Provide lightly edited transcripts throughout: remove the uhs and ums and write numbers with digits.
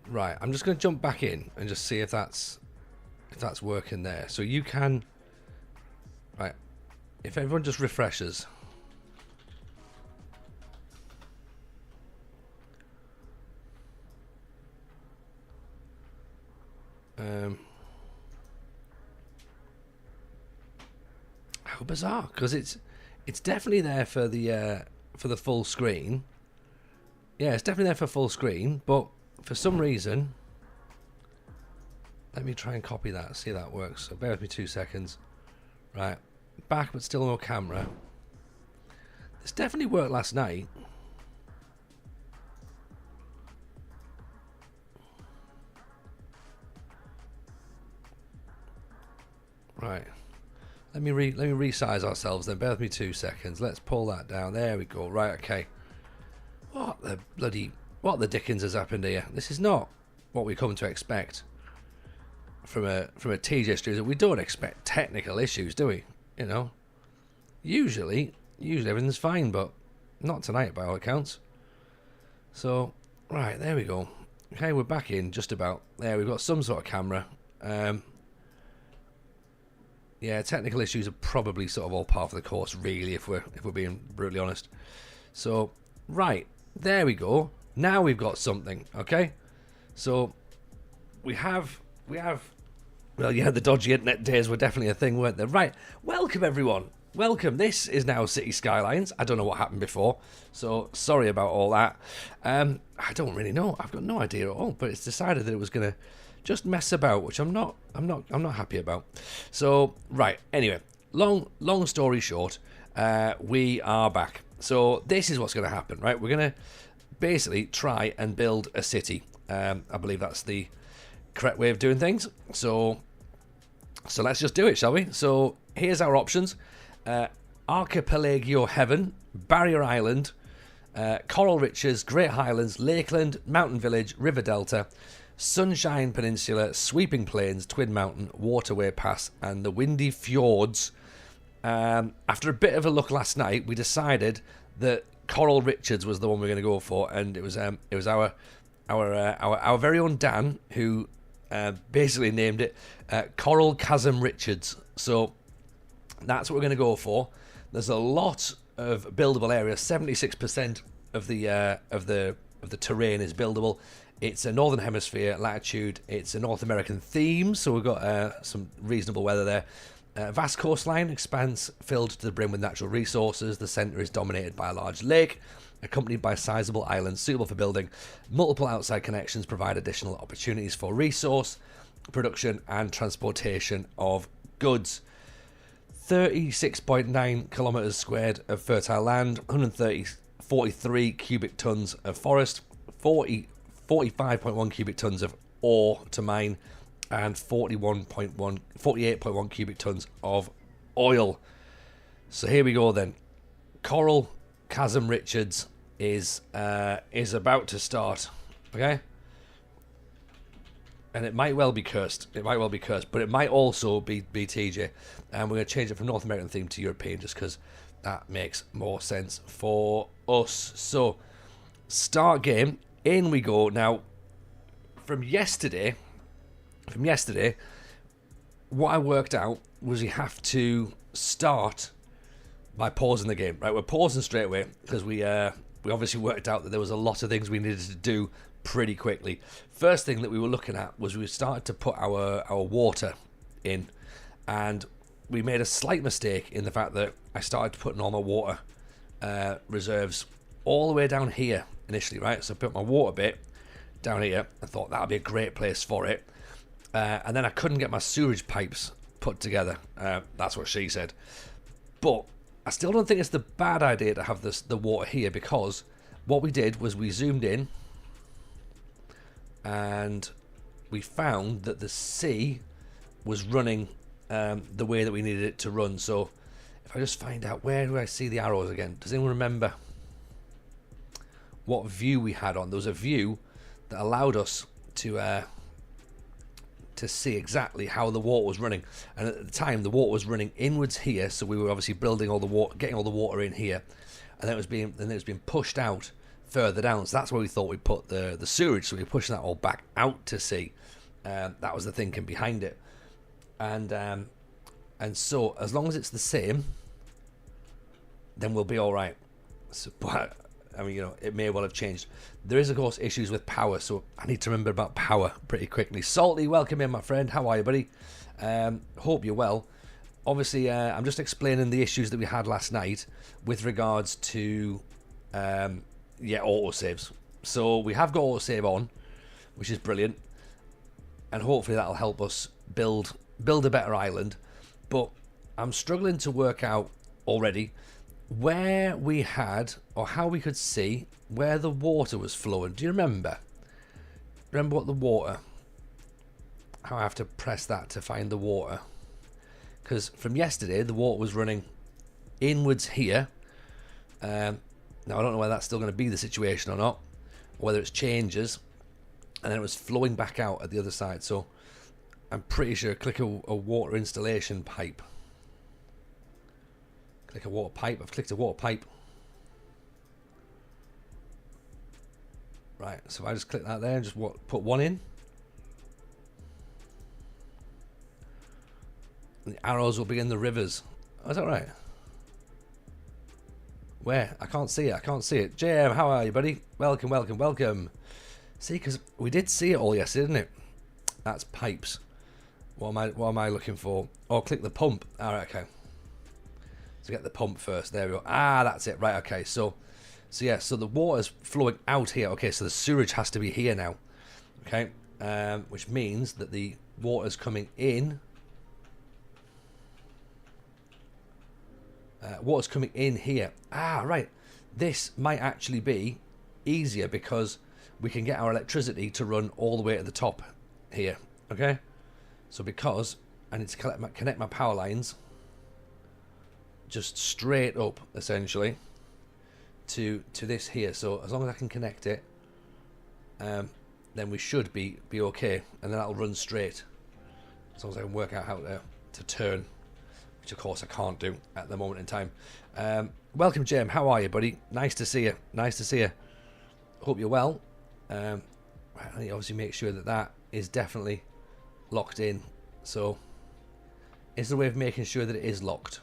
Right, I'm just going to jump back in and just see if that's working there. So you can, right, if everyone just refreshes. How bizarre, because it's definitely there for the full screen. Yeah, it's definitely there for full screen, but for some reason, let me try and copy that, see if that works. So bear with me 2 seconds. Right, back but still no camera. This definitely worked last night. Right, let me resize ourselves then. Bear with me 2 seconds. Let's pull that down. There we go. Right, okay. What the dickens has happened here? This is not what we come to expect from a TJ studio. We don't expect technical issues, do we? You know, usually everything's fine, but not tonight by all accounts. So, right, there we go. Okay, we're back in just about. There, we've got some sort of camera. Yeah, technical issues are probably sort of all part of the course, really, if we're being brutally honest. So, right, there we go. Now we've got something, okay? So, we have. Well, yeah, the dodgy internet days were definitely a thing, weren't they? Right, welcome everyone. Welcome. This is now City Skylines. I don't know what happened before, so sorry about all that. I don't really know. I've got no idea at all. But it's decided that it was gonna just mess about, which I'm not happy about. So right. Anyway, long story short, we are back. So this is what's going to happen, right? We're going to basically try and build a city. I believe that's the correct way of doing things. So let's just do it, shall we? So here's our options. Archipelago Heaven, Barrier Island, Coral Riches, Great Highlands, Lakeland, Mountain Village, River Delta, Sunshine Peninsula, Sweeping Plains, Twin Mountain, Waterway Pass, and the Windy Fjords. After a bit of a look last night, we decided that Coral Richards was the one we were going to go for, and it was our very own Dan who basically named it Coral Chasm Richards. So that's what we're going to go for. There's a lot of buildable area. 76% of the terrain is buildable. It's a northern hemisphere latitude. It's a North American theme, so we've got some reasonable weather there. Vast coastline expands filled to the brim with natural resources. The centre is dominated by a large lake, accompanied by sizable islands suitable for building. Multiple outside connections provide additional opportunities for resource production and transportation of goods. 36.9 kilometres squared of fertile land, 43 cubic tons of forest, 45.1 cubic tons of ore to mine, and 48.1 cubic tons of oil. So here we go then. Coral Chasm Richards is about to start. Okay? And it might well be cursed. It might well be cursed, but it might also be TJ. And we're going to change it from North American theme to European just because that makes more sense for us. So, start game. In we go. Now, from yesterday, what I worked out was you have to start by pausing the game. Right, we're pausing straight away because we obviously worked out that there was a lot of things we needed to do pretty quickly. First thing that we were looking at was we started to put our water in, and we made a slight mistake in the fact that I started putting all my water reserves all the way down here initially, right? So I put my water bit down here. I thought that would be a great place for it. And then I couldn't get my sewerage pipes put together. That's what she said. But I still don't think it's the bad idea to have the water here, because what we did was we zoomed in and we found that the sea was running the way that we needed it to run. So if I just find out, where do I see the arrows again? Does anyone remember what view we had on? There was a view that allowed us to see exactly how the water was running, and at the time the water was running inwards here, so we were obviously building all the water, getting all the water in here, and then it was being pushed out further down. So that's where we thought we'd put the sewerage. So we're pushing that all back out to sea. That was the thinking behind it. And so as long as it's the same, then we'll be all right. So, but I mean, you know, it may well have changed. There is, of course, issues with power, so I need to remember about power pretty quickly. Salty, welcome in, my friend. How are you, buddy? Hope you're well. Obviously, I'm just explaining the issues that we had last night with regards to, autosaves. So we have got autosave on, which is brilliant, and hopefully that'll help us build a better island. But I'm struggling to work out already where we had, or how we could see where the water was flowing. Do you remember? Remember what the water? How I have to press that to find the water. Because from yesterday, the water was running inwards here. Now, I don't know whether that's still going to be the situation or not, or whether it's changes, and then it was flowing back out at the other side. So I'm pretty sure click a water installation pipe. Click a water pipe. I've clicked a water pipe. Right, so if I just click that there and just put one in. The arrows will be in the rivers. Oh, is that right? Where? I can't see it. I can't see it. JM, how are you, buddy? Welcome, welcome, welcome. See, because we did see it all yesterday, didn't it? That's pipes. What am I looking for? Oh, click the pump. All right, okay. So get the pump first. There we go. Ah, that's it. Right, okay. So yeah, so the water's flowing out here. Okay, so the sewerage has to be here now. Okay, which means that the water's coming in. Water's coming in here. Ah, right. This might actually be easier because we can get our electricity to run all the way to the top here. Okay, so because I need to connect my power lines just straight up, essentially, to this here. So as long as I can connect it, then we should be okay, and then that'll run straight. As long as I can work out how to turn, which of course I can't do at the moment in time. Welcome, Jim. How are you, buddy? Nice to see you. Nice to see you. Hope you're well. I need to obviously make sure that is definitely locked in. So, is there a way of making sure that it is locked?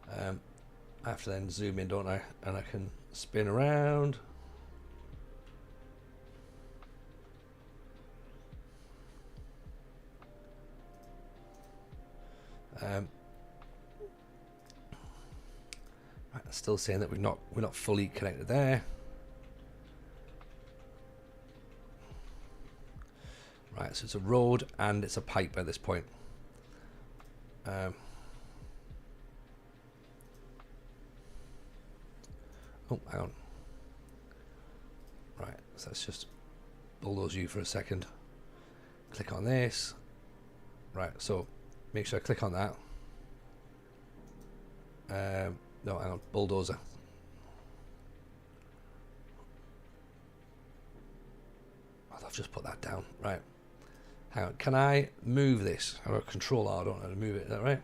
I have to then zoom in, don't I? And I can spin around. Right, it's still saying that we're not fully connected there. Right, so it's a road and it's a pipe at this point. Oh, hang on. Right, so let's just bulldoze you for a second. Click on this. Right, so make sure I click on that. No, hang on, bulldozer. I've just put that down. Right. Hang on, can I move this? I have a control R, I don't know how to move it, is that right?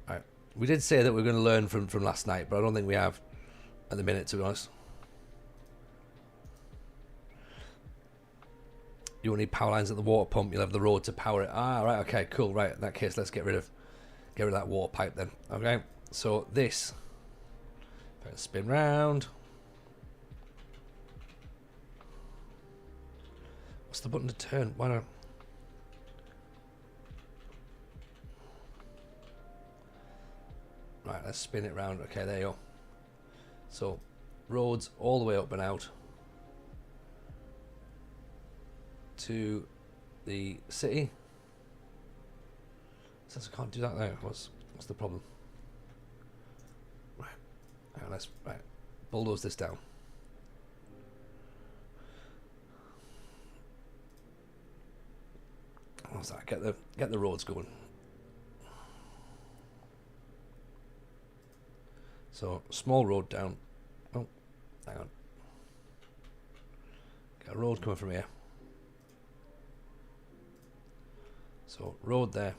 Right. We did say that we are going to learn from last night, but I don't think we have at the minute, to be honest. You will need power lines at the water pump. You'll have the road to power it. Ah, right. Okay, cool. Right. In that case, let's get rid of that water pipe then. Okay. So this, if I can spin round. What's the button to turn? Why not? Right. Let's spin it round. Okay. There you go. So roads all the way up and out to the city. Says I can't do that there. What's the problem? Right. Let's bulldoze this down. What's that? Get the roads going. So small road down. Oh, hang on. Got a road coming from here. So road there.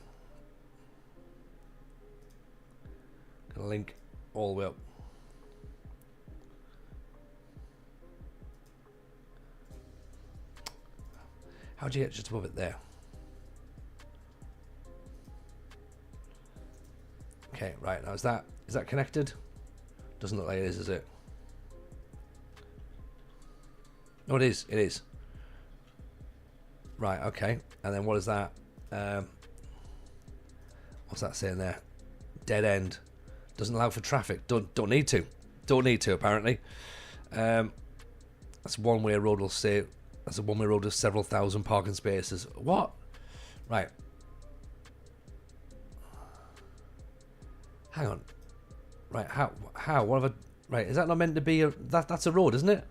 Gonna link all the way up. How do you get just above it there? Okay, right, now is that connected? Doesn't look like it is it? No, it is. Right, okay. And then what is that? What's that saying there? Dead end. Doesn't allow for traffic. Don't need to. Don't need to, apparently. That's a one-way road will say. That's a one-way road with several thousand parking spaces. What? Right. Hang on. Right, how? What have I... Right, is that not meant to be a... That's a road, isn't it?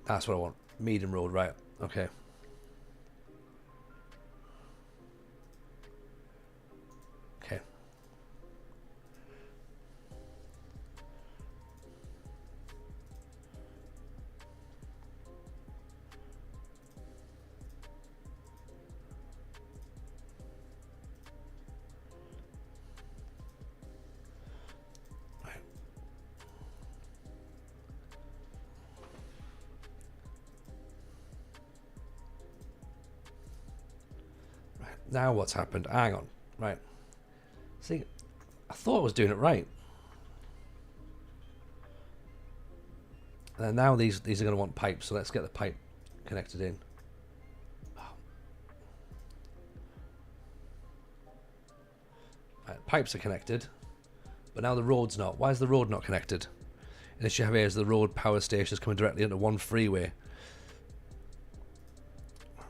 That's what I want. Medium road, right. Okay. Okay. Now what's happened? Hang on. Right. See, I thought I was doing it right. And now these are going to want pipes, so let's get the pipe connected in. Right, pipes are connected, but now the road's not. Why is the road not connected? And this you have here is the road power stations coming directly into one freeway.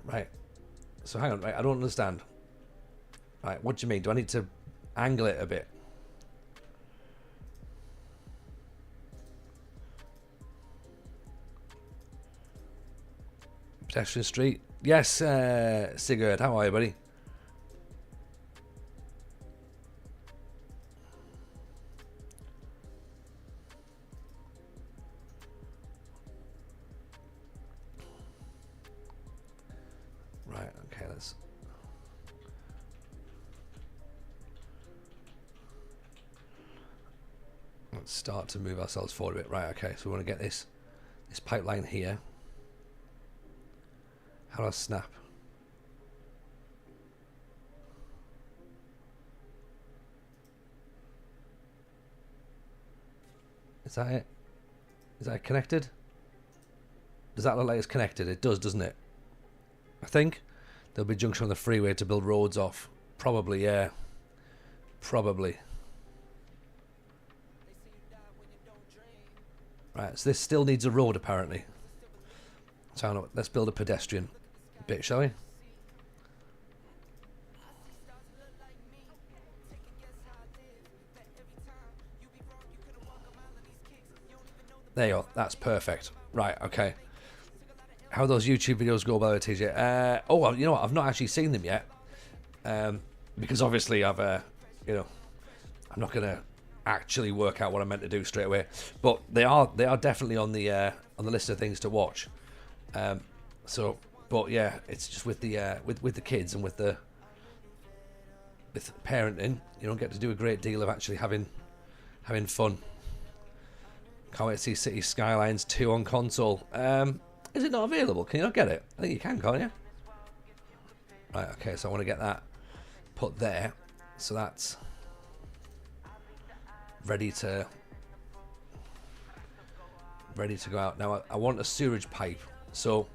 Right. So hang on, right, I don't understand. Right, what do you mean? Do I need to angle it a bit? Pedestrian street? Yes, Sigurd, how are you, buddy? Right, okay, let's start to move ourselves forward a bit. Right, okay, so we want to get this pipeline here. How do I snap? Is that it? Is that connected? Does that look like it's connected? It does, doesn't it? I think there'll be a junction on the freeway to build roads off. Probably, yeah. Probably. Right, so this still needs a road apparently. So let's build a pedestrian bit, shall we? There you go. That's perfect. Right, okay. How those YouTube videos go, by the way, TJ? Oh, well, you know what? I've not actually seen them yet. Because obviously I've, you know, I'm not going to actually work out what I'm meant to do straight away. But they are definitely on the list of things to watch. So, but yeah, it's just with the with the kids and with parenting, you don't get to do a great deal of actually having fun. Can't wait to see City Skylines 2 on console. Is it not available? Can you not get it? I think you can, can't you? Right, okay, so I want to get that put there. So that's ready to go out. Now I want a sewage pipe. So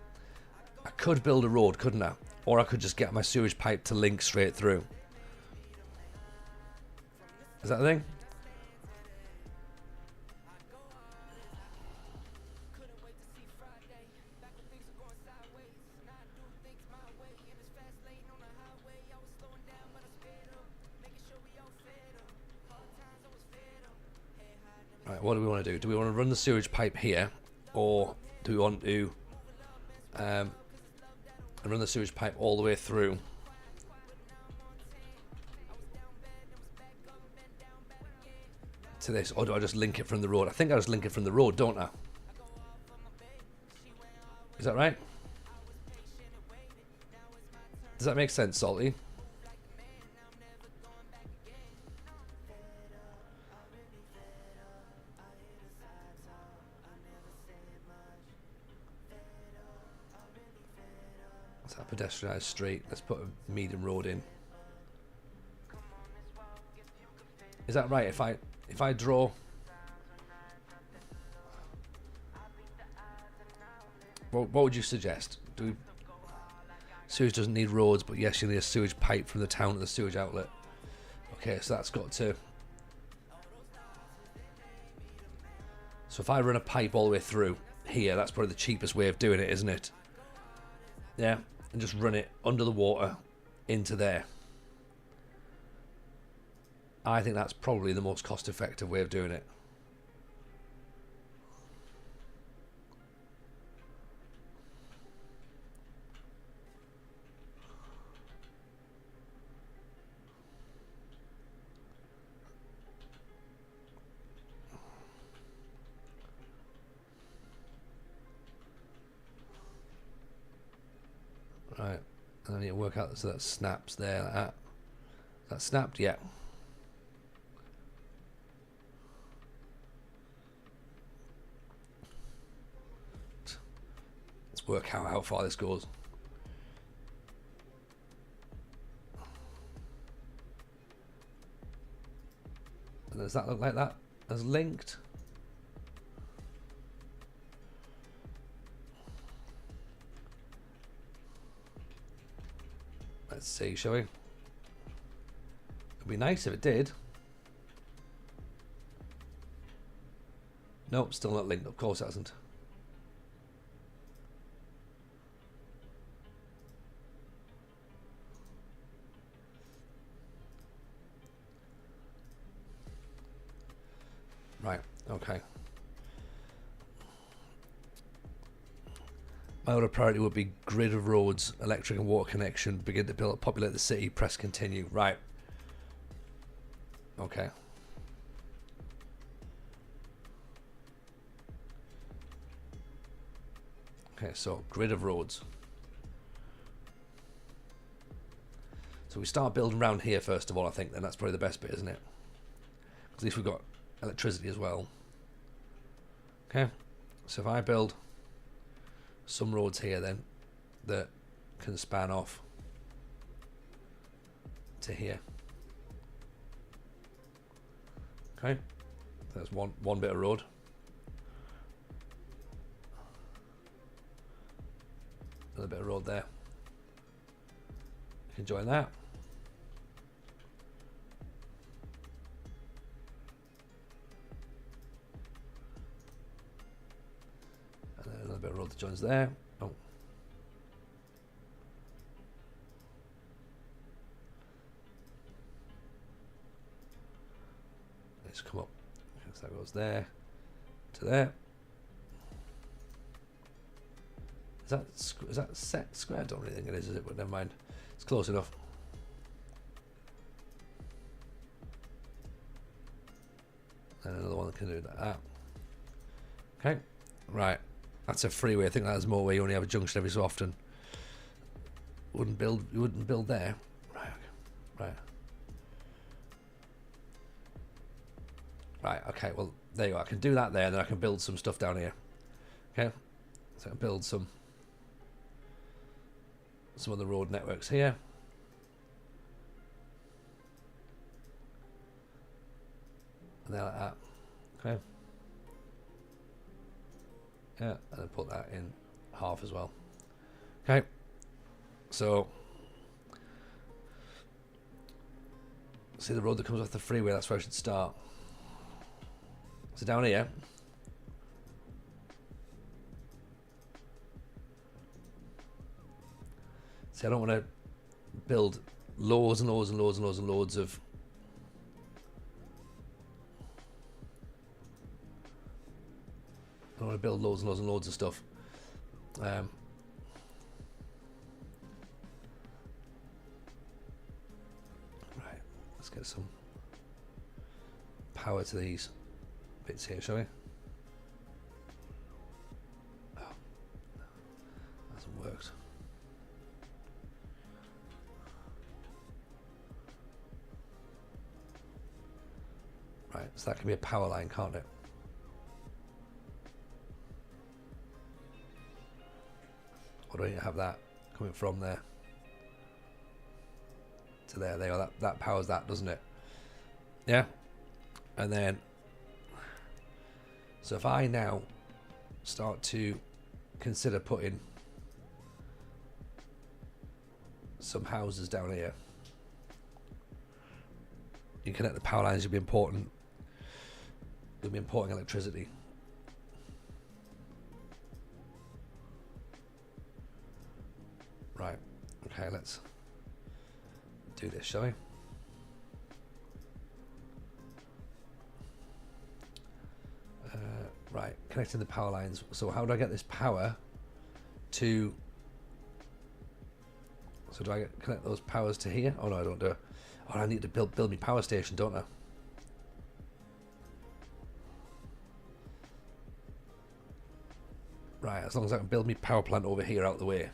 I could build a road, couldn't I? Or I could just get my sewage pipe to link straight through. Is that the thing? Right, what do we want to do? Do we want to run the sewage pipe here, or do we want to run the sewage pipe all the way through? To this, or do I just link it from the road? I think I just link it from the road, don't I? Is that right? Does that make sense, Salty? It's that pedestrianised street. Let's put a medium road in. Is that right? If I draw, what would you suggest? Sewage doesn't need roads, but yes, you need a sewage pipe from the town to the sewage outlet. Okay, so that's got to. So if I run a pipe all the way through here, that's probably the cheapest way of doing it, isn't it? Yeah, and just run it under the water into there. I think that's probably the most cost-effective way of doing it. Right, and I need to work out so that snaps there like that. That snapped, yeah. Let's work out how far this goes. And does that look like that as linked? Let's see, shall we? It'd be nice if it did. Nope, still not linked. Of course it hasn't. Right, okay. My other priority would be grid of roads, electric and water connection, begin to build, populate the city, press continue. Right. Okay. Okay, so grid of roads. So we start building around here first of all, I think, then that's probably the best bit, isn't it? At least we've got electricity as well. Okay, so if I build some roads here then that can span off to here. Okay, that's one bit of road. Another bit of road there. You can join that. And then another bit of road that joins there. Oh. Let's come up. So that goes there to there. Is that set square? I don't really think it is it? But never mind. It's close enough. And another one that can do that. Okay, right. That's a freeway. I think that's more where you only have a junction every so often. You wouldn't build there. Right. Right. Right. Okay. Well, there you go. I can do that there, and then I can build some stuff down here. Okay. So I can build some of the road networks here. And there like that. Okay. Yeah, and then put that in half as well. Okay. So see the road that comes off the freeway, that's where I should start. So down here. See, I don't want to build loads and loads and loads and loads and loads of I don't want to build loads and loads and loads of stuff. Right, let's get some power to these bits here, shall we? Oh, hasn't worked. Right, so that can be a power line, can't it? Or do you have that coming from there to there? There you go. That powers that, doesn't it? Yeah. And then, so if I now start to consider putting some houses down here, you connect the power lines, you'll be importing electricity. Right, okay, let's do this, shall we? Right, connecting the power lines. So how do I get this power to... So do I connect those powers to here? Oh no, I don't do it. Oh, I need to build my power station, don't I? Right, as long as I can build my power plant over here out the way.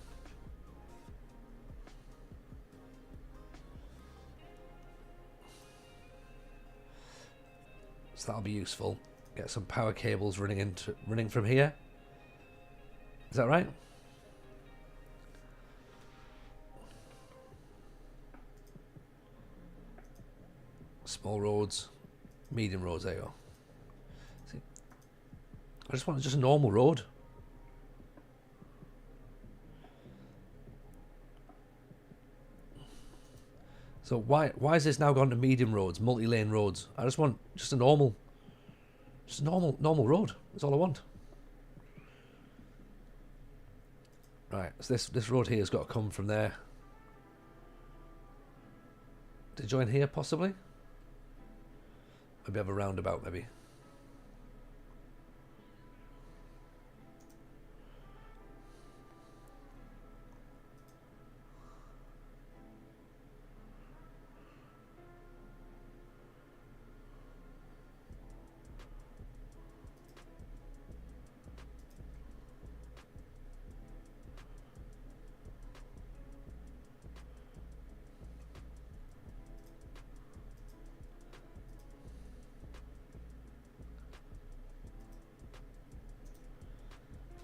So that'll be useful. Get some power cables running from here. Is that right? Small roads, medium roads, there you go. See, I just want just a normal road. So why is this now gone to medium roads, multi-lane roads? I just want just a normal road. That's all I want. Right, so this road here has got to come from there to join here, possibly. Maybe have a roundabout, maybe.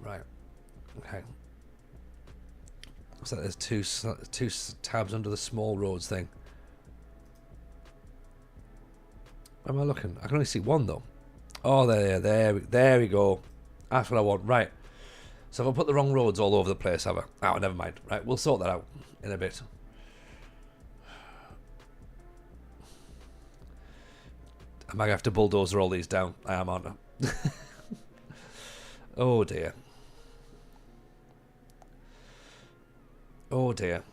Right. Okay. So there's two tabs under the small roads thing. Where am I looking? I can only see one though. Oh, there we go. That's what I want. Right. So if I put the wrong roads all over the place, have I? Oh, never mind. Right, we'll sort that out in a bit. I might have to bulldozer all these down. I am, aren't I? Oh dear. Oh dear.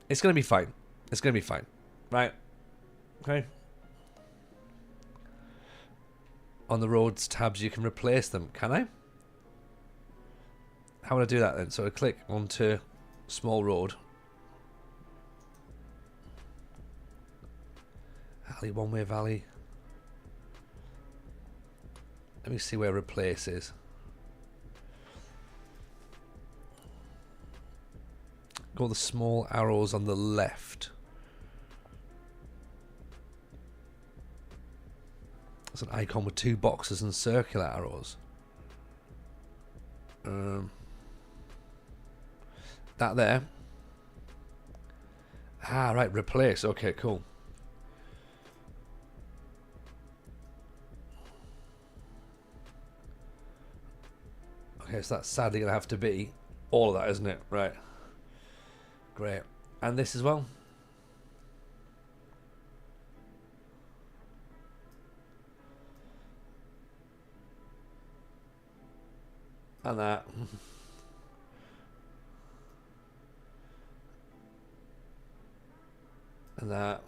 It's going to be fine. It's going to be fine. Right. Okay. On the roads tabs, you can replace them. Can I? How would I do that then? So I click onto small road. Alley, one-way valley. Let me see where replace is. Go the small arrows on the left. There's an icon with two boxes and circular arrows. That there. Ah, right, replace. Okay, cool. Okay, so that's sadly going to have to be all of that, isn't it? Right. Great. And this as well. And that. And that.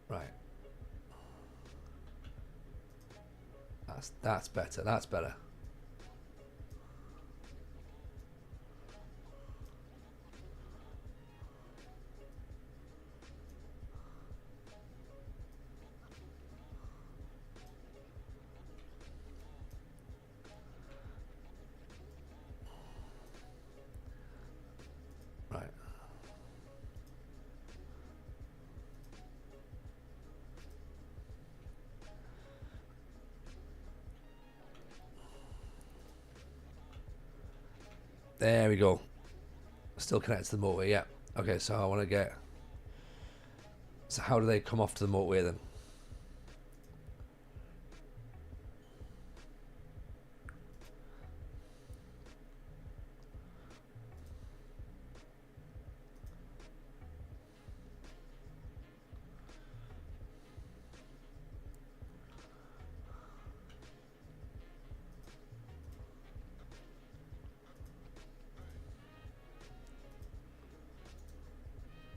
Right. That's better. That's better. Right. There we go. Still connected to the motorway, yeah. Okay, so I want to get... So how do they come off to the motorway then?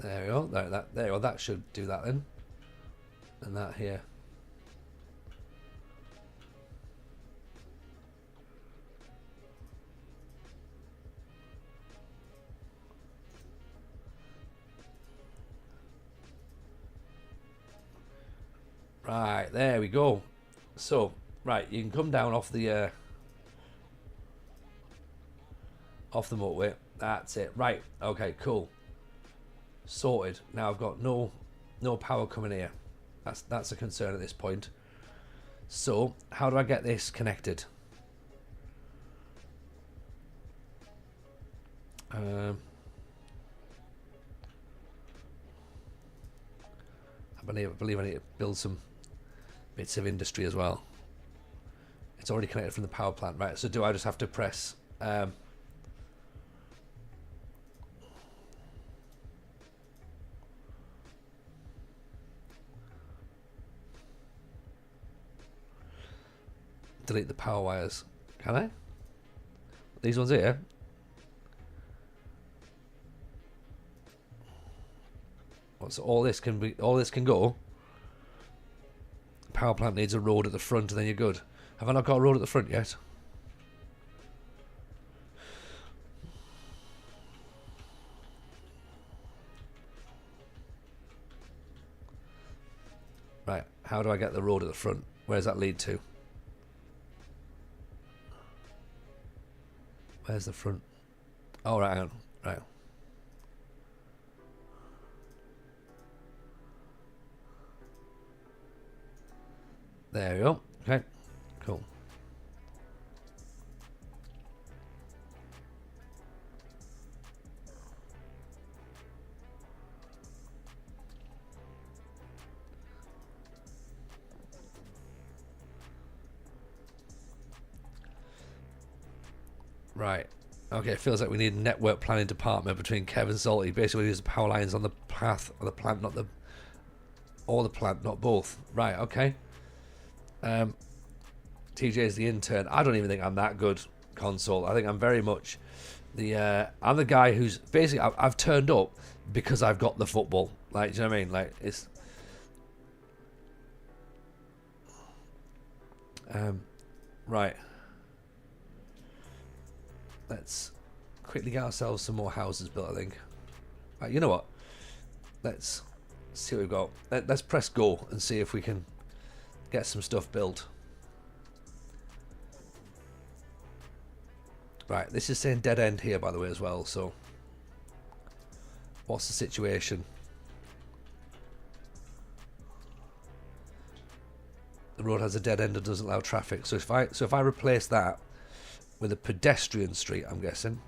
There we go. There we go. That should do that then. And that here. Right, there we go. So, right, you can come down off the motorway. That's it. Right. Okay, cool. Sorted. Now I've got no power coming here. That's a concern at this point. So, how do I get this connected? I believe I need to build some bits of industry as well. It's already connected from the power plant, right? So do I just have to press delete the power wires? Can I? These ones here? So all this can go. Power plant needs a road at the front, and then you're good. Have I not got a road at the front yet? Right. How do I get the road at the front? Where does that lead to? Where's the front? Oh, right, hang on. Right. There we go. Okay, cool. Right. Okay, it feels like we need a network planning department between Kev and Salty. Basically, use the power lines on the path of the plant, not the... Or the plant, not both. Right, okay. TJ's the intern. I don't even think I'm that good, Console. I think I'm very much I'm the guy who's... Basically, I've turned up because I've got the football. Like, do you know what I mean? Like, it's... Right. Let's quickly get ourselves some more houses built, I think. Right, you know what? Let's see what we've got. Let's press go and see if we can get some stuff built. Right, this is saying dead end here, by the way, as well, so... What's the situation? The road has a dead end and doesn't allow traffic. So if I replace that with a pedestrian street, I'm guessing.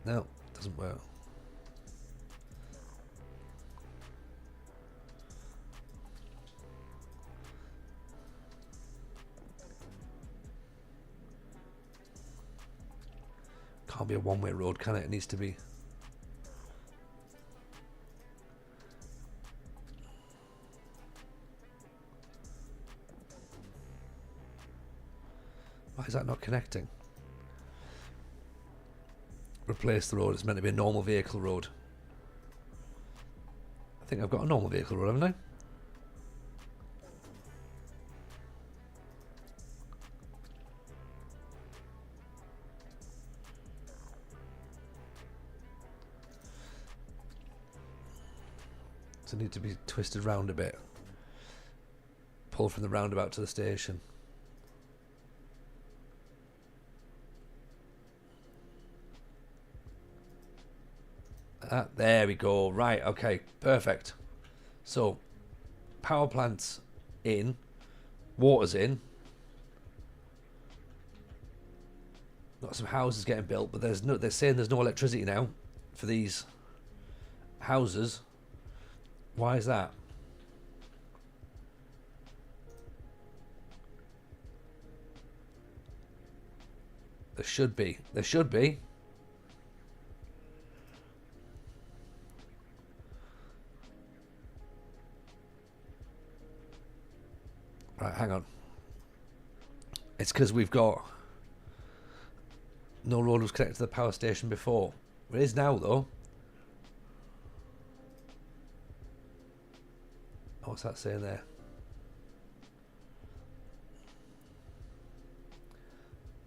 No, doesn't work. Can't be a one-way road, can it? It needs to be... Why is that not connecting? replace the road. It's meant to be a normal vehicle road. I think I've got a normal vehicle road, haven't I? So need to be twisted round a bit. Pull from the roundabout to the station. There we go. Right, okay, perfect. So, power plant's in, water's in. Got some houses getting built, but they're saying there's no electricity now for these houses. Why is that? There should be. There should be. Right, hang on. It's because we've got no road was connected to the power station before. It is now, though. Oh, what's that saying there?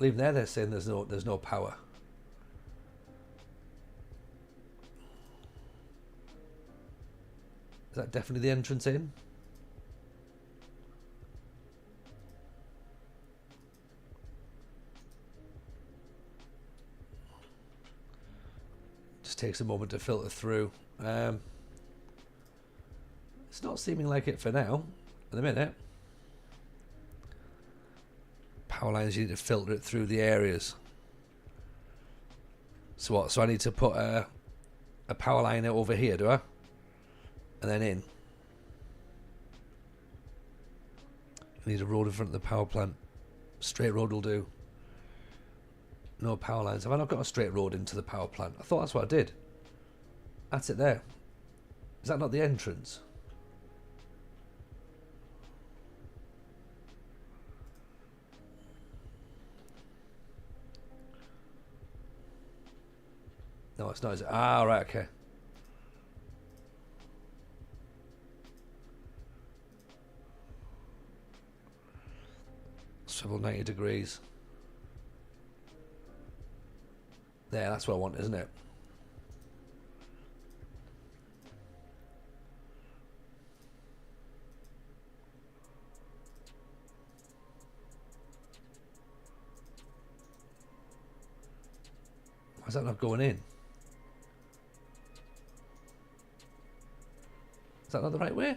Even there, they're saying there's no power. Is that definitely the entrance in? Just takes a moment to filter through. It's not seeming like it for now. In a minute. Power lines, you need to filter it through the areas. So what? So I need to put a power line over here, do I? And then in. I need a road in front of the power plant. Straight road will do. No power lines. Have I not got a straight road into the power plant? I thought that's what I did. That's it there. Is that not the entrance? No, it's not. Is it? Ah, right, okay. Swivel 90 degrees. There, that's what I want, isn't it? Why is that not going in? Is that not the right way?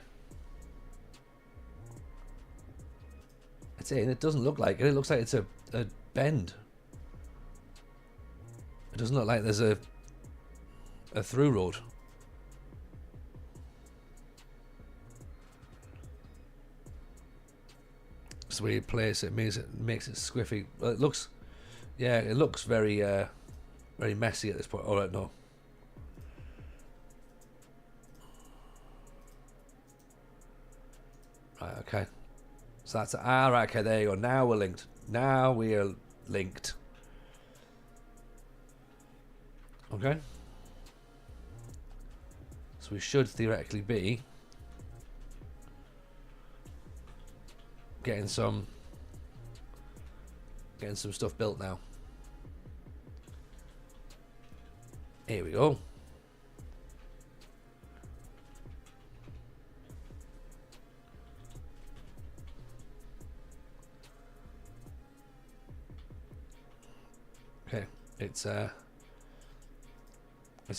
It's in. It doesn't look like it. It looks like it's a bend. It doesn't look like there's a through road. It's the way you place it makes it squiffy. Well, it looks, yeah, it looks very very messy at this point. All right, no. Right, okay. So that's right. Okay, there you go. Now we're linked. Now we are linked. Okay. So we should theoretically be getting some stuff built now. Here we go. Okay, it's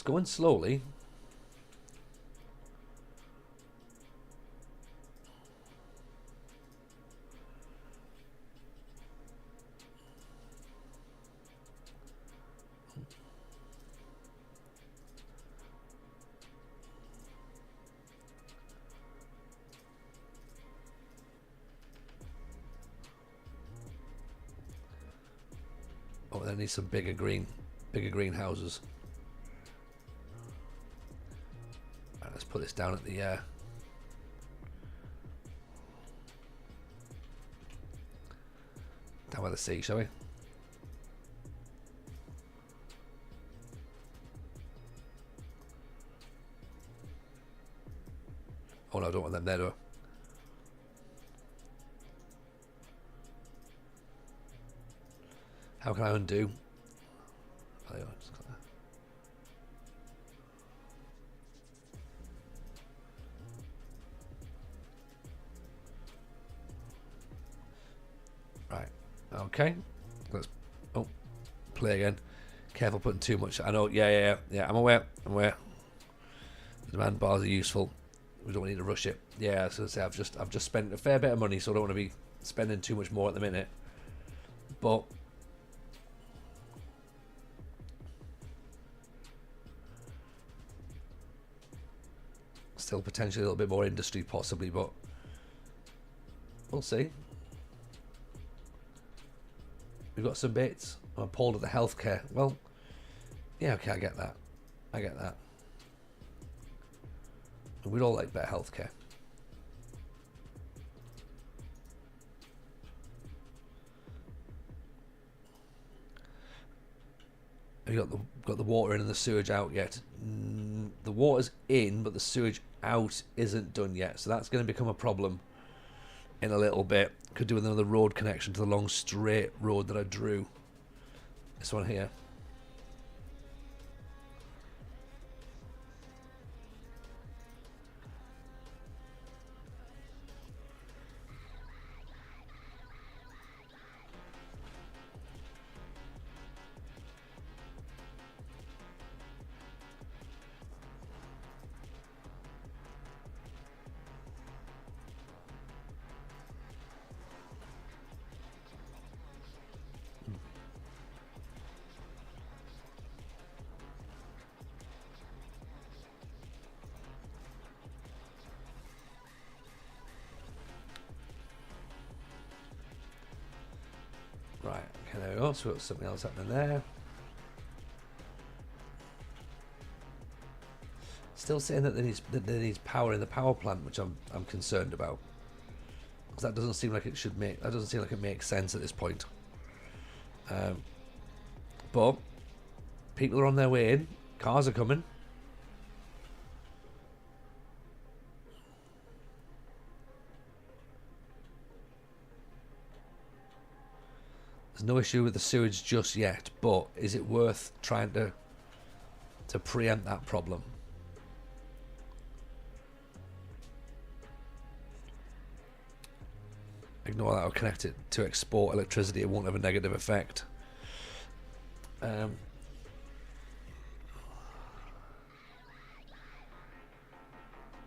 going slowly. Oh, they need some bigger greenhouses. Right, let's put this down at the down by the sea, shall we? Oh no, I don't want them there, do I? How can I undo? Oh, yeah, just click that. Right. Okay. Let's play again. Careful putting too much. I know. Yeah. I'm aware. The demand bars are useful. We don't need to rush it. Yeah, I was gonna say I've just spent a fair bit of money, so I don't want to be spending too much more at the minute. But still potentially a little bit more industry, possibly. But we'll see. We've got some bits. I'm appalled at the healthcare. Well, yeah, okay, I get that. We'd all like better healthcare. Have you got the water in and the sewage out yet? The water's in, but the sewage out isn't done yet. So that's going to become a problem in a little bit. Could do with another road connection to the long straight road that I drew. This one here. Right, okay, there we go. So we've got something else happening there. Still saying that there needs power in the power plant, which I'm concerned about. Because that doesn't seem like it should make. That doesn't seem like it makes sense at this point. But people are on their way in. Cars are coming. There's no issue with the sewage just yet, but is it worth trying to preempt that problem? Ignore that or connect it to export electricity. It won't have a negative effect.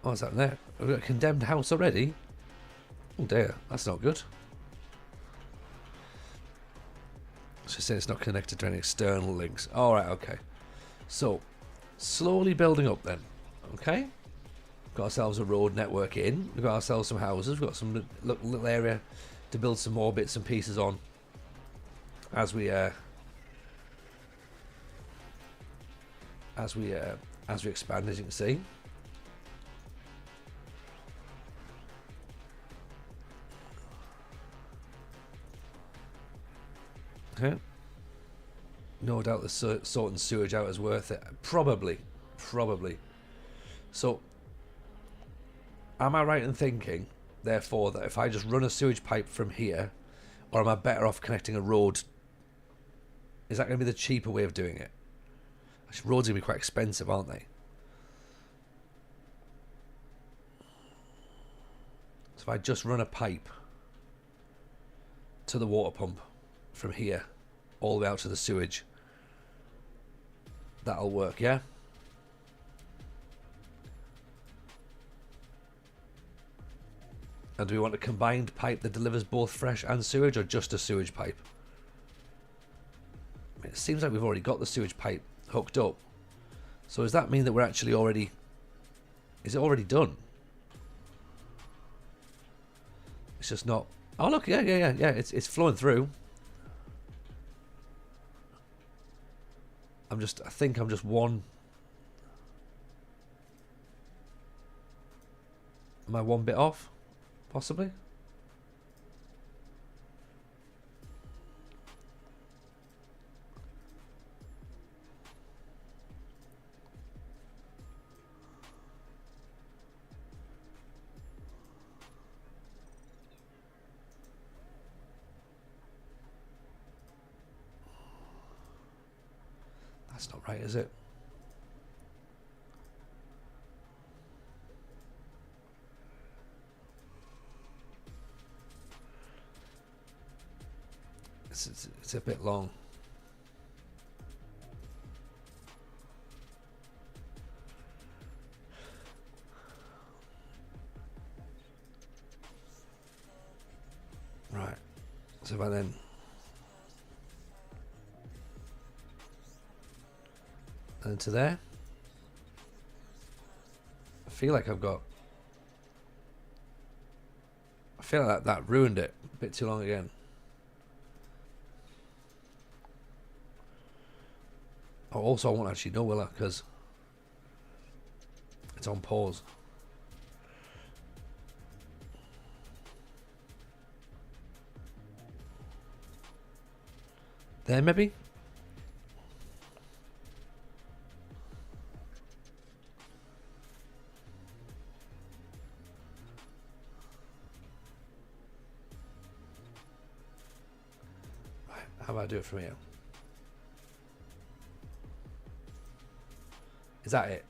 What's that there? We've got a condemned house already? Oh dear, that's not good. It's just saying it's not connected to any external links. Alright, okay. So, slowly building up then. Okay? Got ourselves a road network in. We've got ourselves some houses. We've got some little area to build some more bits and pieces on as we expand, as you can see. Okay. No doubt the sorting sewage out is worth it. Probably. So, am I right in thinking, therefore, that if I just run a sewage pipe from here, or am I better off connecting a road? Is that going to be the cheaper way of doing it? Actually, roads are going to be quite expensive, aren't they? So if I just run a pipe to the water pump from here all the way out to the sewage, that'll work, yeah? And do we want a combined pipe that delivers both fresh and sewage, or just a sewage pipe? I mean, it seems like we've already got the sewage pipe hooked up. So does that mean that we're actually already... Is it already done? It's just not... Oh look, yeah, it's flowing through. I think I'm just one... Am I one bit off? Possibly? That's not right, is it? It's a bit long. Right. So if I then and to there, I feel like I feel like that ruined it a bit too long again. Oh, also, I won't actually know, will I? Because it's on pause. There, maybe? Right, how about I do it from here? Is that it?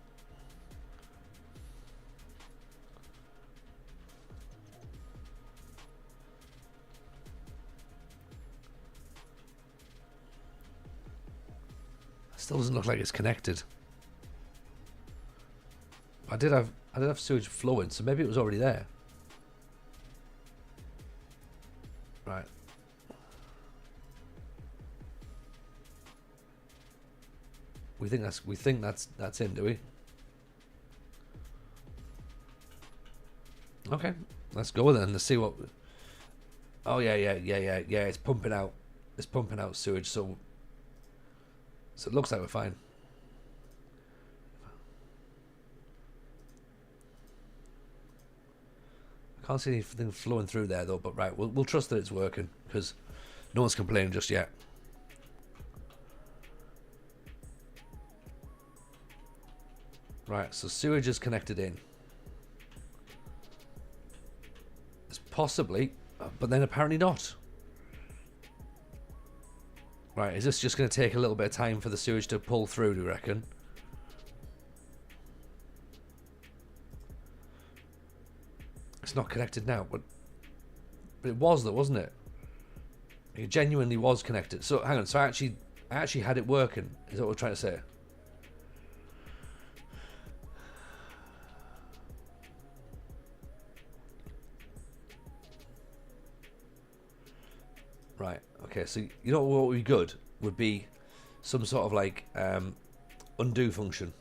Still doesn't look like it's connected. I did have sewage flowing, so maybe it was already there. Right. We think that's in, do we? Okay, let's go with it and let's see what. Oh yeah. It's pumping out. It's pumping out sewage, so it looks like we're fine. I can't see anything flowing through there though. But right, we'll trust that it's working because no one's complaining just yet. Right, so sewage is connected in. It's possibly, but then apparently not. Right, is this just going to take a little bit of time for the sewage to pull through, do you reckon? It's not connected now, but it was though, wasn't it? It genuinely was connected. So hang on, so I actually had it working. Is that what we're trying to say? Right. Okay. So you know what would be good would be some sort of like undo function.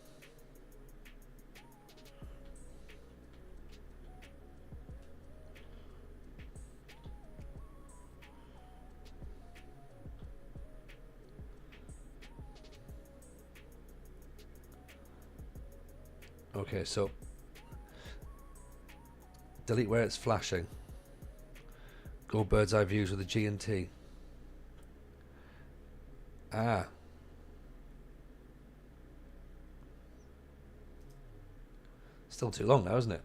Okay. So delete where it's flashing. Go bird's eye views with a G and T. Ah. Still too long now, isn't it?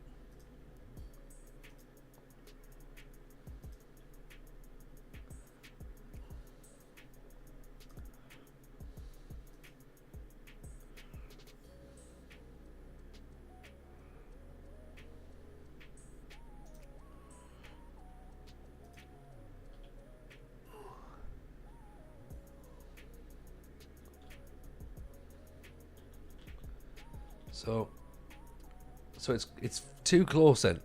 So it's too close then.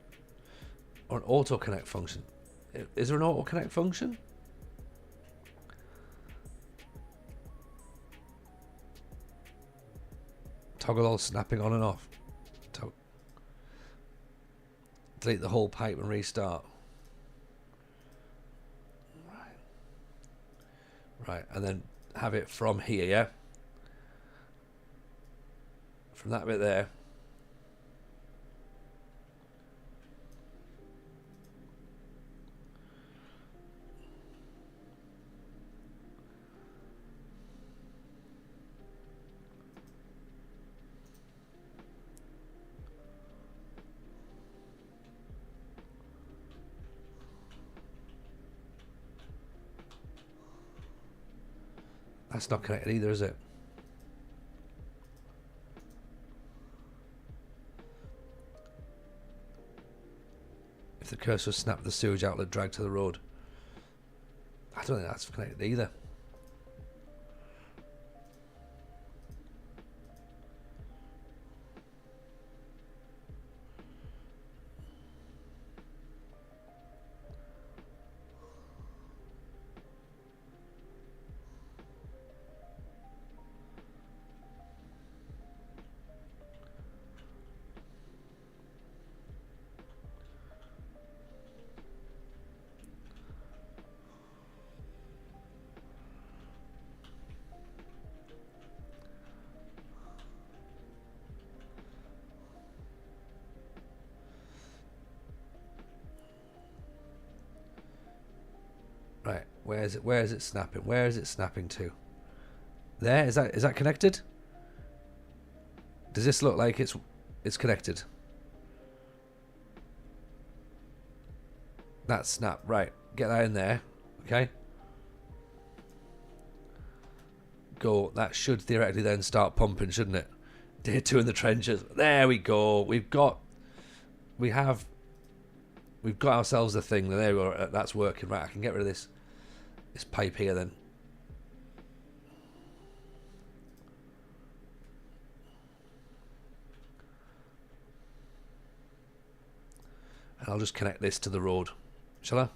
Or an auto connect function. Is there an auto connect function? Toggle all snapping on and off. Delete the whole pipe and restart. Right, and then have it from here, yeah? From that bit there. That's not connected either, is it? the cursor snapped, the sewage outlet dragged to the road. I don't think that's connected either. Right, where is it? Where is it snapping? Where is it snapping to? There, is that connected? Does this look like it's connected? That snap, right. Get that in there. Okay. Go. That should theoretically then start pumping, shouldn't it? Day 2 in the trenches. There we go. We've got ourselves a thing. There we go. That's working. Right, I can get rid of this pipe here then. And I'll just connect this to the road. Shall I?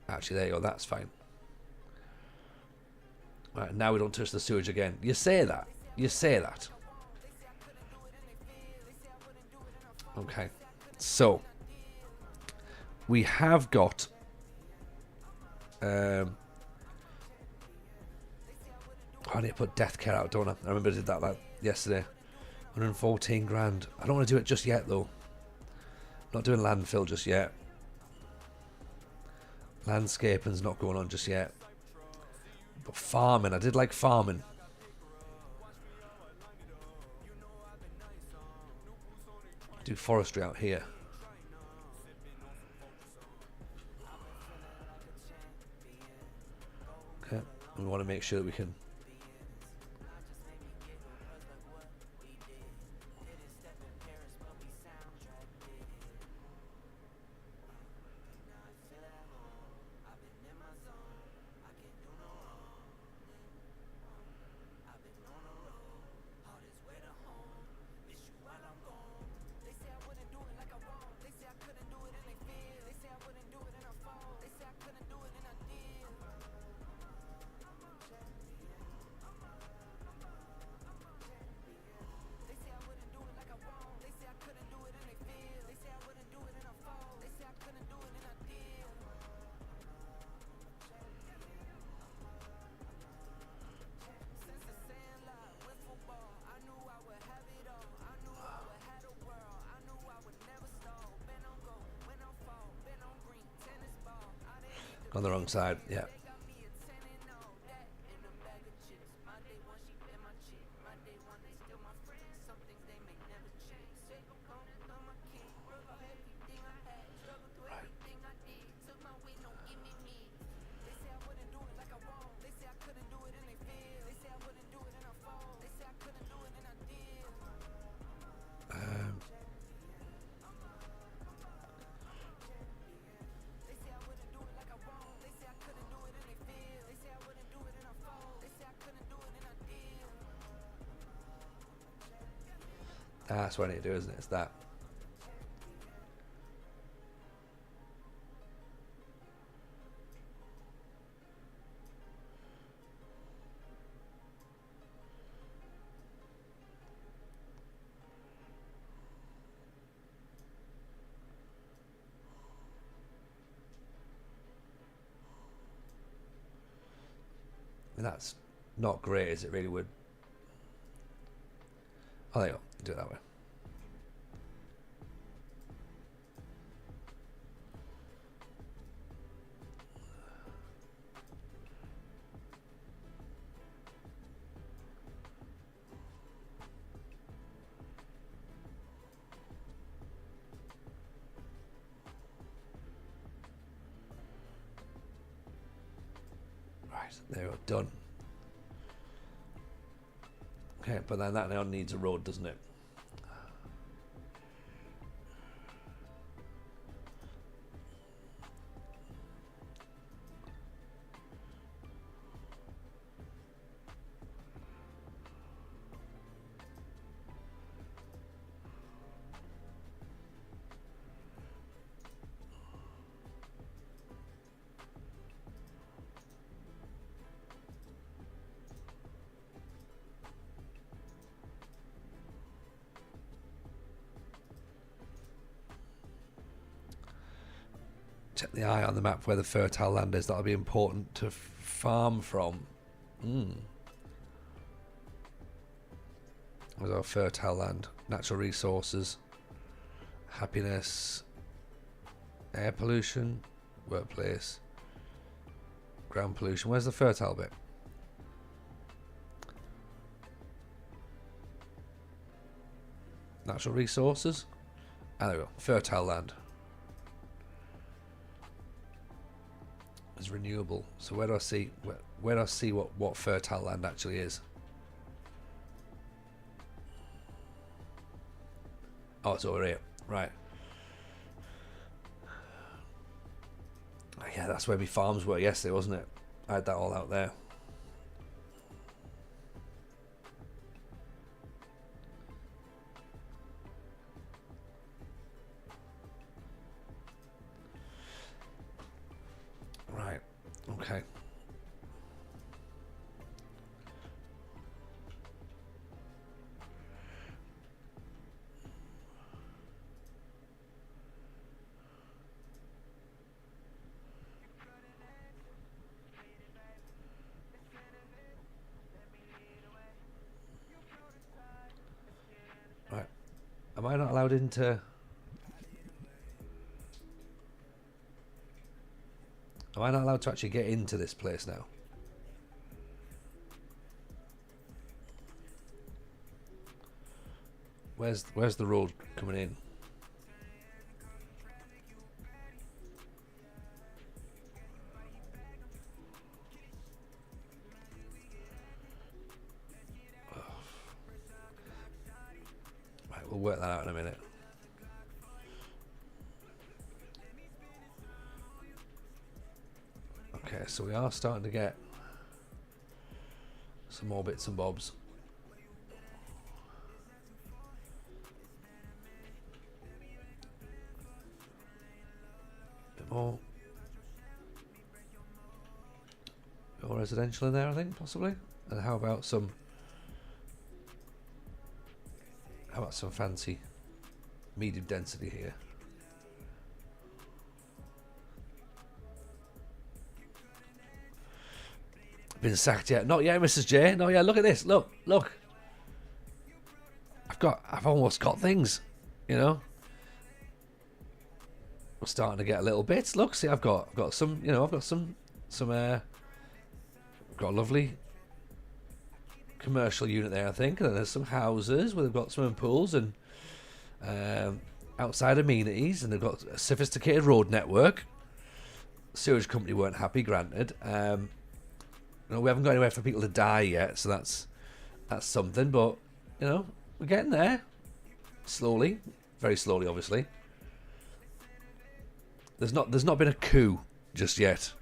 Actually, there you go. That's fine. Right, now we don't touch the sewage again. You say that. You say that. Okay. So, we have got... I need to put death care out, don't I? I remember I did that like yesterday. 114 grand. I don't want to do it just yet, though. Not doing landfill just yet. Landscaping's not going on just yet. But farming, I did like farming. Do forestry out here. Okay, and we want to make sure that we can... On the wrong side, yeah. That's what I need to do, isn't it? It's that. And that's not great, as it really would. Oh, there you go. Do it that way. Right, there we go. Done. Okay, but then that now needs a road, doesn't it? Check the eye on the map where the fertile land is. That'll be important to farm from. Where's our fertile land? Natural resources, happiness, air pollution, workplace, ground pollution. Where's the fertile bit? Natural resources. Ah, there we go. Fertile land. Is renewable. So where do I see where do I see what fertile land actually is? Oh, it's over here. Right. Yeah, that's where my farms were yesterday, wasn't it? I had that all out there. Right. Okay. Right. Am I not allowed into... Am I not allowed to actually get into this place now? Where's the road coming in? Right, we'll work that out in a minute. Okay, so we are starting to get some more bits and bobs. Bit more residential in there, I think, possibly. And how about some fancy medium density here? Been sacked yet? Not yet, Mrs. J. No, yeah, look at this. Look. I've almost got things, you know. We're starting to get a little bit. Look, see, I've got some, you know, I've got some got a lovely commercial unit there, I think, and there's some houses where they've got swimming pools and outside amenities, and they've got a sophisticated road network. Sewage company weren't happy, granted. You know, we haven't got anywhere for people to die yet, so that's something. But you know, we're getting there, slowly, very slowly, obviously. There's not been a coup just yet.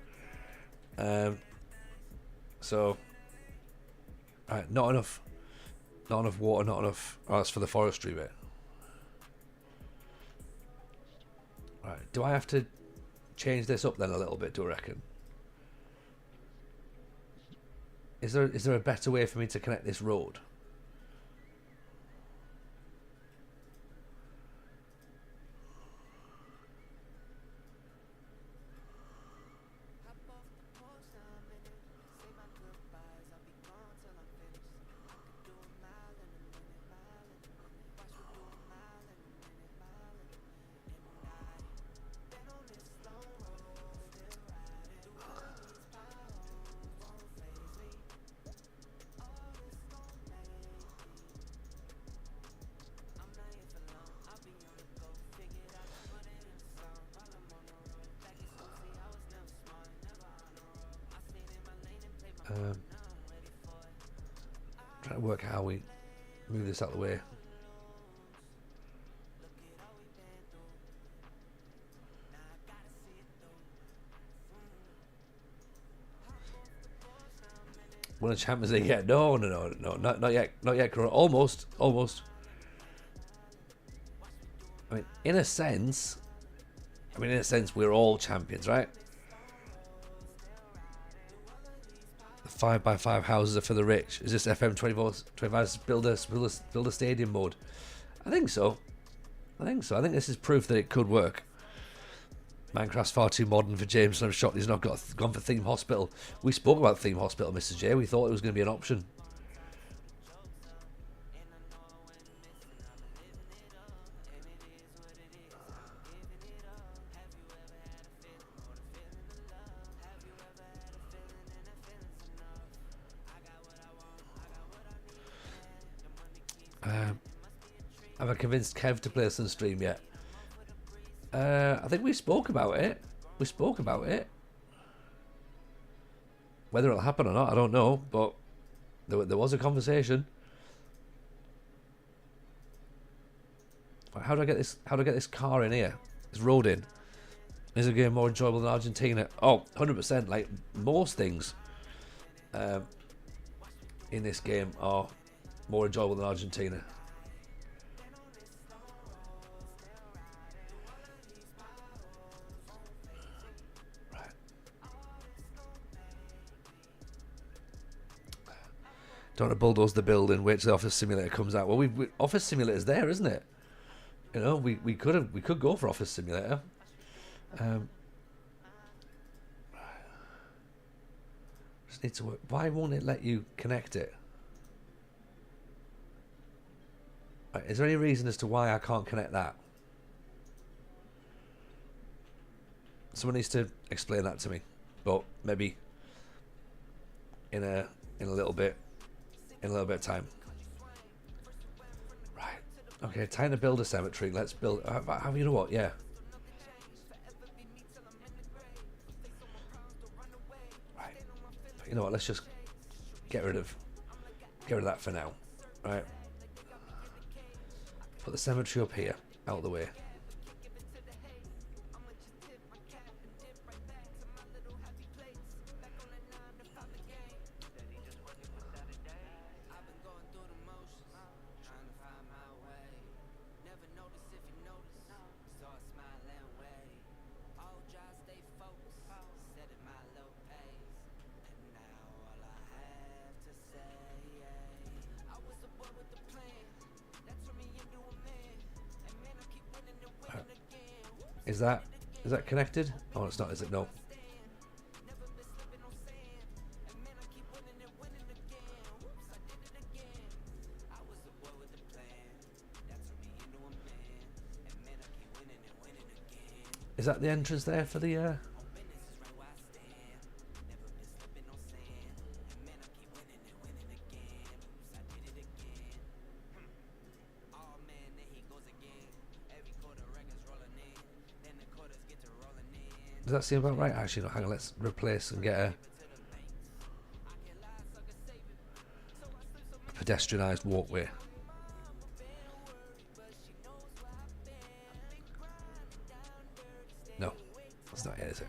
So, right, not enough water, not enough. Oh, that's for the forestry bit. Right, do I have to change this up then a little bit? Do I reckon? Is there a better way for me to connect this road? to work out how we move this out of the way. Won a Champions League yet? No, not yet. Not yet. Almost. I mean, in a sense, we're all champions, right? The 5x5 houses are for the rich. Is this FM24's build a stadium mode? I think so. I think this is proof that it could work. Minecraft's far too modern for James, and I'm shocked he's not gone for Theme Hospital. We spoke about Theme Hospital, Mr. J. We thought it was going to be an option. Have I convinced Kev to play some stream yet? I think we spoke about it. Whether it'll happen or not, I don't know. But there was a conversation. How do I get this? How do I get this car in here? This road in. Is the game more enjoyable than Argentina? Oh, 100%. Like most things in this game are more enjoyable than Argentina. Don't want to bulldoze the building. Wait till the Office Simulator comes out. Well, Office Simulator's there, isn't it? You know, we could go for Office Simulator. Just need to work. Why won't it let you connect it? Right, is there any reason as to why I can't connect that? Someone needs to explain that to me. But maybe in a little bit. In a little bit of time. Right. Okay, time to build a cemetery. Let's build... you know what? Yeah. Right. But you know what? Let's just get rid of that for now. Right. Put the cemetery up here. Out of the way. Is that connected? Oh, it's not, is it? No. Is that the entrance there for the Does that seem about right? Actually, no, hang on, let's replace and get a pedestrianised walkway. No, that's not it, is it?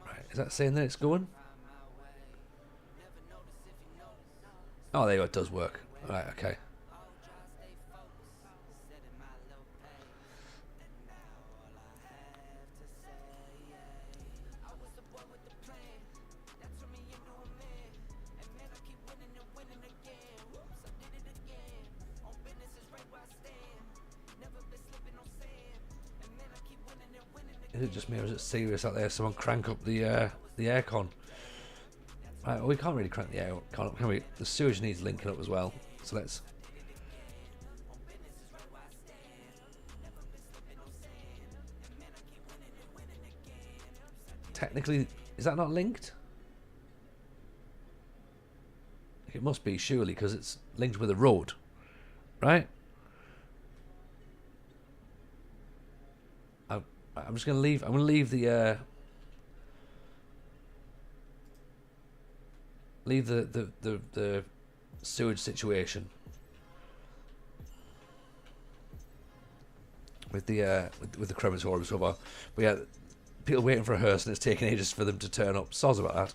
Right, is that saying that it's going? Oh, there you go, it does work. Right, okay. Is it just me or is it serious out there? Someone crank up the aircon. Right, well, we can't really crank the aircon up, can we? The sewage needs linking up as well. So let's... Technically, is that not linked? It must be, surely, because it's linked with a road. Right? I'm just gonna leave. I'm gonna leave the the sewage situation with the with the crematorium so far. But yeah, people waiting for a hearse and it's taking ages for them to turn up. Soz about that.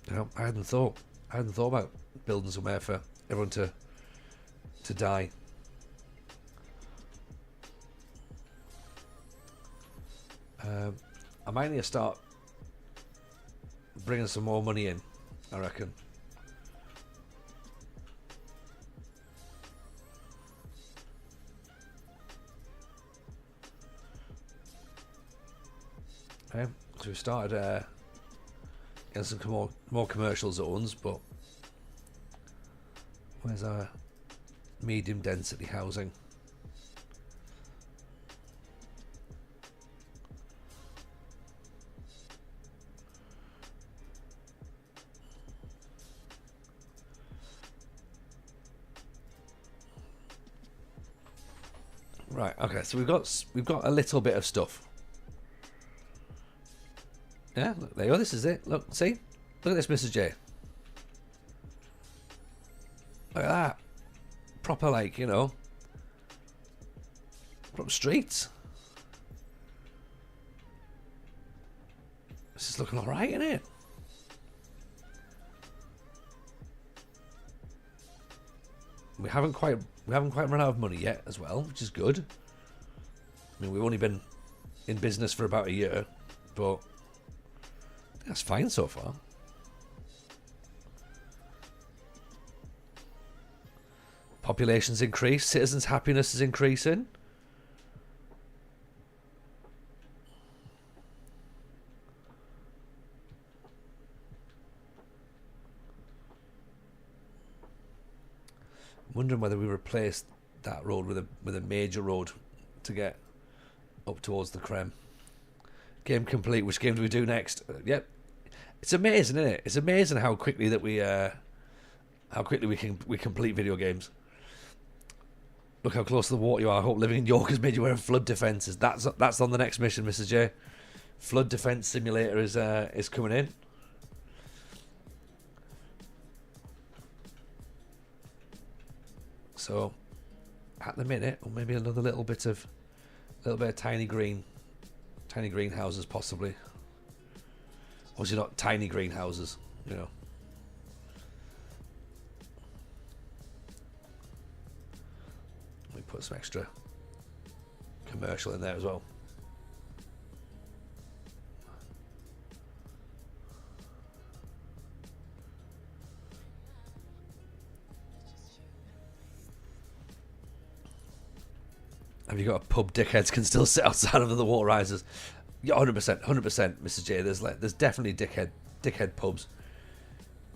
You know, I hadn't thought about building somewhere for everyone to die. I might need to start bringing some more money in, I reckon. Okay, so we started getting some more commercial zones, but where's our medium density housing? Right, okay, so we've got a little bit of stuff. Yeah, look, there you go, this is it. Look, see? Look at this, Mrs. J. Look at that. Proper, like, you know, proper streets. This is looking alright, isn't it? We haven't quite run out of money yet as well, which is good. I mean, we've only been in business for about a year, but that's fine so far. Population's increased, citizens' happiness is increasing. I'm wondering whether we replace that road with a major road to get up towards the Creme. Game complete. Which game do we do next? Yep. It's amazing, isn't it? It's amazing how quickly that we complete video games. Look how close to the water you are. I hope living in York has made you wear flood defences. That's on the next mission, Mrs. J. Flood defence simulator is coming in. So, at the minute, or maybe another little bit of tiny greenhouses possibly. Obviously not tiny greenhouses, you know. Let me put some extra commercial in there as well. Have you got a pub dickheads can still sit outside of the water rises? Yeah, 100%, Mrs. J. There's definitely dickhead pubs.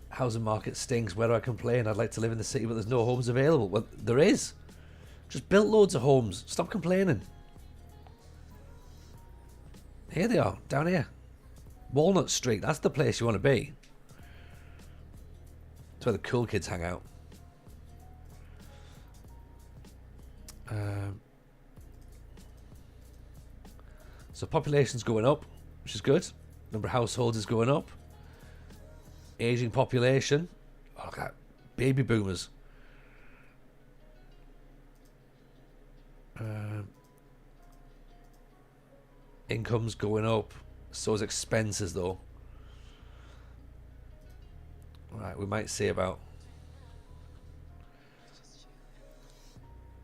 Housing market stinks. Where do I complain? I'd like to live in the city, but there's no homes available. Well, there is. Just built loads of homes. Stop complaining. Here they are, down here. Walnut Street. That's the place you want to be. That's where the cool kids hang out. So population's going up, which is good. Number of households is going up. Aging population. Oh, look at that. Baby boomers. Income's going up. So is expenses, though. Right, we might see about.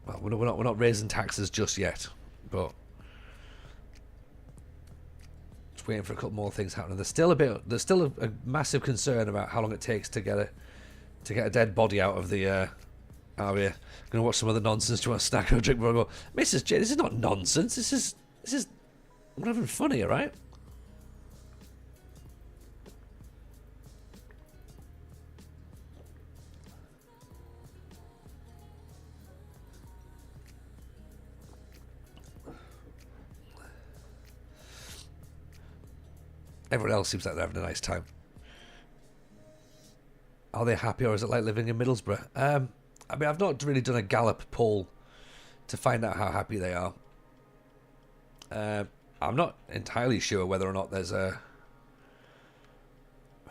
Well, we're not raising taxes just yet, but. Waiting for a couple more things happening. There's still a massive concern about how long it takes to get a dead body out of the out of here. Gonna watch some other nonsense. Do you want a snack or a drink before I go? Mrs. J, this is not nonsense. This is we're having fun here, right? Everyone else seems like they're having a nice time. Are they happy, or is it like living in Middlesbrough? I mean, I've not really done a Gallup poll to find out how happy they are. I'm not entirely sure whether or not there's a...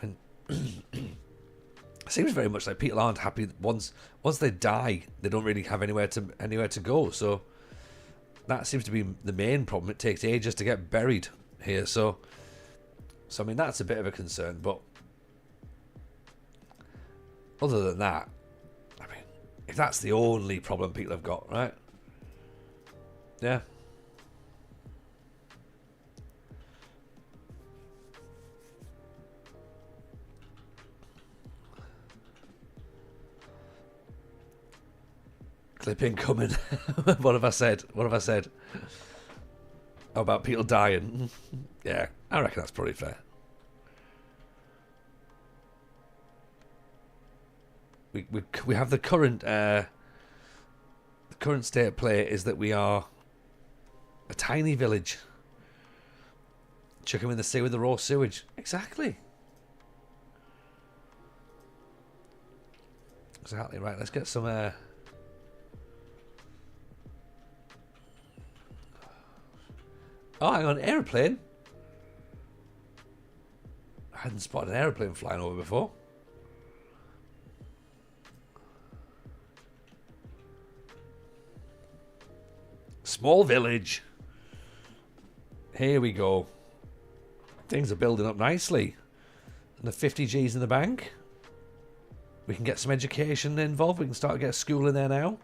I mean, it seems very much like people aren't happy once they die. They don't really have anywhere to go. So that seems to be the main problem. It takes ages to get buried here. So I mean, that's a bit of a concern. But other than that, I mean, if that's the only problem people have got, right? Yeah. Clip incoming. What have I said? What have I said? About people dying? Yeah, I reckon that's probably fair. We have the current state of play is that we are a tiny village. Chuck them in the sea with the raw sewage. Exactly. Exactly right. Let's get some. Oh, hang on, aeroplane. I hadn't spotted an aeroplane flying over before. Small village. Here we go. Things are building up nicely. And the 50 G's in the bank. We can get some education involved. We can start to get a school in there now.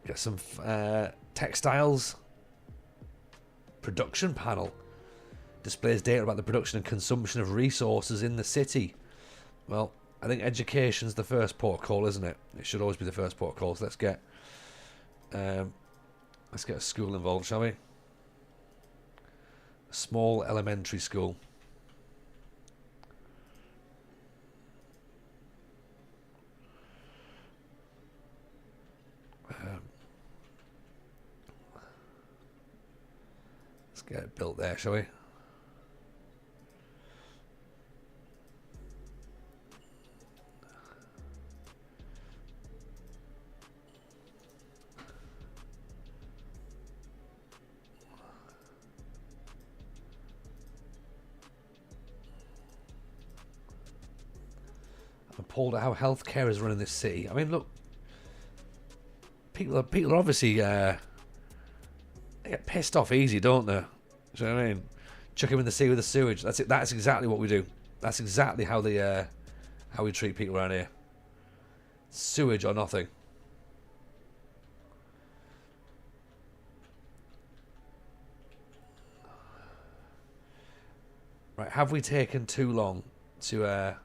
Get some textiles. Production panel. Displays data about the production and consumption of resources in the city. Well, I think education's the first port of call, isn't it? It should always be the first port of call. So let's get a school involved, shall we? A small elementary school. Let's get it built there, shall we? I'm appalled at how healthcare is run in this city. I mean, look, people are obviously they get pissed off easy, don't they? Do you know what I mean? Chuck him in the sea with the sewage. That's it. That's exactly what we do. That's exactly how we treat people around here. Sewage or nothing. Right, have we taken too long to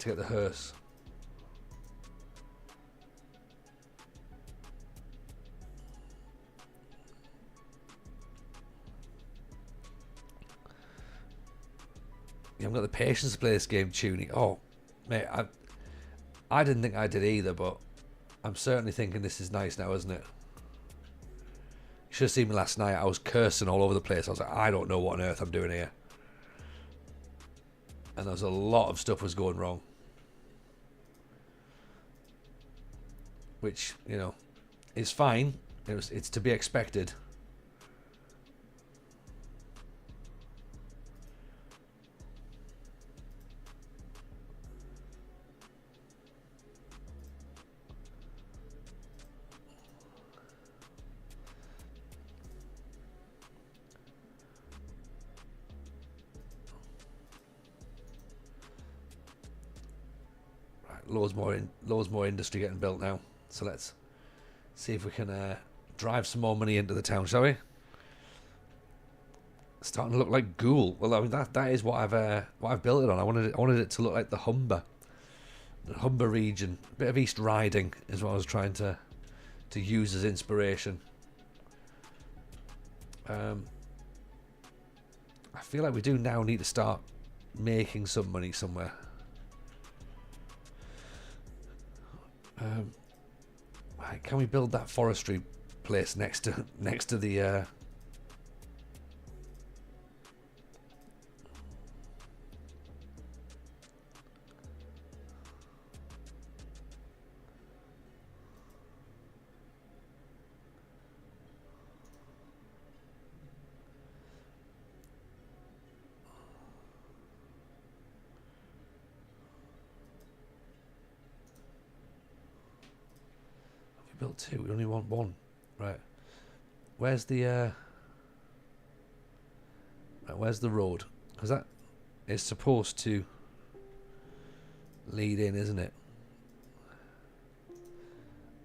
get the hearse? You haven't got the patience to play this game, Tuny. Oh, mate, I didn't think I did either, but I'm certainly thinking this is nice now, isn't it? You should have seen me last night. I was cursing all over the place. I was like, I don't know what on earth I'm doing here. And there was a lot of stuff was going wrong. Which, you know, is fine. It's to be expected. Loads more industry getting built now. So let's see if we can drive some more money into the town, shall we? Starting to look like Ghoul. Well, I mean that is what I've built it on. I wanted it to look like the Humber region. A bit of East Riding is what I was trying to use as inspiration. I feel like we do now need to start making some money somewhere. Can we build that forestry place next to the We built 2. We only want 1. Right. Where's the right, where's the road? Because that is supposed to lead in, isn't it?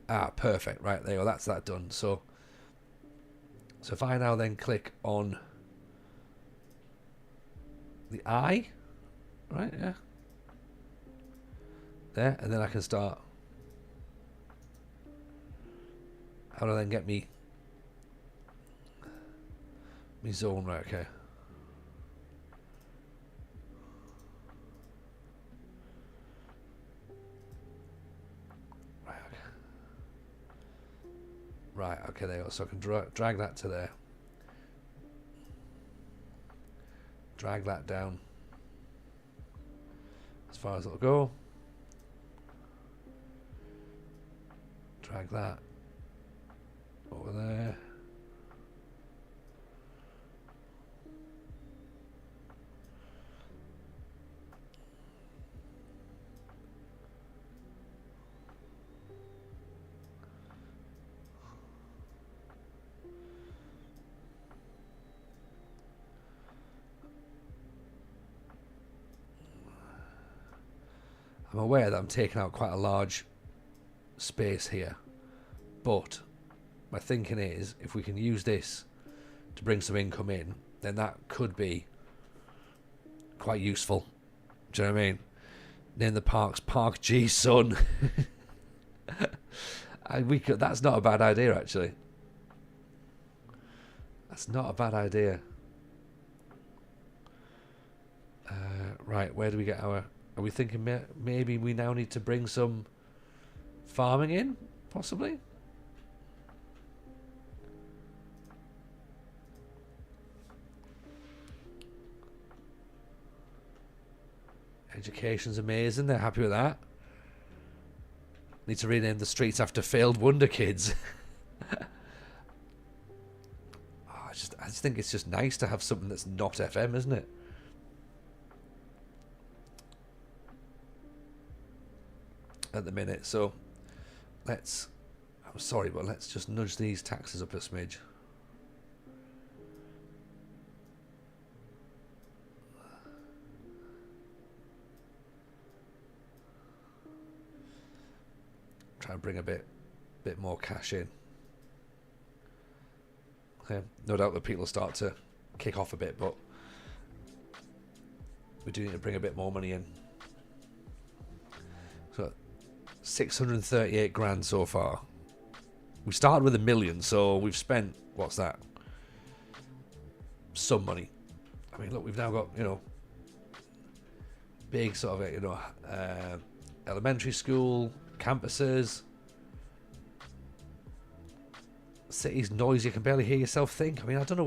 Ah, perfect. Right, there you go. That's that done. So if I now then click on the eye, right, yeah, there, and then I can start. How do I then get me zone? Right, okay. Right, okay, there you go. So I can drag that to there. Drag that down as far as it'll go. Drag that over there. I'm aware that I'm taking out quite a large space here, but my thinking is if we can use this to bring some income in, then that could be quite useful. Do you know what I mean? Name the parks Park G Sun. That's not a bad idea, actually. That's not a bad idea. Right, where do we get our... Are we thinking maybe we now need to bring some farming in, possibly? Education's amazing. They're happy with that. Need to rename the streets after failed Wonder Kids. I just think it's just nice to have something that's not FM, isn't it? At the minute, so let's... I'm sorry, but let's just nudge these taxes up a smidge. Try and bring a bit more cash in. Okay. No doubt that people will start to kick off a bit, but we do need to bring a bit more money in. So 638 grand so far. We started with $1 million, so we've spent, what's that? Some money. I mean, look, we've now got, big sort of, elementary school, campuses. City's noisy, you can barely hear yourself think. I mean, I don't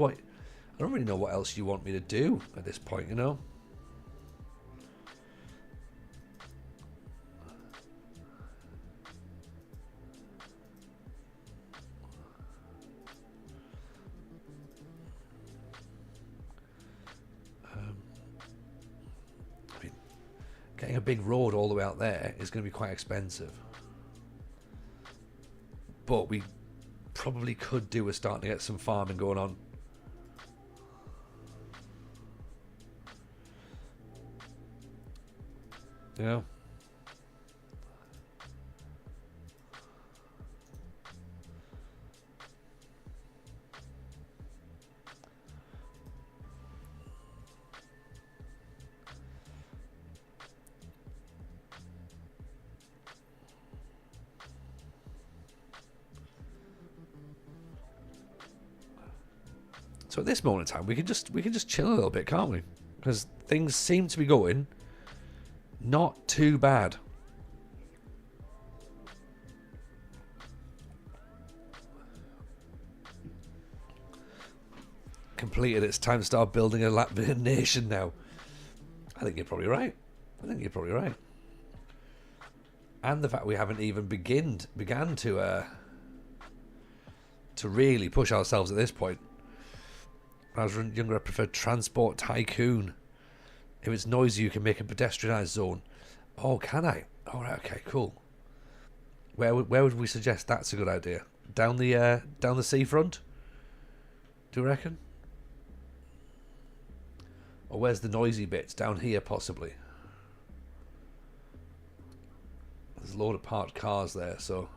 really know what else you want me to do at this point, Getting a big road all the way out there is going to be quite expensive. But we probably could do with starting to get some farming going on. So at this moment in time, we can just chill a little bit, can't we? Because things seem to be going not too bad. Completed. It's time to start building a Latvian nation now. I think you're probably right. And the fact we haven't even began to really push ourselves at this point. When I was younger, I preferred Transport Tycoon. If it's noisy, you can make a pedestrianised zone. Oh, can I? All right, okay, cool. Where would we suggest that's a good idea? Down the seafront? Do you reckon? Or where's the noisy bits? Down here, possibly. There's a load of parked cars there, so...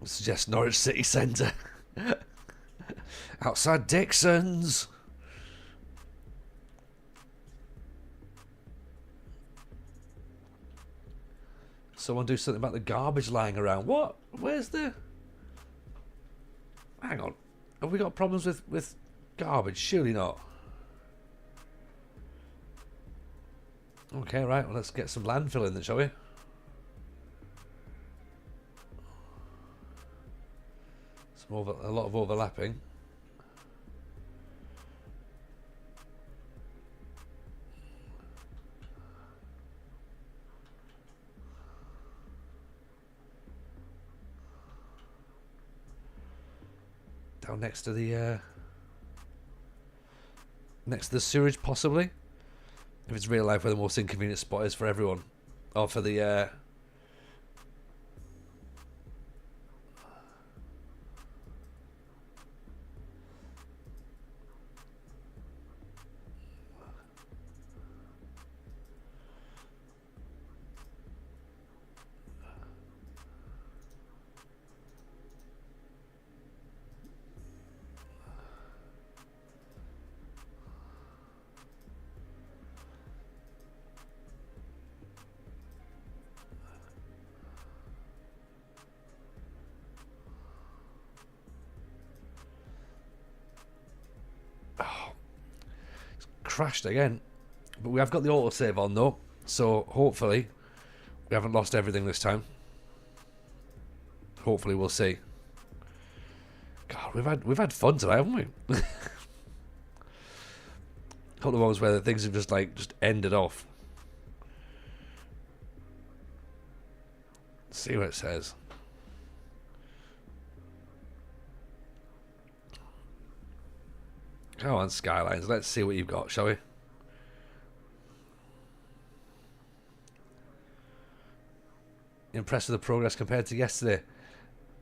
I suggest Norwich City Centre. Outside Dixon's. Someone do something about the garbage lying around. What? Where's the... Hang on. Have we got problems with garbage? Surely not. Okay, right. Well, let's get some landfill in then, shall we? A lot of overlapping. Down next to the sewage, possibly. If it's real life, where the most inconvenient spot is for everyone, or for the crashed again. But we have got the autosave on though, so hopefully we haven't lost everything this time. Hopefully we'll see. God, we've had fun today, haven't we? A couple of moments where the things have just ended off. Let's see what it says. Come on, Skylines. Let's see what you've got, shall we? Impressed with the progress compared to yesterday.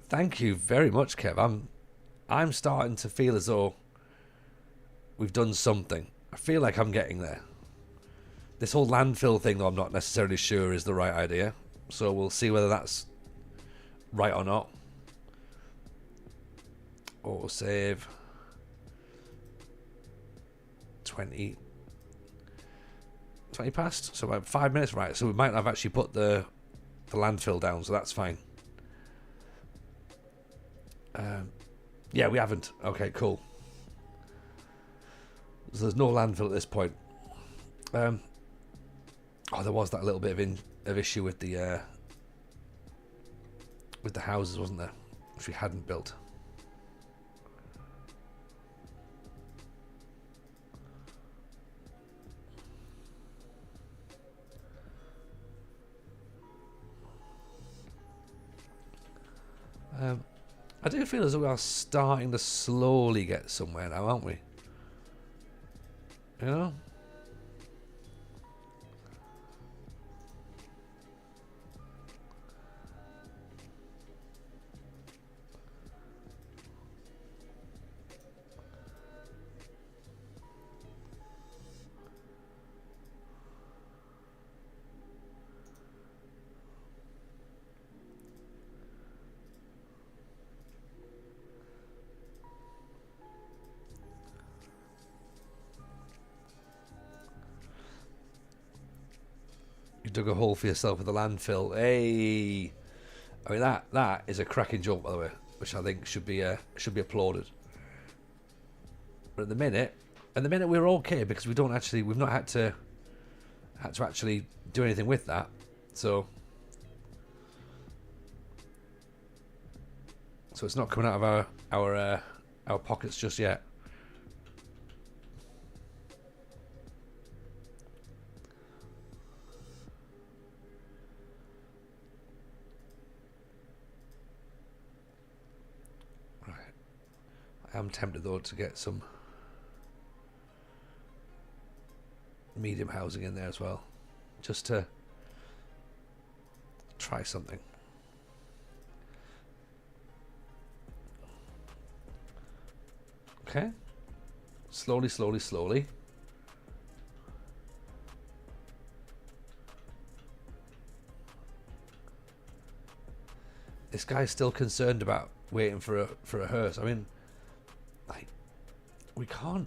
Thank you very much, Kev. I'm starting to feel as though we've done something. I feel like I'm getting there. This whole landfill thing, though, I'm not necessarily sure is the right idea. So we'll see whether that's right or not. Autosave. 20 past, so about 5 minutes, right? So we might have actually put the landfill down, so that's fine. Yeah, we haven't. Okay, cool. So there's no landfill at this point. Oh, there was that little bit of issue with the houses, wasn't there? Which we hadn't built. I do feel as though we are starting to slowly get somewhere now, aren't we? You know? You dug a hole for yourself with the landfill. Hey, I mean that is a cracking joke, by the way, which I think should be applauded. But at the minute we're okay because we've not had to actually do anything with that. So it's not coming out of our pockets just yet. I'm tempted though to get some medium housing in there as well, just to try something. Okay. Slowly, slowly, slowly. This guy's still concerned about waiting for a hearse. I mean, like, we can't,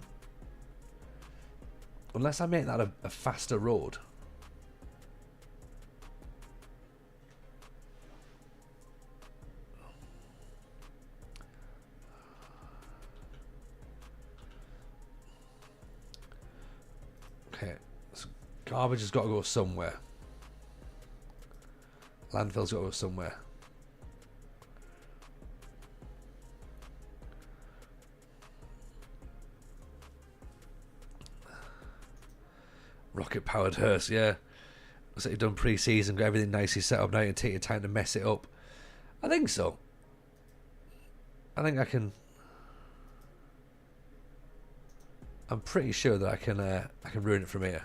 unless I make that a faster road. Okay, so garbage has got to go somewhere. Landfill's got to go somewhere. Rocket powered hearse, yeah. Looks like you've done pre-season, got everything nicely set up now. You can take your time to mess it up. I think so. I think I can. I'm pretty sure that I can ruin it from here.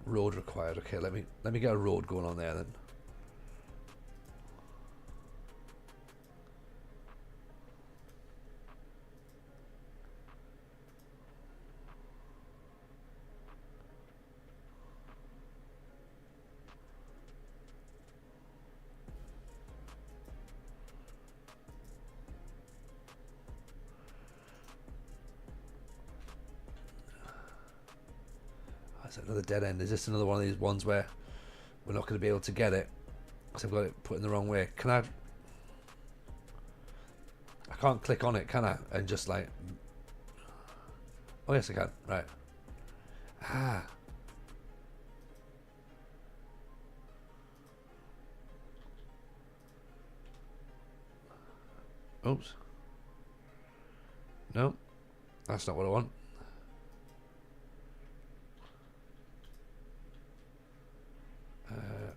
Road required. Okay, let me get a road going on there then. That's another dead end. Is this another one of these ones where we're not going to be able to get it because I've got it put in the wrong way? Can I can't click on it, can I? And just like, oh yes I can. Right. Ah. Oops. No, that's not what I want.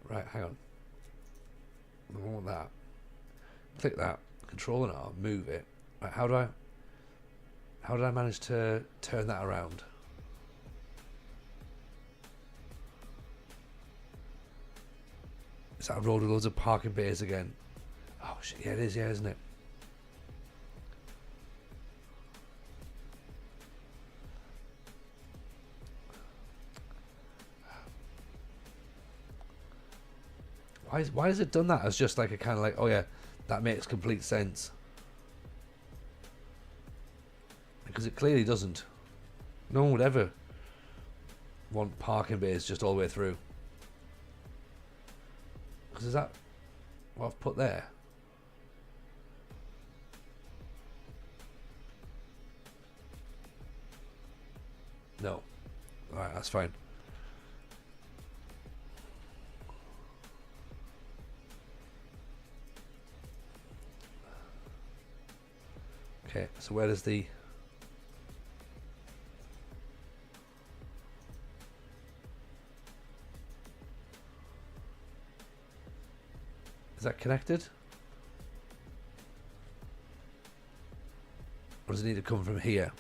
Right, hang on. I want that. Click that. Control and R. Move it. Right, how did I manage to turn that around? Is that a road with loads of parking bays again? Oh shit! Yeah, it is. Yeah, isn't it? Why has it done that as just like a kind of like, oh yeah, that makes complete sense? Because it clearly doesn't. No one would ever want parking bays just all the way through. Because is that what I've put there? No. Alright, that's fine. Okay, so where does the... Is that connected? Or does it need to come from here?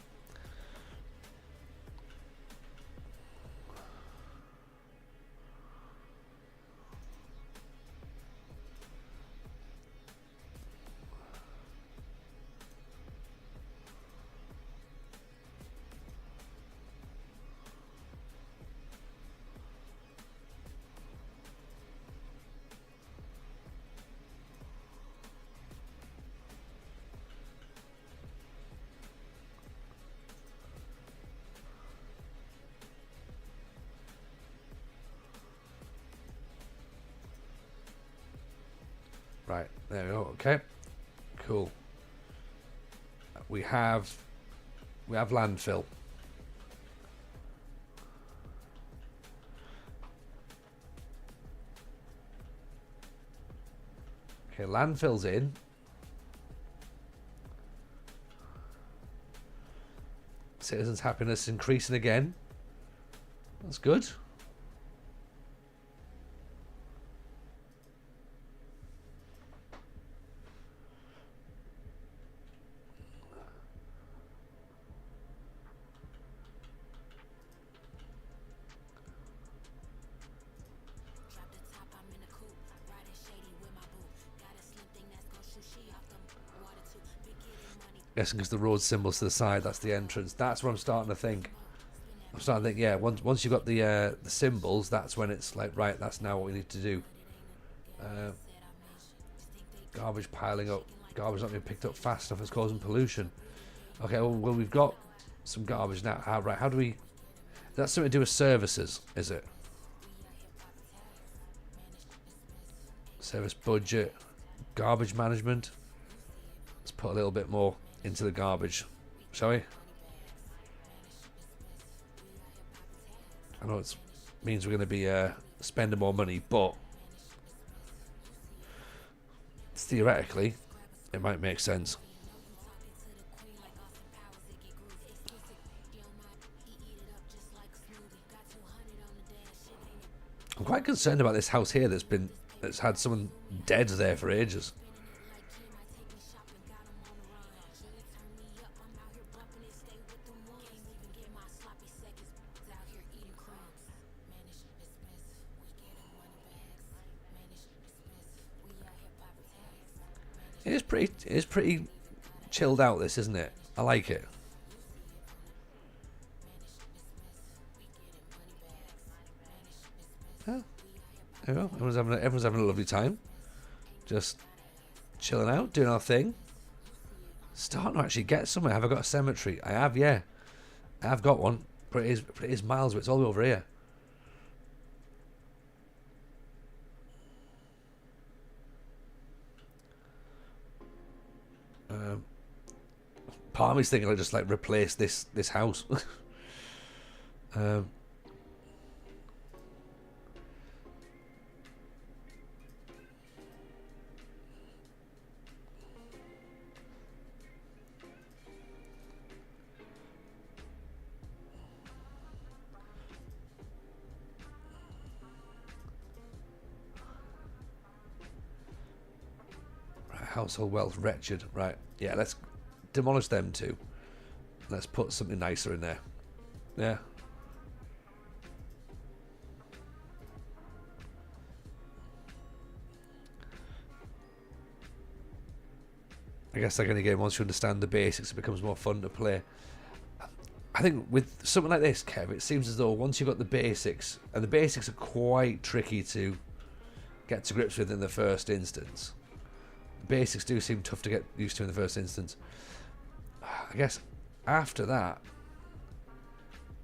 Right, there we go. Okay, cool. We have landfill. Okay, landfill's in. Citizens' happiness increasing again. That's good. Guessing because the road symbols to the side, that's the entrance. That's what I'm starting to think. I'm starting to think, yeah, once you've got the symbols, that's when it's like, right, that's now what we need to do. Garbage piling up. Garbage not being picked up fast enough is causing pollution. Okay, well we've got some garbage now. Right, how do we... That's something to do with services, is it? Service budget. Garbage management. Let's put a little bit more into the garbage, shall we? I know it means we're going to be spending more money, but theoretically, it might make sense. I'm quite concerned about this house here that's had someone dead there for ages. It is pretty chilled out, this, isn't it? I like it. Oh, there we go. Everyone's having a lovely time. Just chilling out, doing our thing. Starting to actually get somewhere. Have I got a cemetery? I have, yeah. I have got one. But it is miles, but it's all the way over here. Part of me's thinking I'll just like replace this house. Right, household wealth wretched. Right, yeah, let's demolish them too. Let's put something nicer in there. Yeah. I guess like any game, once you understand the basics, it becomes more fun to play. I think with something like this, Kev, it seems as though once you've got the basics, and the basics are quite tricky to get to grips with in the first instance. The basics do seem tough to get used to in the first instance. I guess after that,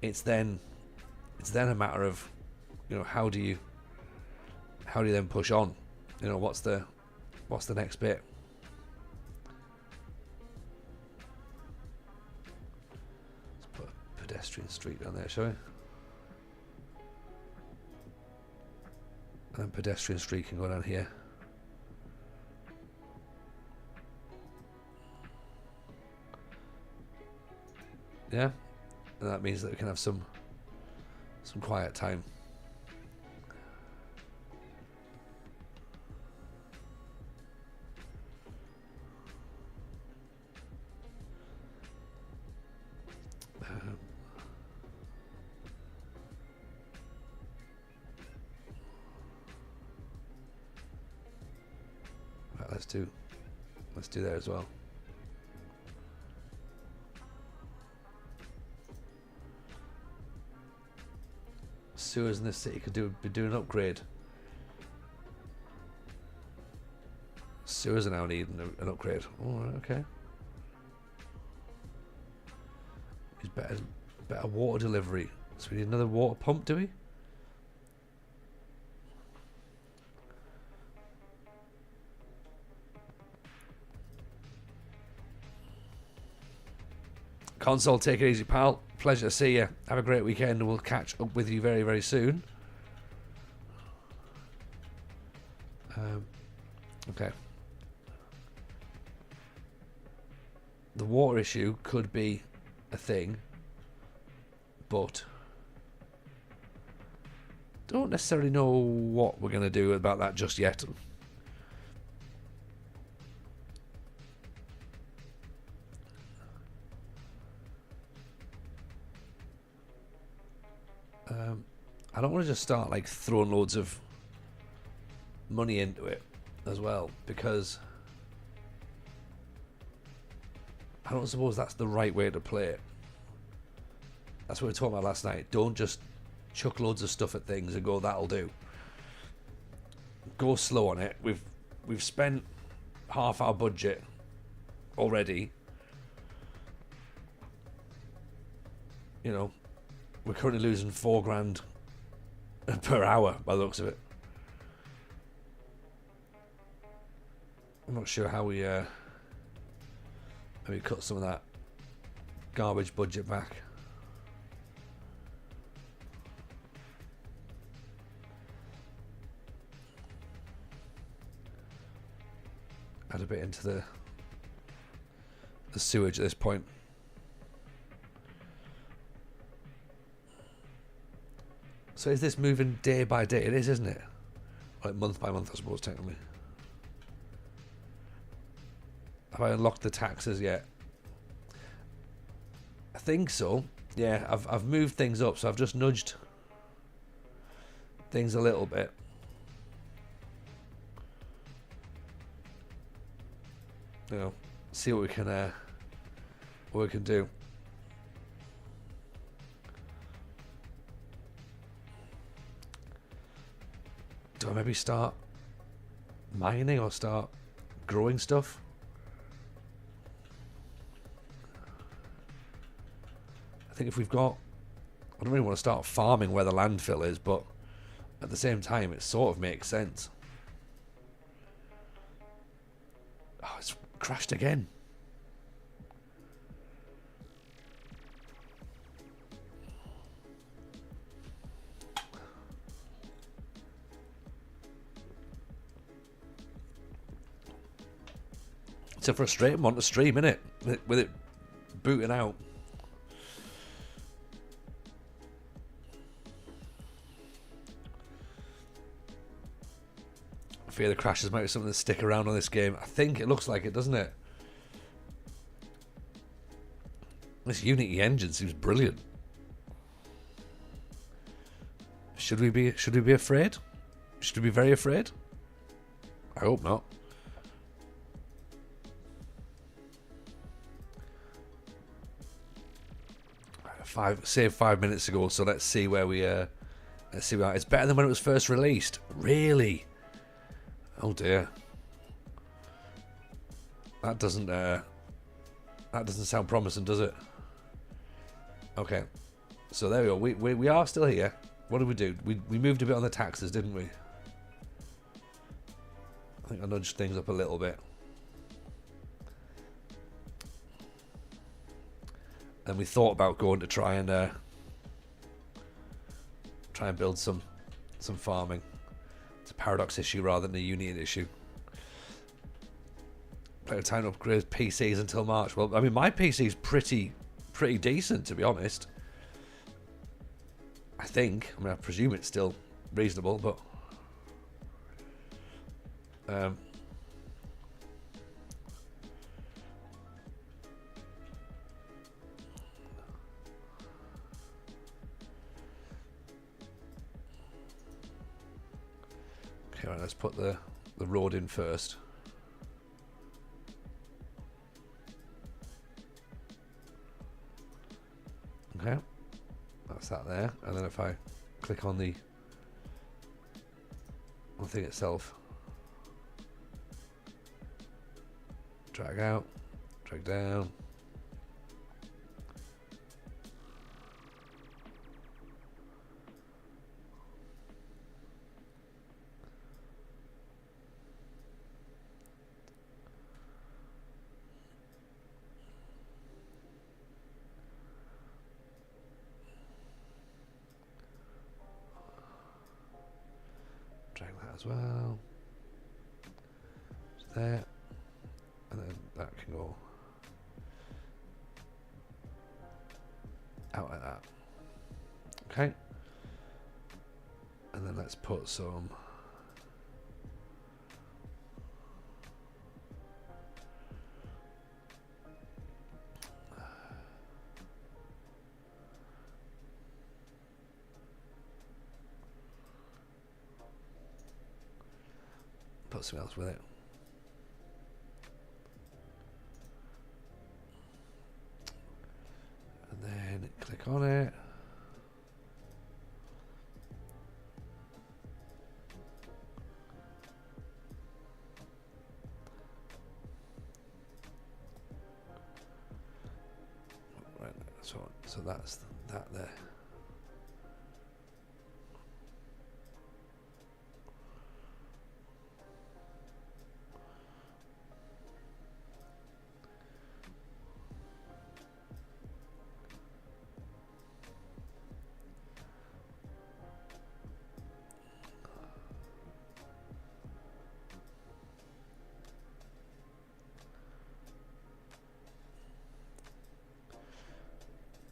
it's then a matter of, you know, how do you then push on? You know, what's the next bit? Let's put a pedestrian street down there, shall we? And then pedestrian street can go down here. Yeah, and that means that we can have some quiet time. Right, let's do that as well. Sewers in this city could be doing an upgrade. Sewers are now needing an upgrade. Oh, right, okay. It's better water delivery. So we need another water pump, do we? Console, take it easy, pal. Pleasure to see you. Have a great weekend, and we'll catch up with you very, very soon. Okay. the water issue could be a thing, but don't necessarily know what we're going to do about that just yet. I don't want to just start like throwing loads of money into it as well, because I don't suppose that's the right way to play it. That's what we were talking about last night. Don't just chuck loads of stuff at things and go, that'll do. Go slow on it. We've spent half our budget already. You know, we're currently losing $4,000 per hour by the looks of it. I'm not sure how we maybe cut some of that garbage budget back. Add a bit into the sewage at this point. So is this moving day by day? It is, isn't it? Like month by month, I suppose, technically. Have I unlocked the taxes yet? I think so. Yeah, I've moved things up, so I've just nudged things a little bit. You know, see what we can do. Do I maybe start mining or start growing stuff? I think if we've got, I don't really want to start farming where the landfill is, but at the same time it sort of makes sense. Oh, it's crashed again. It's a frustrating one to stream, isn't it? With it booting out. I fear the crashes might be something to stick around on this game. I think it looks like it, doesn't it? This Unity engine seems brilliant. Should we be afraid? Should we be very afraid? I hope not. Saved 5 minutes ago, so let's see where we let's see where it's better than when it was first released. Really? Oh dear. That doesn't sound promising, does it? Okay. So there we go. We are still here. What did we do? We moved a bit on the taxes, didn't we? I think I nudged things up a little bit. And we thought about going to try and build some farming. It's a Paradox issue rather than a Union issue. Plenty of time to upgrade PCs until March. Well, I mean, my PC is pretty decent, to be honest. I think. I mean, I presume it's still reasonable, but okay, right, let's put the road in first. Okay, that's that there, and then if I click on the thing itself, drag out, drag down. Drag that as well. It's there. And then that can go out like that. Okay. And then let's put some something else with it. And then click on it. Right, so that's that there.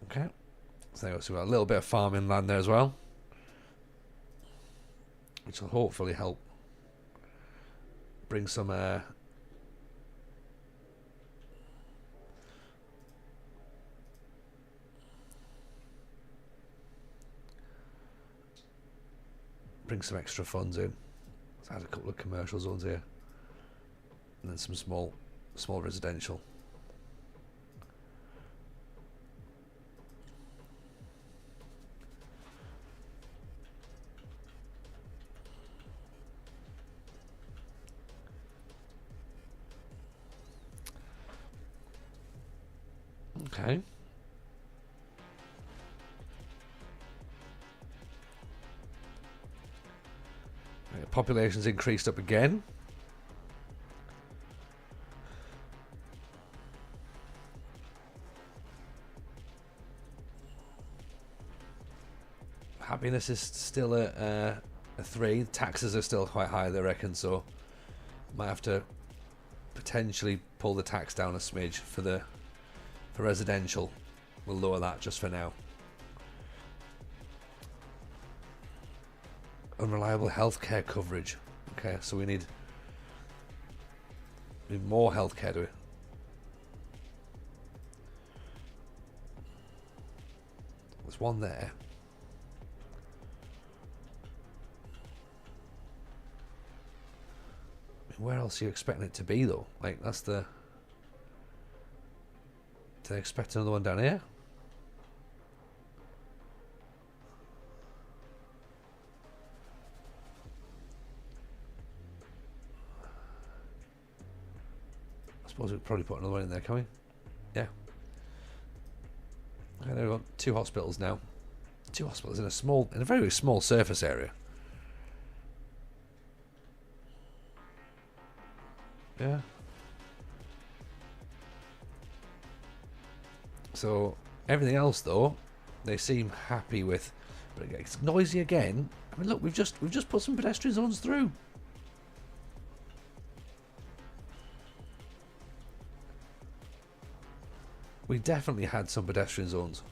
Okay, so we've got a little bit of farming land there as well, which will hopefully help bring some extra funds in. Let's add a couple of commercial zones here, and then some small residential. Okay. Right, population's increased up again. Happiness is still a 3. Taxes are still quite high, they reckon, so might have to potentially pull the tax down a smidge for residential. We'll lower that just for now. Unreliable healthcare coverage. Okay, so we need more healthcare, do we? There's one there. Where else are you expecting it to be, though? Like, that's the... Do they expect another one down here? I suppose we could probably put another one in there, can we? Yeah. Okay, there we go. 2 hospitals now. 2 hospitals in a very small surface area. Yeah. So everything else, though, they seem happy with. But it's noisy again. I mean, look, we've just put some pedestrian zones through. We definitely had some pedestrian zones.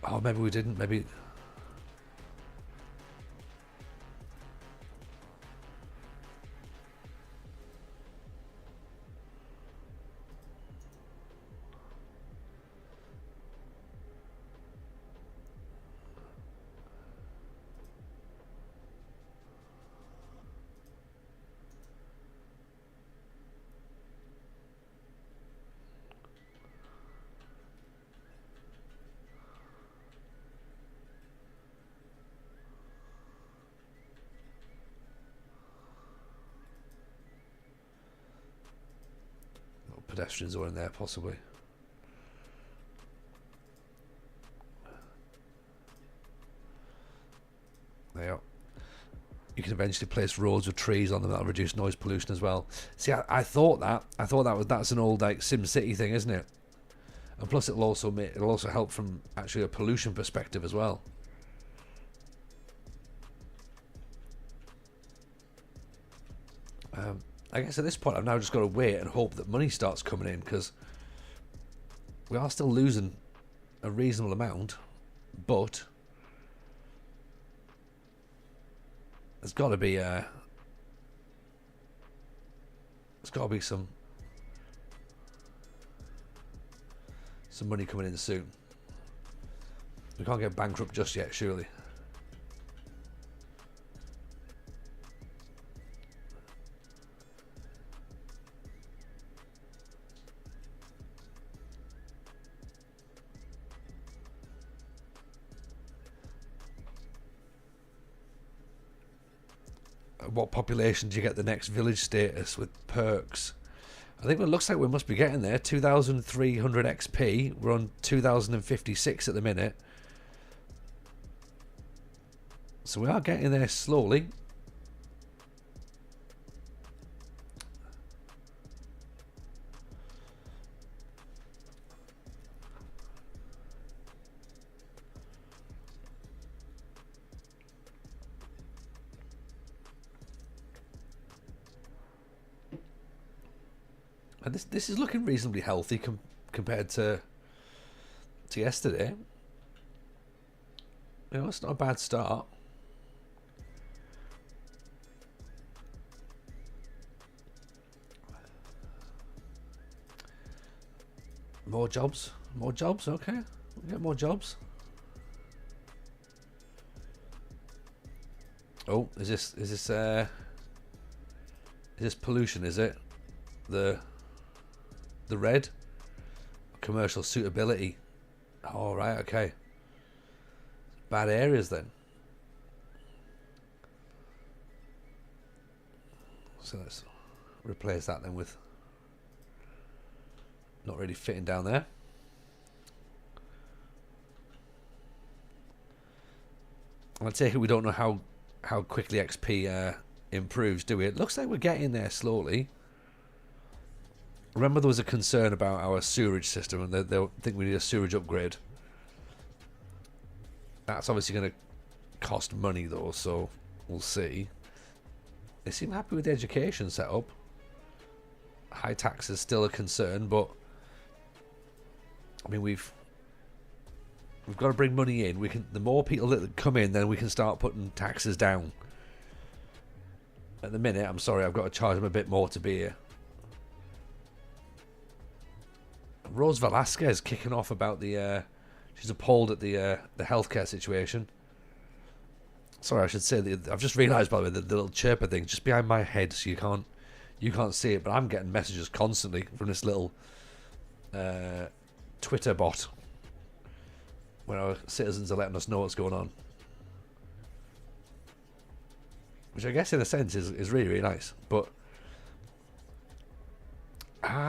Oh, maybe we didn't. Maybe. Pedestrian zone in there, possibly. There you are. You can eventually place roads with trees on them that'll reduce noise pollution as well. See, I thought that's an old like Sim City thing, isn't it? And plus, it'll also help from actually a pollution perspective as well. I guess at this point I've now just got to wait and hope that money starts coming in, because we are still losing a reasonable amount, but there's got to be some money coming in soon. We can't get bankrupt just yet, surely. What population do you get the next village status with perks? I think it looks like we must be getting there. 2,300 XP. We're on 2,056 at the minute. So we are getting there slowly. And this is looking reasonably healthy compared to yesterday. You know, it's not a bad start. More jobs, okay. We get more jobs. Oh, is this pollution, is it? The red? Commercial suitability. Oh, right, okay. Bad areas then. So let's replace that then with not really fitting down there. I take it we don't know how quickly XP improves, do we? It looks like we're getting there slowly. Remember there was a concern about our sewerage system, and they think we need a sewerage upgrade. That's obviously going to cost money though, so we'll see. They seem happy with the education setup. High tax is still a concern, but I mean we've got to bring money in. The more people that come in, then we can start putting taxes down. At the minute, I'm sorry, I've got to charge them a bit more to be here. Rose Velasquez kicking off about the she's appalled at the healthcare situation. Sorry, I should say that I've just realised, by the way, the little chirper thing just behind my head, so you can't see it, but I'm getting messages constantly from this little Twitter bot where our citizens are letting us know what's going on, which I guess in a sense is really, really nice. But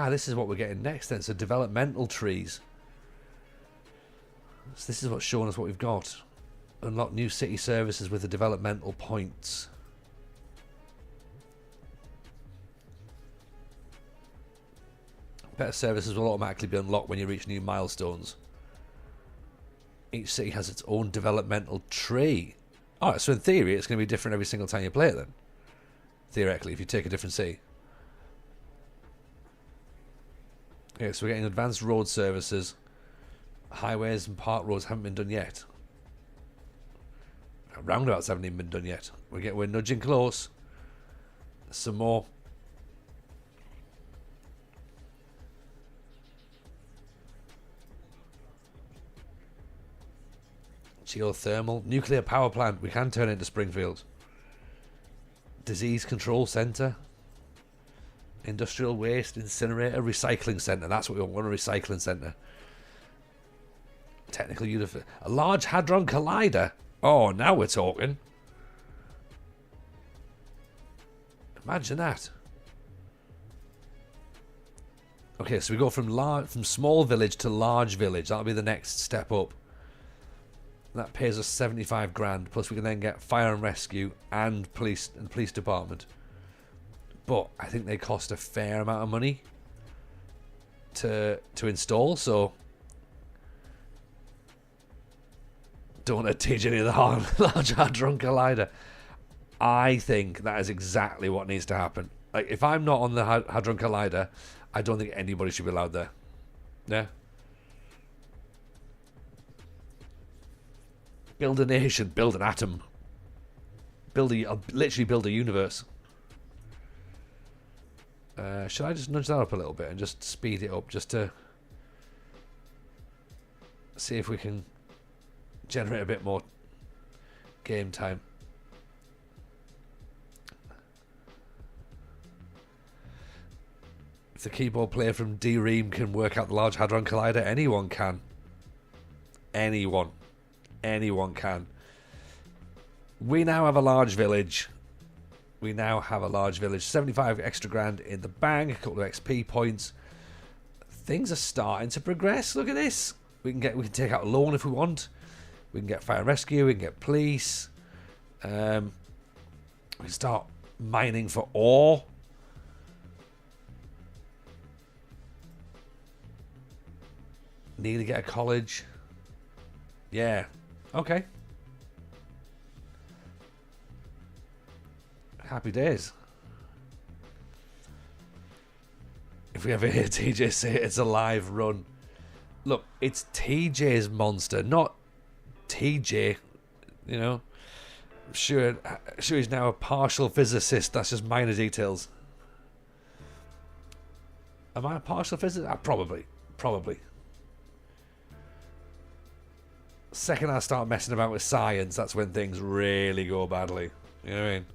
this is what we're getting next then. So developmental trees. So this is what's showing us what we've got. Unlock new city services with the developmental points. Better services will automatically be unlocked when you reach new milestones. Each city has its own developmental tree. Alright, so in theory it's going to be different every single time you play it then. Theoretically, if you take a different city. Okay, so we're getting advanced road services. Highways and park roads haven't been done yet. Roundabouts haven't even been done yet. We're nudging close. Some more. Geothermal. Nuclear power plant. We can turn it into Springfield. Disease control centre. Industrial waste incinerator. Recycling centre. That's what we want. A recycling centre. Technical unit. A large hadron collider. Oh, now we're talking. Imagine that. Okay, so we go from small village to large village. That'll be the next step up. That pays us 75 grand. Plus we can then get fire and rescue and police department. But I think they cost a fair amount of money to install, so don't want to teach any of the large hadron collider. I think that is exactly what needs to happen. Like, if I'm not on the Hadron Collider, I don't think anybody should be allowed there. Yeah. Build a nation, build an atom. Literally build a universe. Should I just nudge that up a little bit and just speed it up just to see if we can generate a bit more game time? If the keyboard player from D-Ream can work out the Large Hadron Collider, anyone can. Anyone can. We now have a large village. 75 extra grand in the bank, a couple of XP points. Things are starting to progress. Look at this. We can take out a loan if we want. We can get fire and rescue. We can get police. We can start mining for ore. Need to get a college. Yeah. Okay. Happy days. If we ever hear TJ say it's a live run. Look, it's TJ's monster, not TJ. You know? I'm sure he's now a partial physicist. That's just minor details. Am I a partial physicist? Probably. Second I start messing about with science, that's when things really go badly. You know what I mean?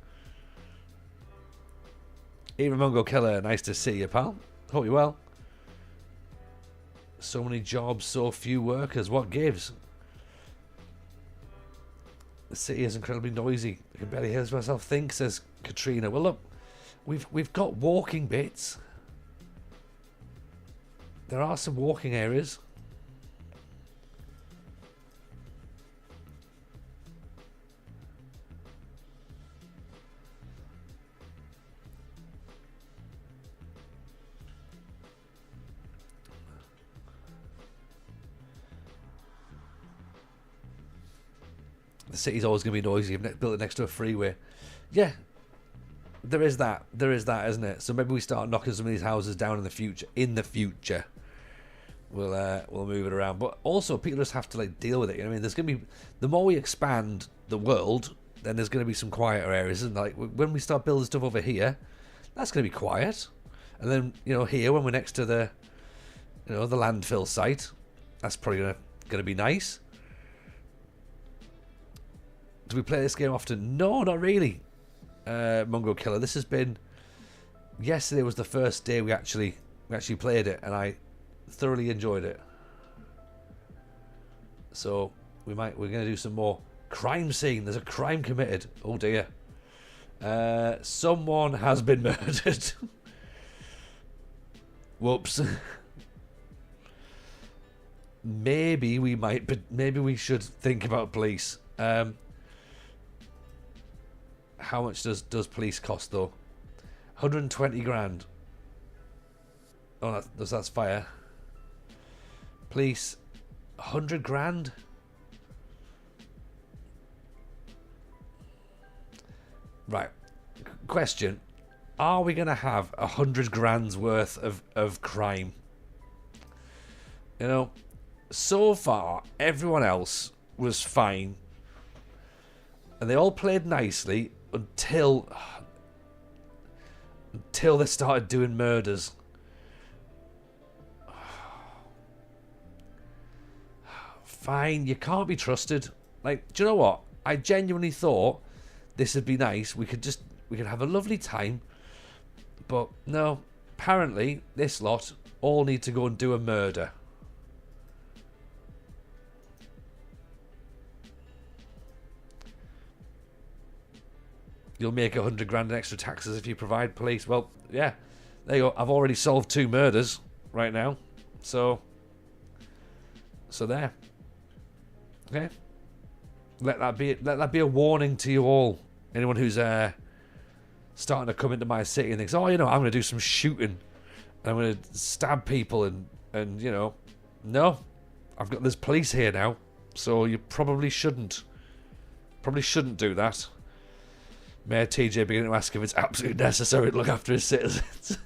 Even Mungo Killer, nice to see you, pal. Hope you're well. So many jobs, so few workers. What gives? The city is incredibly noisy. I can barely hear myself think, says Katrina. Well, look, we've got walking bits. There are some walking areas. The city's always going to be noisy. You've built it next to a freeway. Yeah, there is that. There is that, isn't it? So maybe we start knocking some of these houses down in the future. We'll move it around. But also, people just have to like deal with it. You know what I mean? There's going to be, the more we expand the world, then there's going to be some quieter areas. And like when we start building stuff over here, that's going to be quiet. And then here when we're next to the the landfill site, that's probably going to be nice. Do we play this game often? No, not really. Mungo Killer. This has been. Yesterday was the first day we actually played it, and I thoroughly enjoyed it. So we're going to do some more crime scene. There's a crime committed. Oh dear. Someone has been murdered. Whoops. Maybe we should think about police. How much does police cost though? 120 grand. Oh, that's fire. Police, 100 grand. Right. Question: are we gonna have 100 grand's worth of crime? So far everyone else was fine, and they all played nicely until they started doing murders. Fine, you can't be trusted. Like, do you know what? I genuinely thought this would be nice. We could have a lovely time. But no, apparently this lot all need to go and do a murder. You'll make 100 grand in extra taxes if you provide police. Well, yeah, there you go. I've already solved 2 murders right now, so there. Okay, let that be a warning to you all. Anyone who's starting to come into my city and thinks, oh, I'm going to do some shooting, and I'm going to stab people, and no, there's police here now, so you probably shouldn't do that. Mayor TJ beginning to ask if it's absolutely necessary to look after his citizens.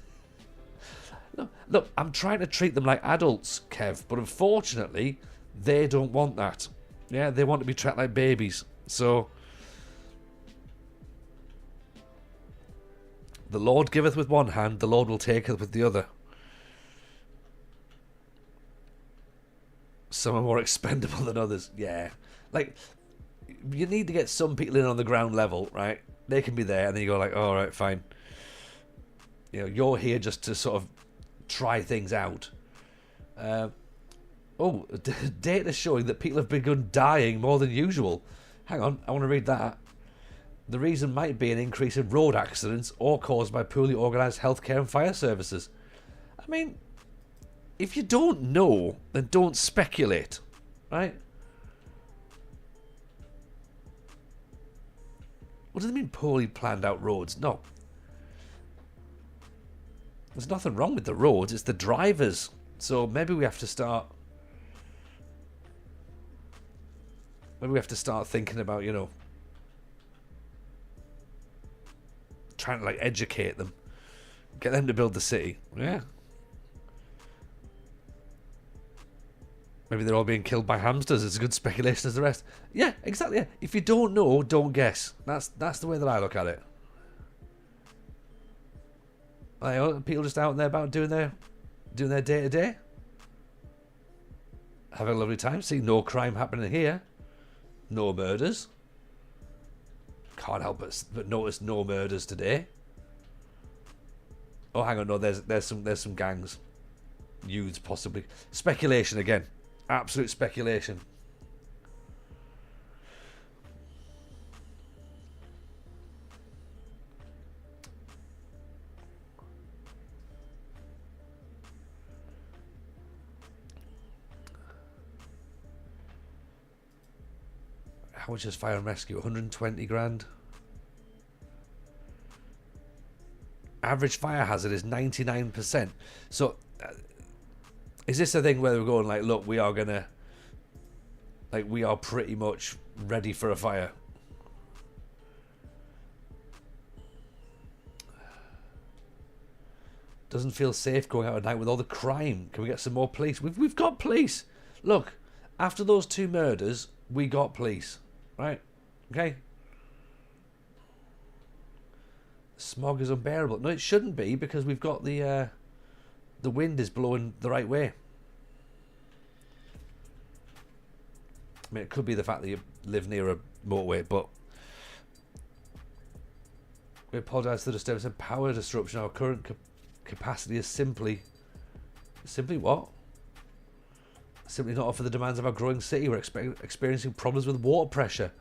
Look, I'm trying to treat them like adults, Kev, but unfortunately, they don't want that. Yeah, they want to be treated like babies. So, the Lord giveth with one hand, the Lord will taketh with the other. Some are more expendable than others. Yeah. Like, you need to get some people in on the ground level, right? They can be there, and then you go like, all right, fine. You know, you're here just to sort of try things out. Data showing that people have begun dying more than usual. Hang on, I want to read that. The reason might be an increase in road accidents or caused by poorly organised healthcare and fire services. I mean, if you don't know, then don't speculate, right? What does it mean, poorly planned out roads? No. There's nothing wrong with the roads, it's the drivers. So maybe we have to start... Maybe we have to start thinking about, you know, trying to, like, educate them. Get them to build the city. Yeah. Maybe they're all being killed by hamsters. It's as good speculation as the rest. Yeah, exactly. Yeah. If you don't know, don't guess. That's the way that I look at it. Like, people just out there about doing their day to day. Having a lovely time. See no crime happening here. No murders. Can't help but notice no murders today. Oh, hang on, no, there's some gangs. Youths possibly. Speculation again. Absolute speculation. How much is fire and rescue? 120 grand. Average fire hazard is 99%. So, is this a thing where we're going like, look, we are gonna, like, we are pretty much ready for a fire? Doesn't feel safe going out at night with all the crime. Can we get some more police? We've got police. Look, after those 2 murders, we got police. Right? Okay? Smog is unbearable. No, it shouldn't be, because we've got the wind is blowing the right way. I mean, it could be the fact that you live near a motorway, but we apologise for the disturbance and power disruption. Our current capacity is simply what? Simply not up for the demands of our growing city. We're experiencing problems with water pressure.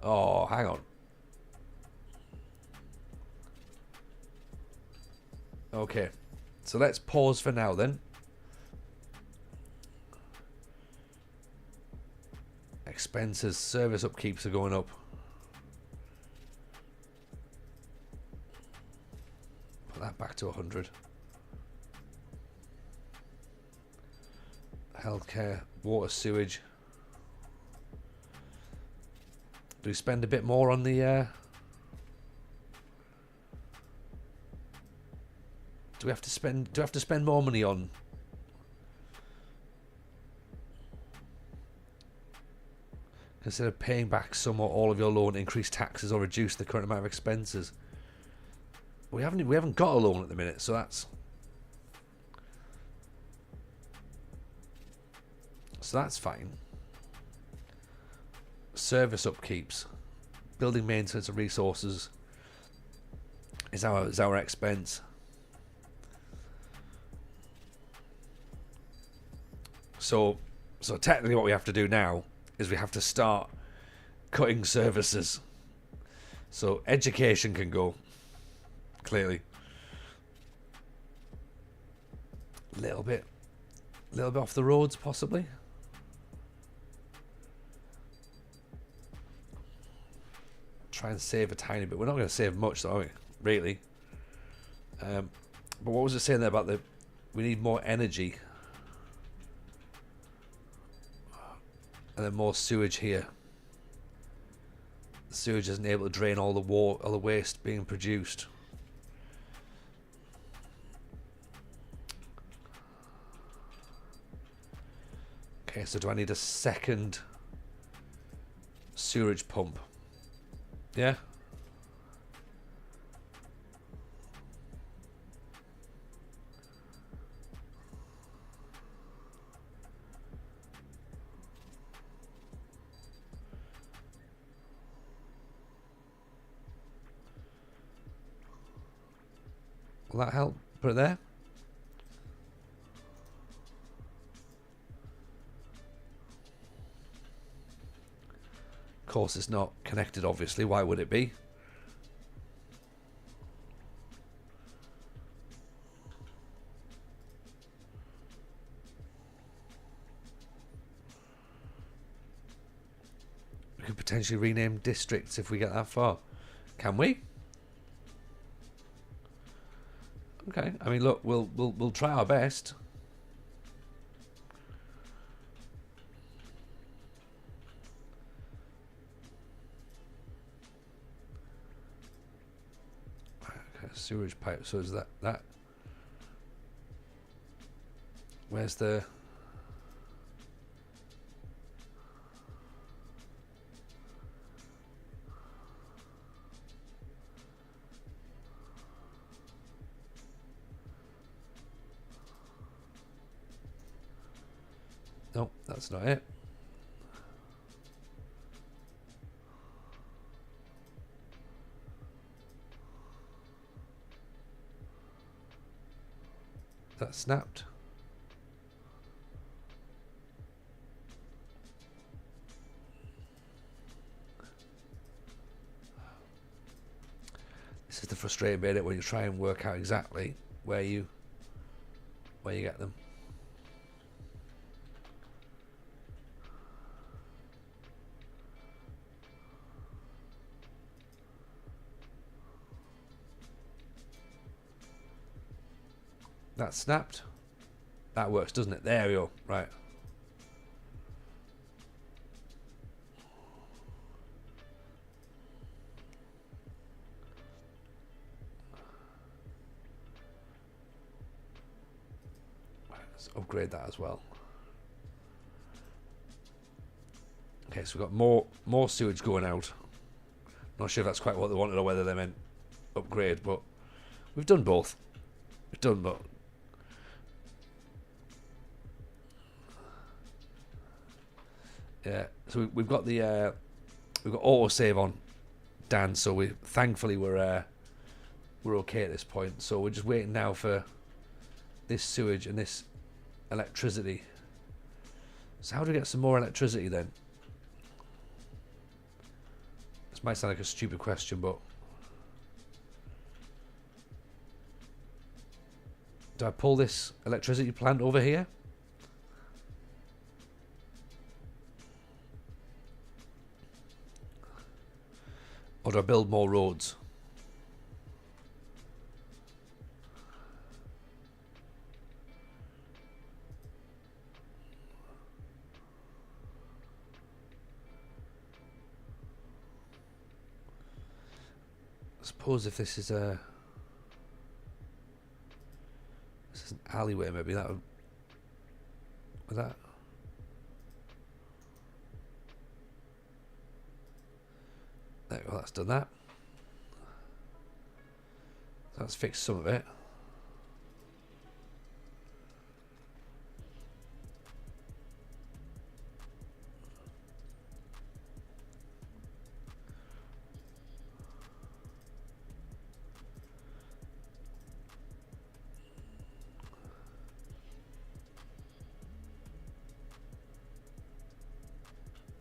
Oh, hang on. Okay, so let's pause for now then. Expenses, service upkeeps are going up. Put that back to 100. Healthcare, water, sewage. Do we spend a bit more on the... Do we have to spend more money on... Consider paying back some or all of your loan, increase taxes or reduce the current amount of expenses. We haven't got a loan at the minute, so that's fine. Service upkeeps, building maintenance and resources is our expense. So technically, what we have to do now is we have to start cutting services. So education can go, clearly. A little bit off the roads, possibly. Try and save a tiny bit. We're not going to save much, though, are we? Really. But what was it saying there about we need more energy? And then more sewage here. the sewage isn't able to drain all the water, all the waste being produced. Okay, so do I need a second sewerage pump? Yeah. Will that help? Put it there. Of course, it's not connected, obviously. Why would it be? We could potentially rename districts if we get that far. Can we? Okay. I mean, look, we'll try our best. Sewage pipe. So is that? Where's the? Nope, that's not it. That snapped. This is the frustrating bit when you try and work out exactly where you get them. That snapped. That works, doesn't it? There we go. Right. Let's upgrade that as well. Okay, so we've got more sewage going out. Not sure if that's quite what they wanted or whether they meant upgrade, but we've done both. We've done both. Yeah, so we've got the we've got autosave on, Dan. So thankfully we're okay at this point. So we're just waiting now for this sewage and this electricity. So how do we get some more electricity then? This might sound like a stupid question, but do I pull this electricity plant over here? Or do I build more roads? I suppose if this is an alleyway, maybe that would that. There we go, that's done that. That's fixed some of it.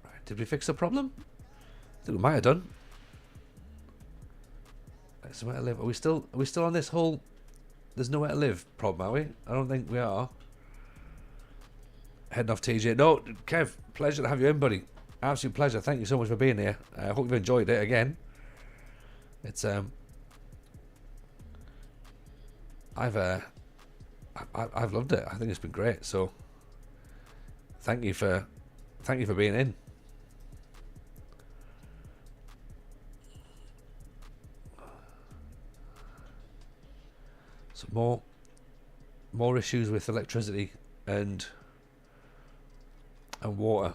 Right, did we fix the problem? I think we might have done. Somewhere to live. Are we still on this whole there's nowhere to live problem, are we? I don't think we are. Heading off, TJ. No, Kev, pleasure to have you in, buddy. Absolute pleasure. Thank you so much for being here. I hope you've enjoyed it again. It's I've loved it. I think it's been great. So thank you for being in. More issues with electricity and water.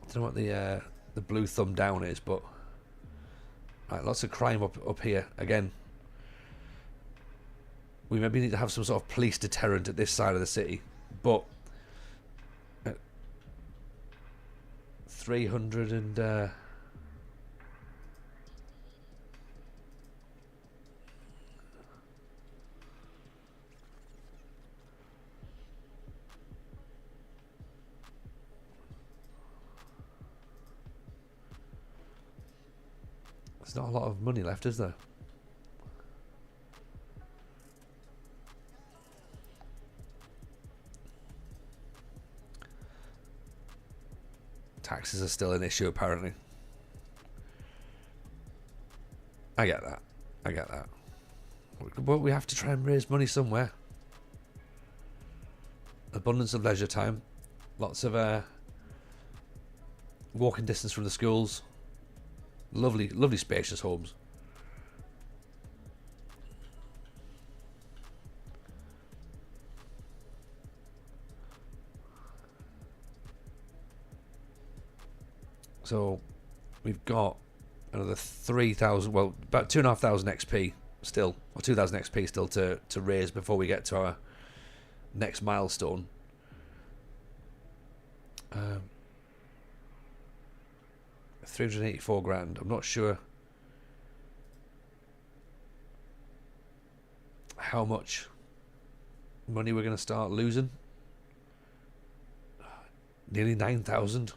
I don't know what the blue thumb down is, but right, lots of crime up here again. We maybe need to have some sort of police deterrent at this side of the city, but 300 and there's not a lot of money left, is there? Taxes are still an issue, apparently. I get that. But we have to try and raise money somewhere. Abundance of leisure time. Lots of walking distance from the schools. Lovely spacious homes. So we've got another 3,000, well, about 2,500 XP still, or 2,000 XP still to raise before we get to our next milestone. 384 grand. I'm not sure how much money we're going to start losing. Nearly 9,000.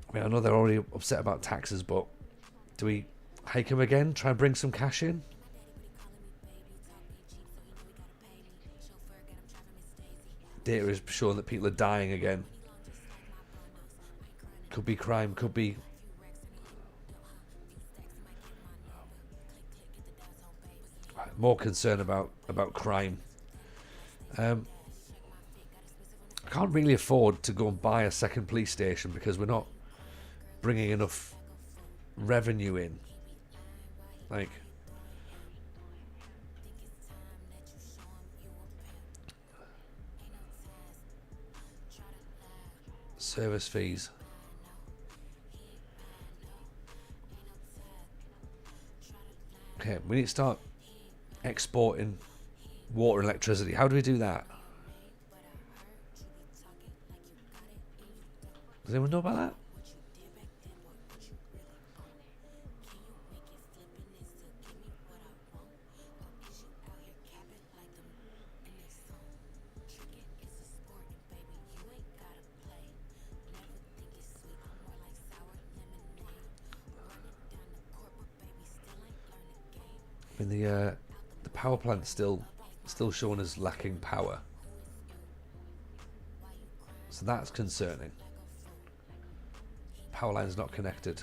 I mean, I know they're already upset about taxes, but do we hike them again? Try and bring some cash in? Data is showing that people are dying again. Could be crime, could be... more concern about crime. I can't really afford to go and buy a second police station because we're not bringing enough revenue in. Like, service fees. Okay, we need to start exporting water and electricity. How do we do that? Does anyone know about that? I mean, the power plant's still showing as lacking power, so that's concerning. Power line's not connected.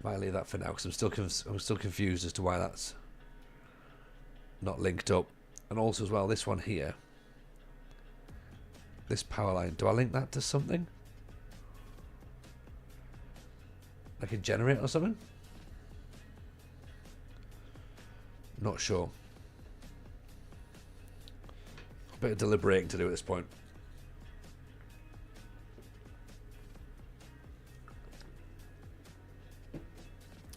Might leave that for now because I'm still confused as to why that's not linked up. And also as well, this one here, This power line, do I link that to something? Like a generator or something? Not sure. A bit of deliberating to do at this point.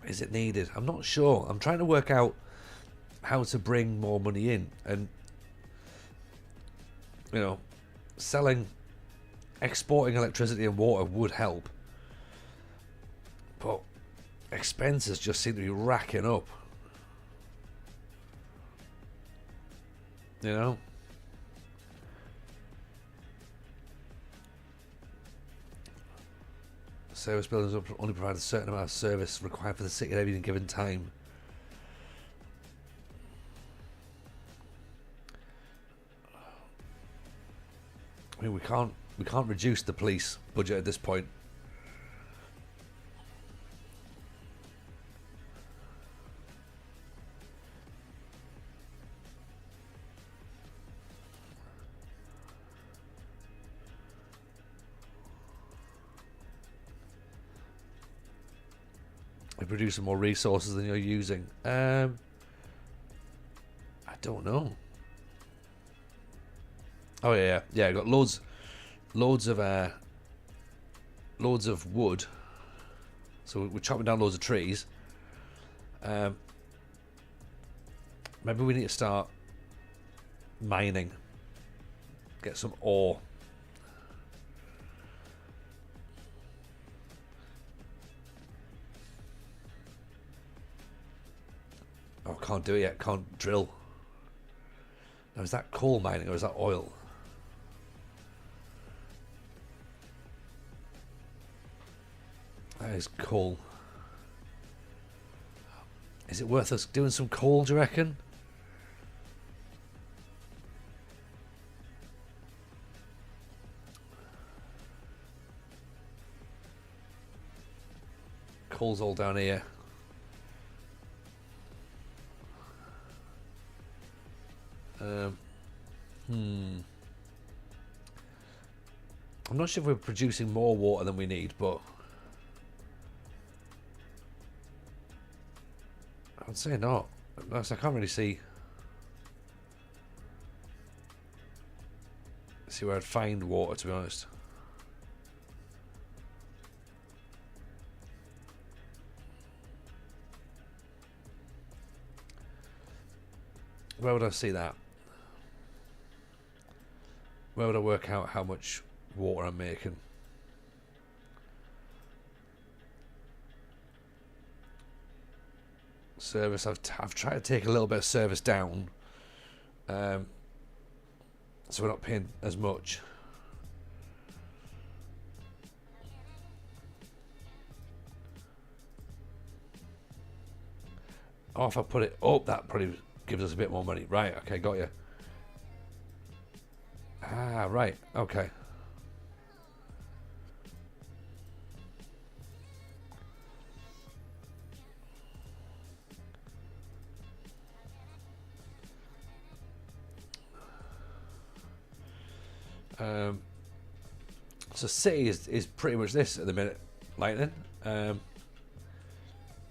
Is it needed? I'm not sure. I'm trying to work out how to bring more money in, and you know, exporting electricity and water would help, but expenses just seem to be racking up. You know, service buildings only provide a certain amount of service required for the city at any given time. I mean, we can't reduce the police budget at this point. We're producing more resources than you're using. I don't know. Oh yeah. I got loads of wood. So we're chopping down loads of trees. Maybe we need to start mining. Get some ore. Oh, can't do it yet. Can't drill. Now, is that coal mining or is that oil? That is coal. Is it worth us doing some coal, do you reckon? Coal's all down here. I'm not sure if we're producing more water than we need, but I'd say not. I can't really see where I'd find water, to be honest. Where would I see that? Where would I work out how much water I'm making? Service, I've tried to take a little bit of service down, so we're not paying as much. Oh, if I put it up, that probably gives us a bit more money. Right, okay, got you. Ah, right, okay. So city is pretty much this at the minute, Lightning.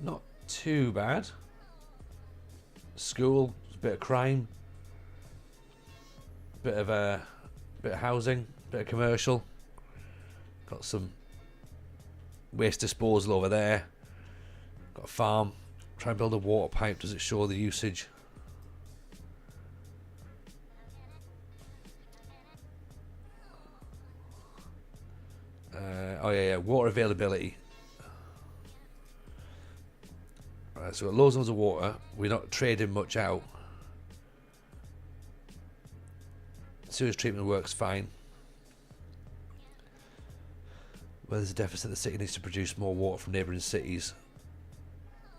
Not too bad. School, a bit of crime, bit of housing, bit of commercial. Got some waste disposal over there. Got a farm. Try and build a water pipe. Does it show the usage? Oh yeah, water availability. Right, so we've got loads and loads of water. We're not trading much out. Sewage treatment works fine. Where there's a deficit, the city needs to produce more water from neighbouring cities.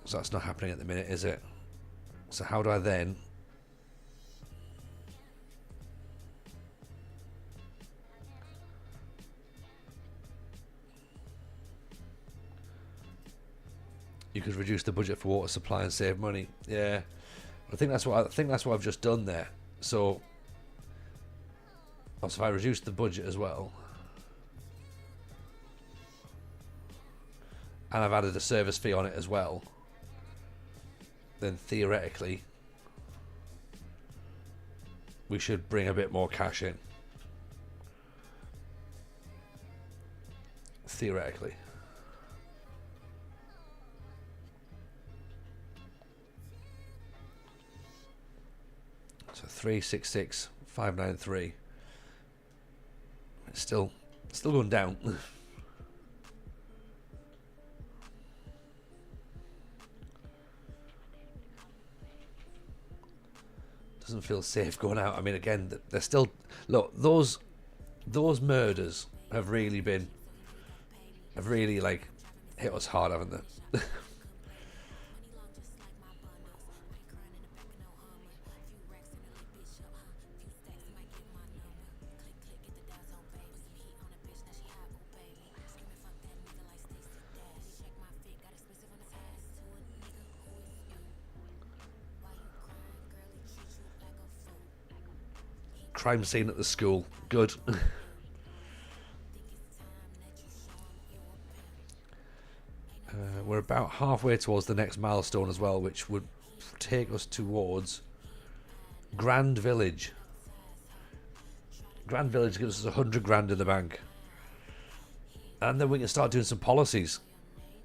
So that's not happening at the minute, is it? So how do I then... You could reduce the budget for water supply and save money. Yeah, I think that's what I've just done there. So Also, if I reduce the budget as well, and I've added a service fee on it as well, then theoretically we should bring a bit more cash in. Theoretically. So 366,593. It's still going down. Doesn't feel safe going out. I mean, again, they're still, look, those murders have really like hit us hard, haven't they? Crime scene at the school. Good. We're about halfway towards the next milestone as well, which would take us towards Grand Village. Grand Village gives us 100 grand in the bank. And then we can start doing some policies.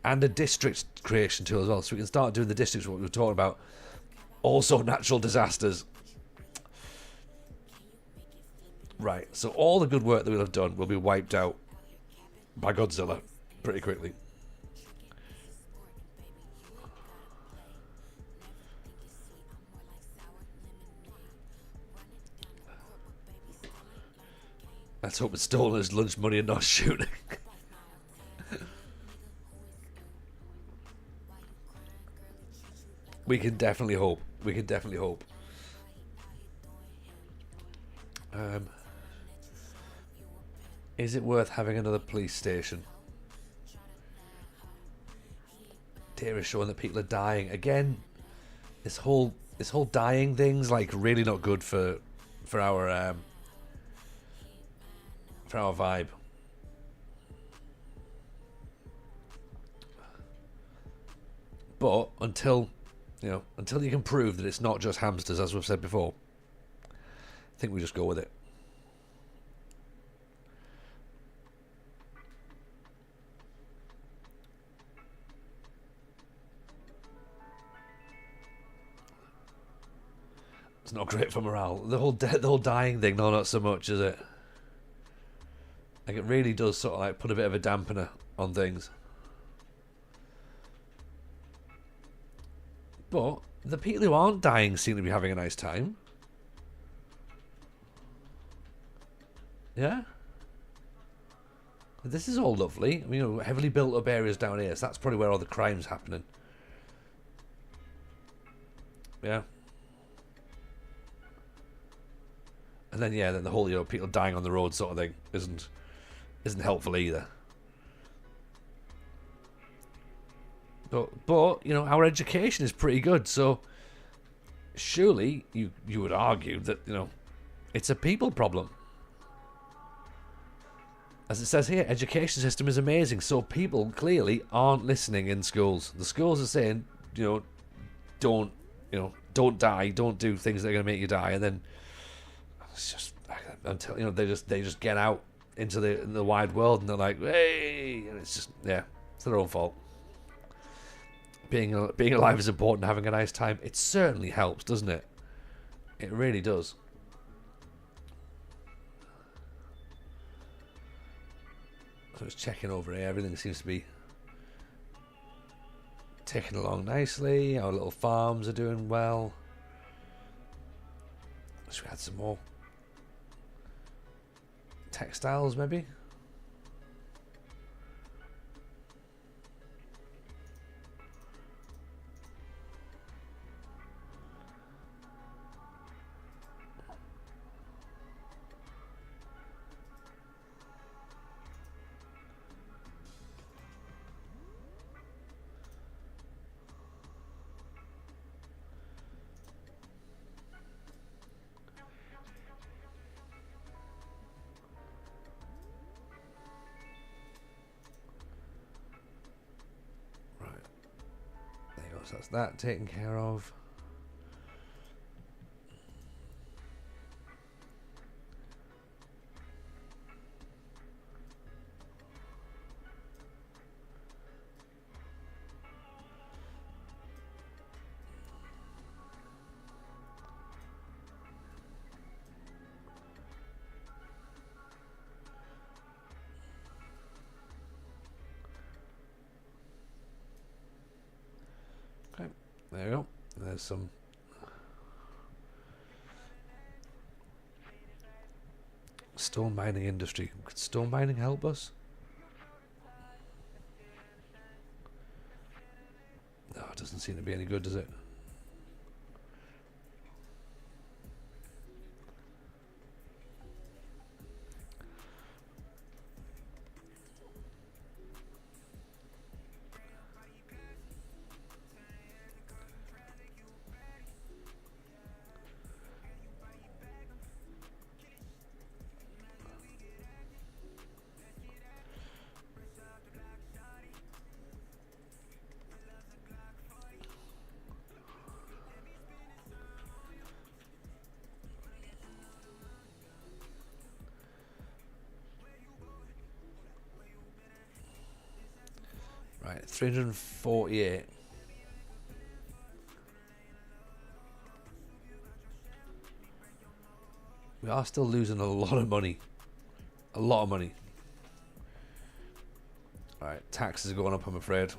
And a district creation too as well. So we can start doing the districts, what we were talking about. Also natural disasters. Right, so all the good work that we'll have done will be wiped out by Godzilla pretty quickly. Let's hope it's stolen his lunch money and not shooting. We can definitely hope. We can definitely hope. Is it worth having another police station? Data is showing that people are dying again. This whole dying thing's like really not good for our vibe. But until you can prove that it's not just hamsters, as we've said before, I think we just go with it. It's not great for morale. The whole dying thing, no, not so much, is it? Like, it really does sort of like put a bit of a dampener on things. But the people who aren't dying seem to be having a nice time. Yeah? This is all lovely. I mean, heavily built up areas down here, so that's probably where all the crime's happening. Yeah. And then, yeah, then the whole, people dying on the road sort of thing isn't helpful either. But our education is pretty good, so surely you would argue that, it's a people problem. As it says here, education system is amazing, so people clearly aren't listening in schools. The schools are saying, don't die, don't do things that are going to make you die, and then it's just until they just get out into the wide world and they're like, hey, and it's just, yeah, it's their own fault. Being alive is important. Having a nice time, it certainly helps, doesn't it? It really does. So it's checking over here. Everything seems to be ticking along nicely. Our little farms are doing well. Should we add some more textiles, maybe? So that's that taken care of. Okay, there we go. There's some stone mining industry. Could stone mining help us? No, it doesn't seem to be any good, does it? Right, 348. We are still losing a lot of money. A lot of money. Alright, taxes are going up, I'm afraid.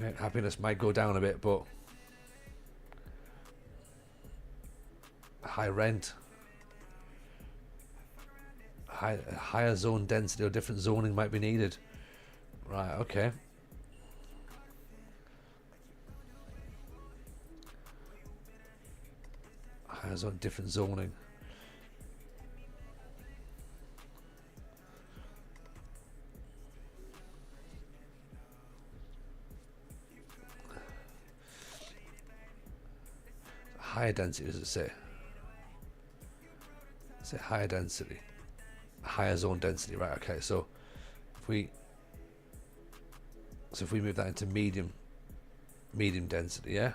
Okay, happiness might go down a bit, but high rent, higher zone density or different zoning might be needed. Right, okay. Higher zone, different zoning. Higher density, does it say? Say higher density. Higher zone density, right, okay, so if we move that into medium density, yeah?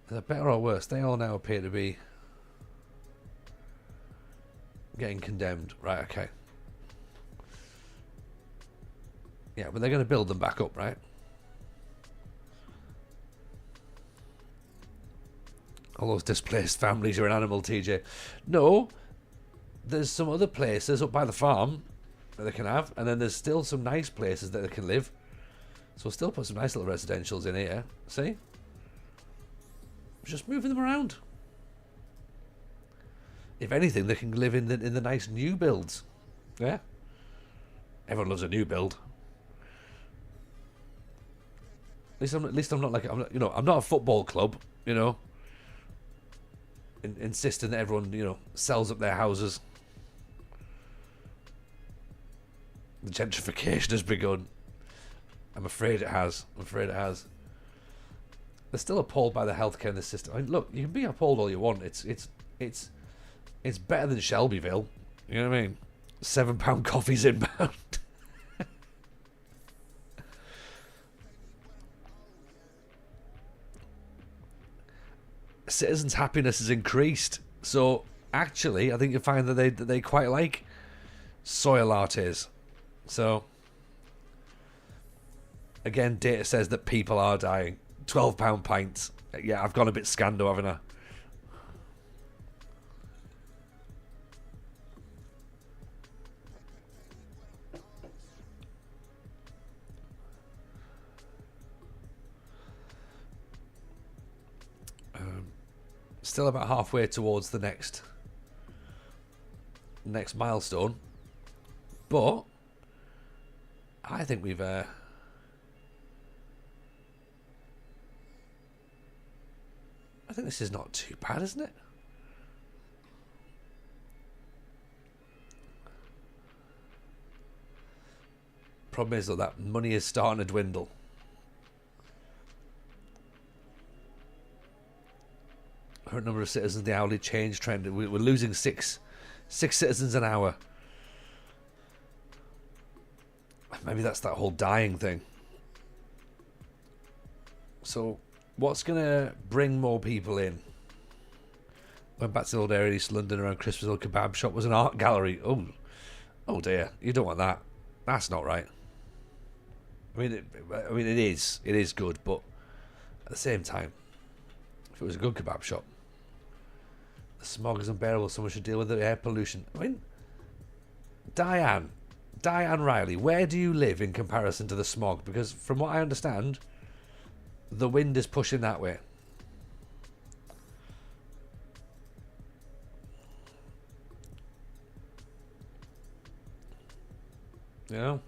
Is that better or worse? They all now appear to be getting condemned. Right, okay. Yeah, but they're going to build them back up, right? All those displaced families are an animal, TJ. No, there's some other places up by the farm that they can have, and then there's still some nice places that they can live. So we'll still put some nice little residentials in here. See? Just moving them around. If anything, they can live in the nice new builds. Yeah? Everyone loves a new build. At least I'm not like, I'm not a football club, insisting that everyone, sells up their houses. The gentrification has begun. I'm afraid it has. They're still appalled by the healthcare in the system. I mean, look, you can be appalled all you want. It's better than Shelbyville. You know what I mean? £7 coffees inbound. Citizens' happiness has increased. So actually, I think you find that they quite like soya lattes. So again, data says that people are dying. £12 pints. Yeah, I've gone a bit scando, haven't I? Still about halfway towards the next milestone, but I think we've I think this is not too bad, isn't it? Problem is, though, that money is starting to dwindle. Current number of citizens, the hourly change trend. We're losing six citizens an hour. Maybe that's that whole dying thing. So, what's going to bring more people in? Went back to the old area in East London around Christmas. Old kebab shop was an art gallery. Oh dear, you don't want that. That's not right. I mean, it is good, but at the same time, if it was a good kebab shop, the smog is unbearable. Someone should deal with the air pollution. I mean, Diane Riley, where do you live in comparison to the smog? Because from what I understand, the wind is pushing that way. You know?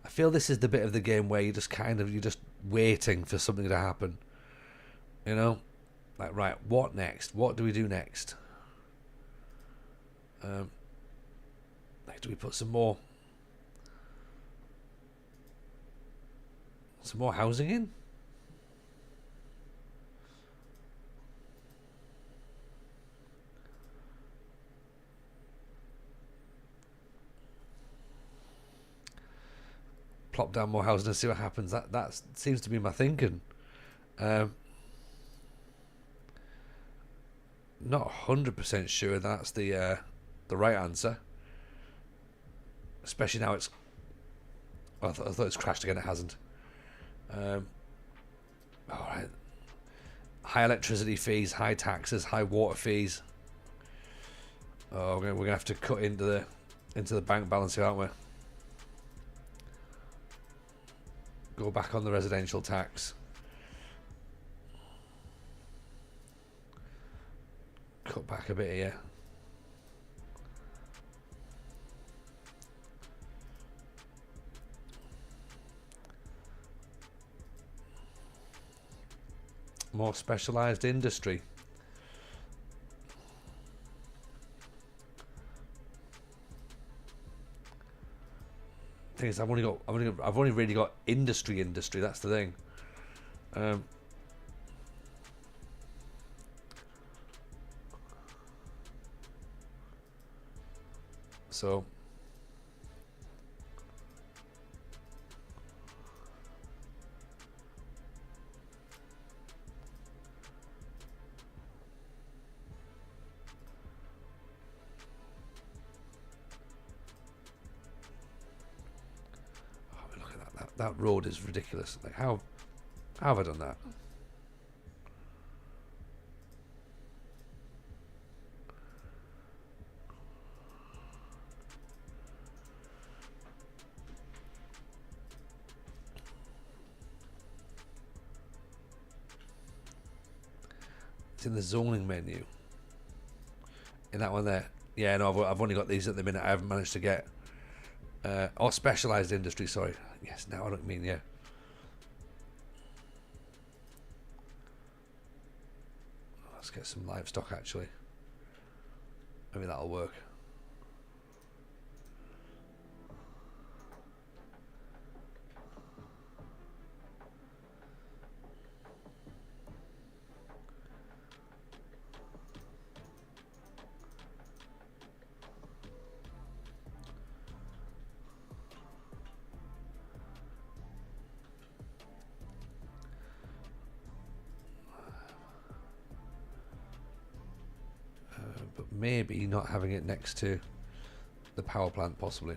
I feel this is the bit of the game where you're just waiting for something to happen. You know? Like, right, what next? What do we do next? Like, do we put some more housing in? Plop down more housing and see what happens. That seems to be my thinking. Not 100% sure that's the right answer. Especially now it's... I thought it's crashed again. It hasn't. Alright. High electricity fees, high taxes, high water fees. Oh, we're gonna have to cut into the bank balance here, aren't we? Go back on the residential tax. Cut back a bit here. More specialised industry. Thing is, I've only really got industry. That's the thing. So that road is ridiculous. Like, how have I done that? It's in the zoning menu. In that one there. Yeah, no, I've only got these at the minute. I haven't managed to get... or specialised industry, sorry. Yes, now I don't mean, yeah. Let's get some livestock, actually. Maybe that'll work. But maybe not having it next to the power plant, possibly.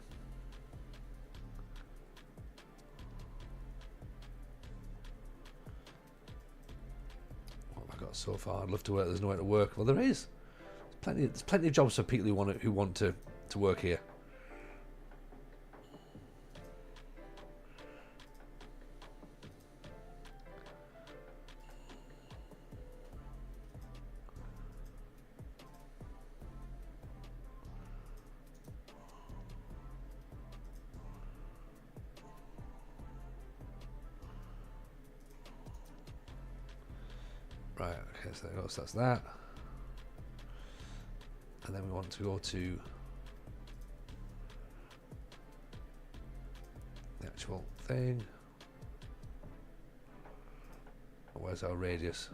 What have I got so far? I'd love to work. There's nowhere to work. Well, there is. There's plenty of jobs for people who want to work here. Right, okay, so there goes, that's that. And then we want to go to the actual thing. Where's our radius?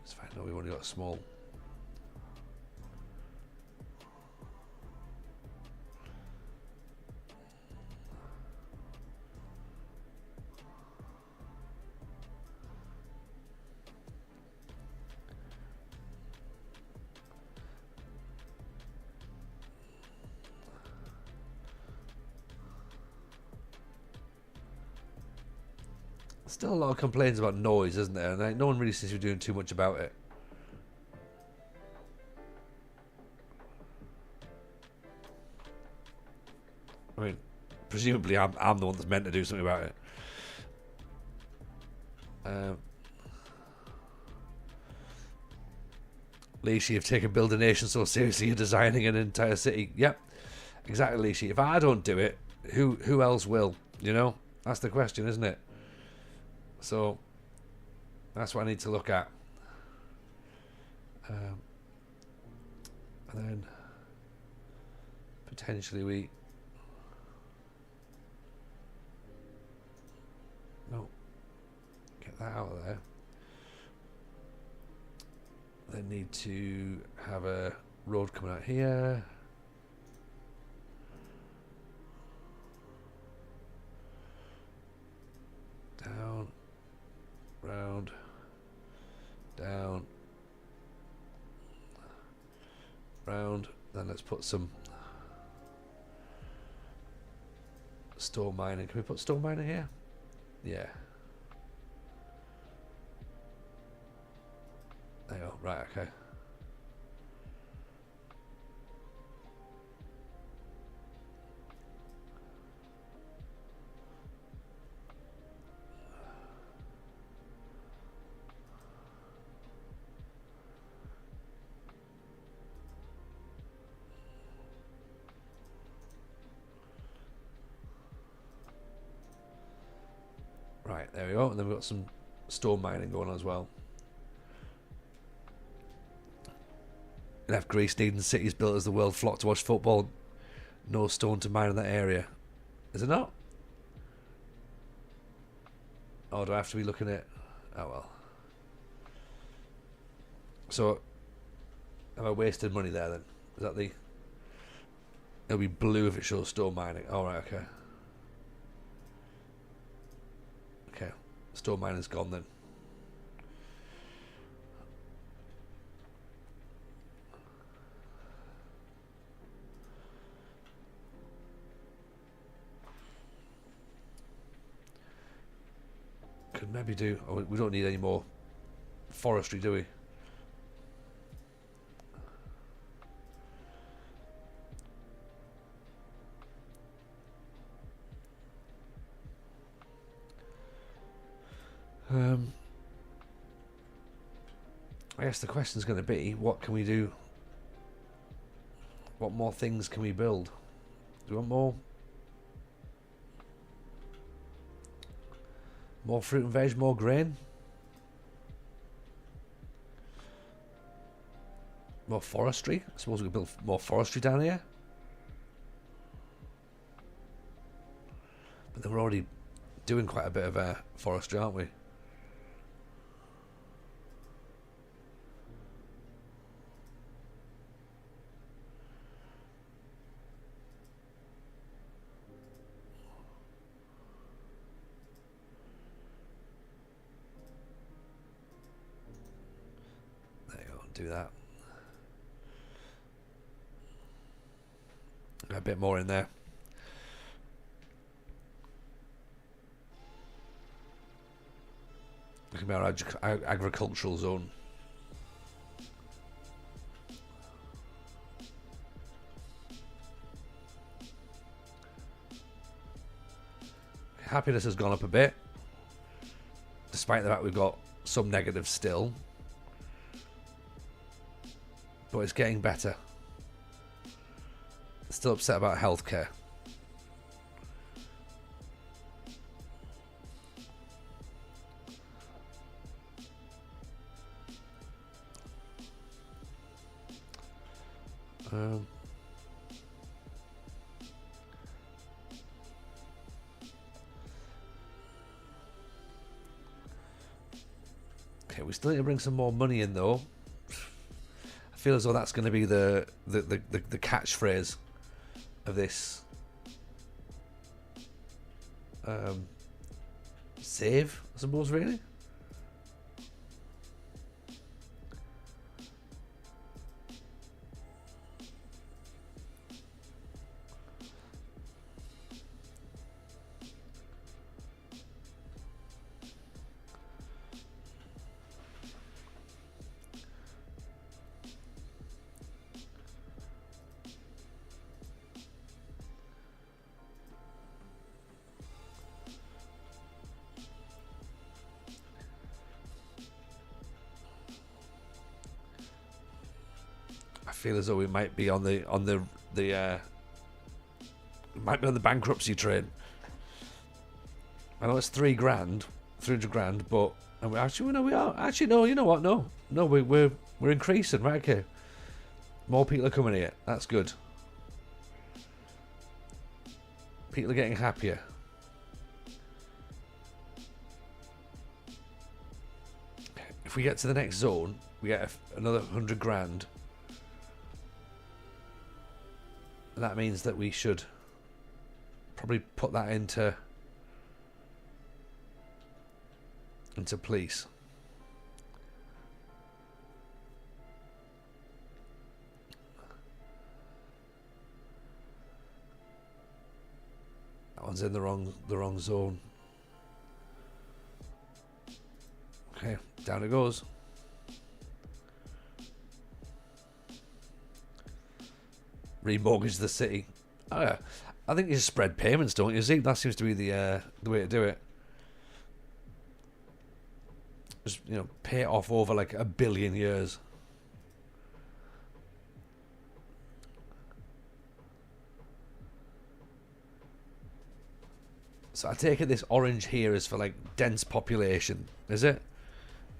It's fine, no, we've only got a small. Still a lot of complaints about noise, isn't there? And no one really seems to be doing too much about it. I mean, presumably I'm the one that's meant to do something about it. Leishi, you've taken Build a Nation so seriously, you're designing an entire city. Yep, exactly, Leishi. If I don't do it, who else will? You know, that's the question, isn't it? So that's what I need to look at. And then potentially we get that out of there. Then need to have a road coming out here. Down, round, down, round. Then let's put some store mining. Can we put store mining here? Yeah. There you go. Right, okay. Right, there we go. And then we've got some stone mining going on as well. Left Greece needing cities built as the world flocked to watch football. No stone to mine in that area. Is it not? Or do I have to be looking at... Oh well. So, have I wasted money there then? Is that the... It'll be blue if it shows stone mining. Alright, okay. Okay. Stone mining's gone then. Could maybe do... Oh, we don't need any more forestry, do we? I guess the question is going to be, what can we do? What more things can we build? Do we want more fruit and veg, more grain? More forestry? I suppose we could build more forestry down here. But then we're already doing quite a bit of forestry, aren't we? Do that. Got a bit more in there. Look at our agricultural zone. Happiness has gone up a bit, despite the fact we've got some negatives still. But it's getting better. Still upset about healthcare. Um, okay, we still need to bring some more money in though. I feel as though that's going to be the catchphrase of this save, I suppose, really. I feel as though we might be on the might be on the bankruptcy train. I know it's 3 grand, 300 grand, but and we actually no, we are actually no. You know what? No, we're increasing. Right? Okay, more people are coming here. That's good. People are getting happier. If we get to the next zone, we get another 100 grand. And that means that we should probably put that into police. That one's in the wrong zone. Okay, down it goes. Remortgage the city. Oh yeah, I think you just spread payments, don't you? See, that seems to be the way to do it. Just, you know, pay it off over like 1 billion years. So I take it this orange here is for like dense population, is it?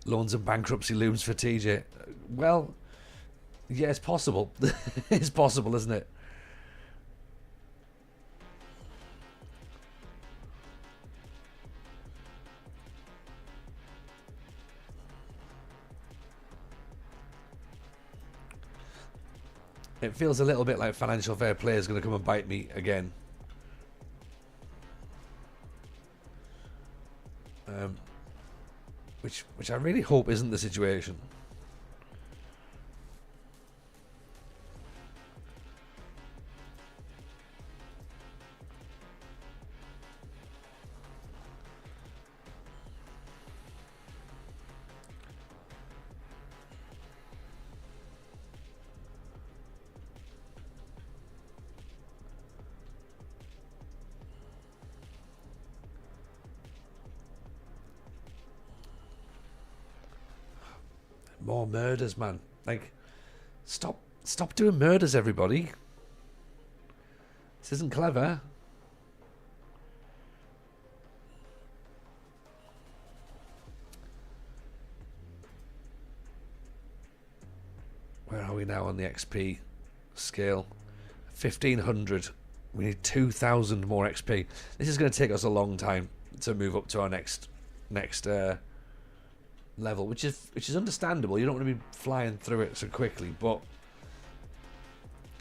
Loans and bankruptcy looms for TJ. Well, yeah, it's possible. It's possible, isn't it? It feels a little bit like financial fair play is going to come and bite me again. Which I really hope isn't the situation. More murders, man. Like, stop doing murders, everybody. This isn't clever. Where are we now on the XP scale? 1500. We need 2000 more XP. This is going to take us a long time to move up to our next level, which is understandable. You don't want to be flying through it so quickly, but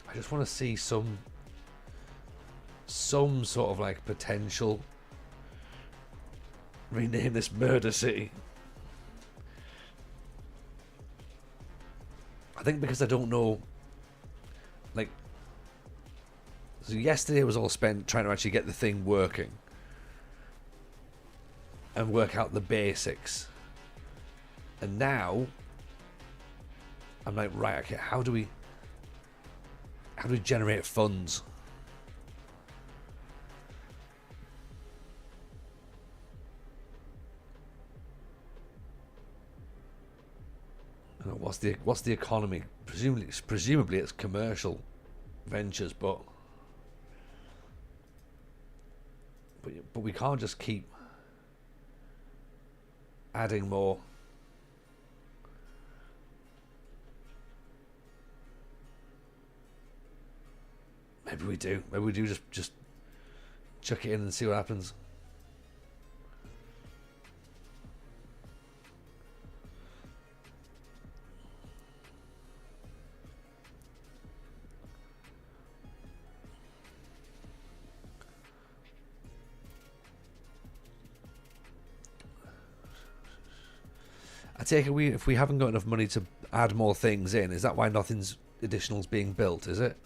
I just want to see some sort of like potential. Rename this Murder City. I think because I don't know, like, so yesterday was all spent trying to actually get the thing working and work out the basics. And now I'm like, right, okay, how do we generate funds? What's the economy? Presumably it's commercial ventures, but we can't just keep adding more. Maybe we do. Maybe we do just chuck it in and see what happens. I take it if we haven't got enough money to add more things in, is that why nothing's additional's being built, is it?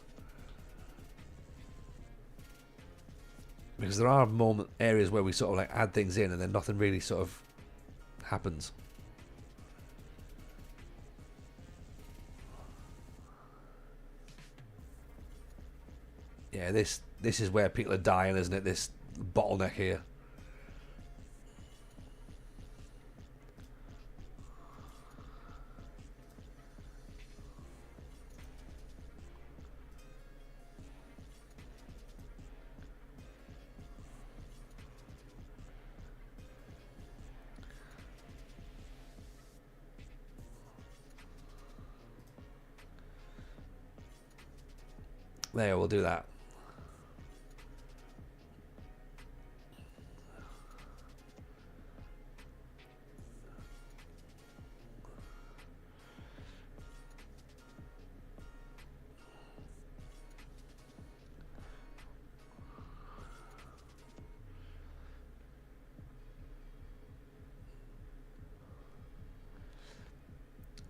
Because there are areas where we sort of like add things in and then nothing really sort of happens. Yeah, this is where people are dying, isn't it? This bottleneck here. There, we'll do that.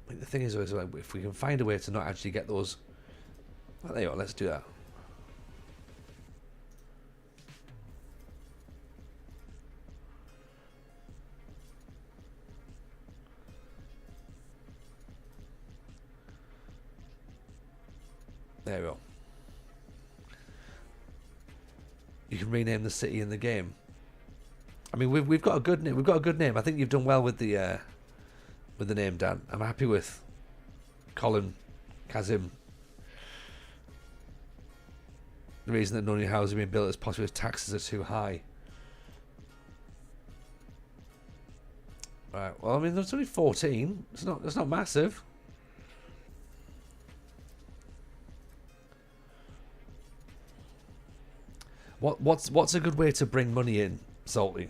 The thing is, if we can find a way to not actually get those... Well, there you go, let's do that. There we go. You can rename the city in the game. I mean, we've got a good name. We've got a good name. I think you've done well with the name, Dan. I'm happy with Colin, Kazim. The reason that none of your houses are being built is possibly because taxes are too high. Right. Well, I mean, there's only 14. It's not massive. What's a good way to bring money in, Salty?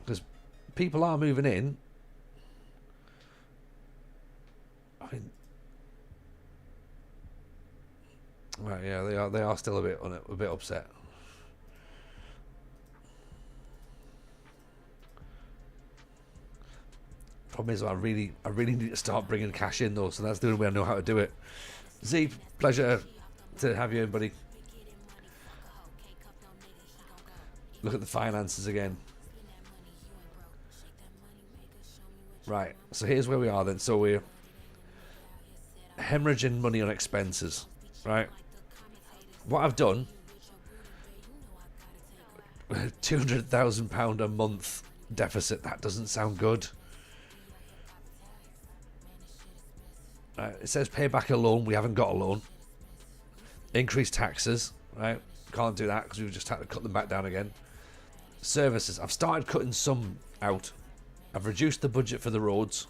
Because people are moving in. I mean, right? Yeah, they are still a bit upset. Problem is, I really need to start bringing cash in though, so that's the only way I know how to do it. Z, pleasure to have you in, buddy. Look at the finances again. Right, so here's where we are then. So we're hemorrhaging money on expenses, right? What I've done, £200,000 a month deficit. That doesn't sound good. Right, it says pay back a loan. We haven't got a loan. Increase taxes, right? Can't do that because we've just had to cut them back down again. Services. I've started cutting some out. I've reduced the budget for the roads,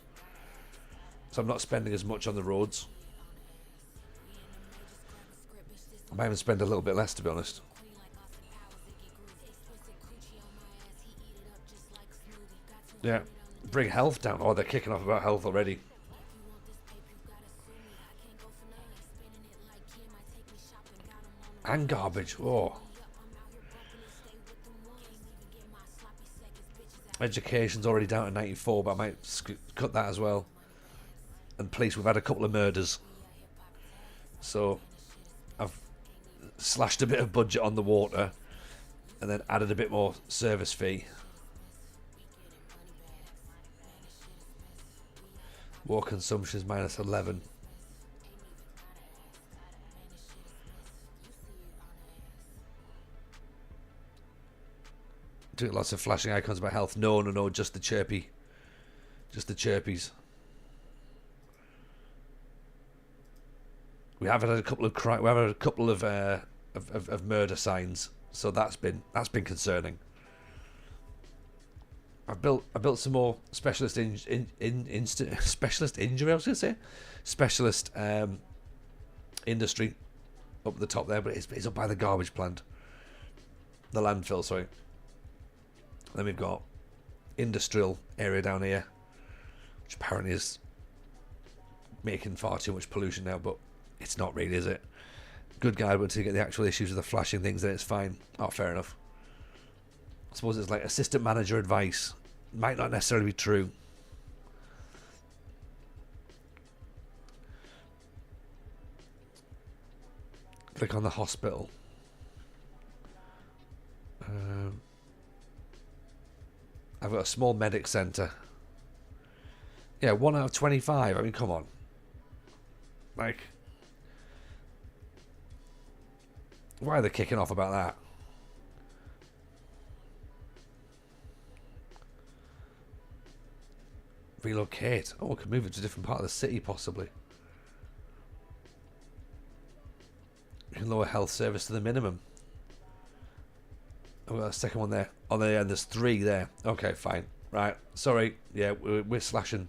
so I'm not spending as much on the roads. I might even spend a little bit less, to be honest. Yeah. Bring health down. Oh, they're kicking off about health already. And garbage. Oh. Education's already down to 94, but I might cut that as well. And police, we've had a couple of murders. So I've slashed a bit of budget on the water and then added a bit more service fee. War consumption is minus 11. Doing lots of flashing icons about health. No, just the chirpy. Just the chirpies. We have had a couple of murder signs, so that's been concerning. I built some more specialist specialist injury. I was going to say specialist industry up at the top there, but it's up by the garbage plant. The landfill, sorry. Then we've got industrial area down here, which apparently is making far too much pollution now, but it's not really, is it? Good guide, but to get the actual issues with the flashing things, then it's fine. Oh, fair enough. I suppose it's like assistant manager advice. Might not necessarily be true. Click on the hospital. I've got a small medic centre. Yeah, 1 out of 25. I mean, come on. Like, why are they kicking off about that? Relocate. Oh, we can move it to a different part of the city, possibly. We can lower health service to the minimum. Oh, a second one there. Oh, there, and there's 3 there. Okay, fine. Right. Sorry. Yeah, we're slashing.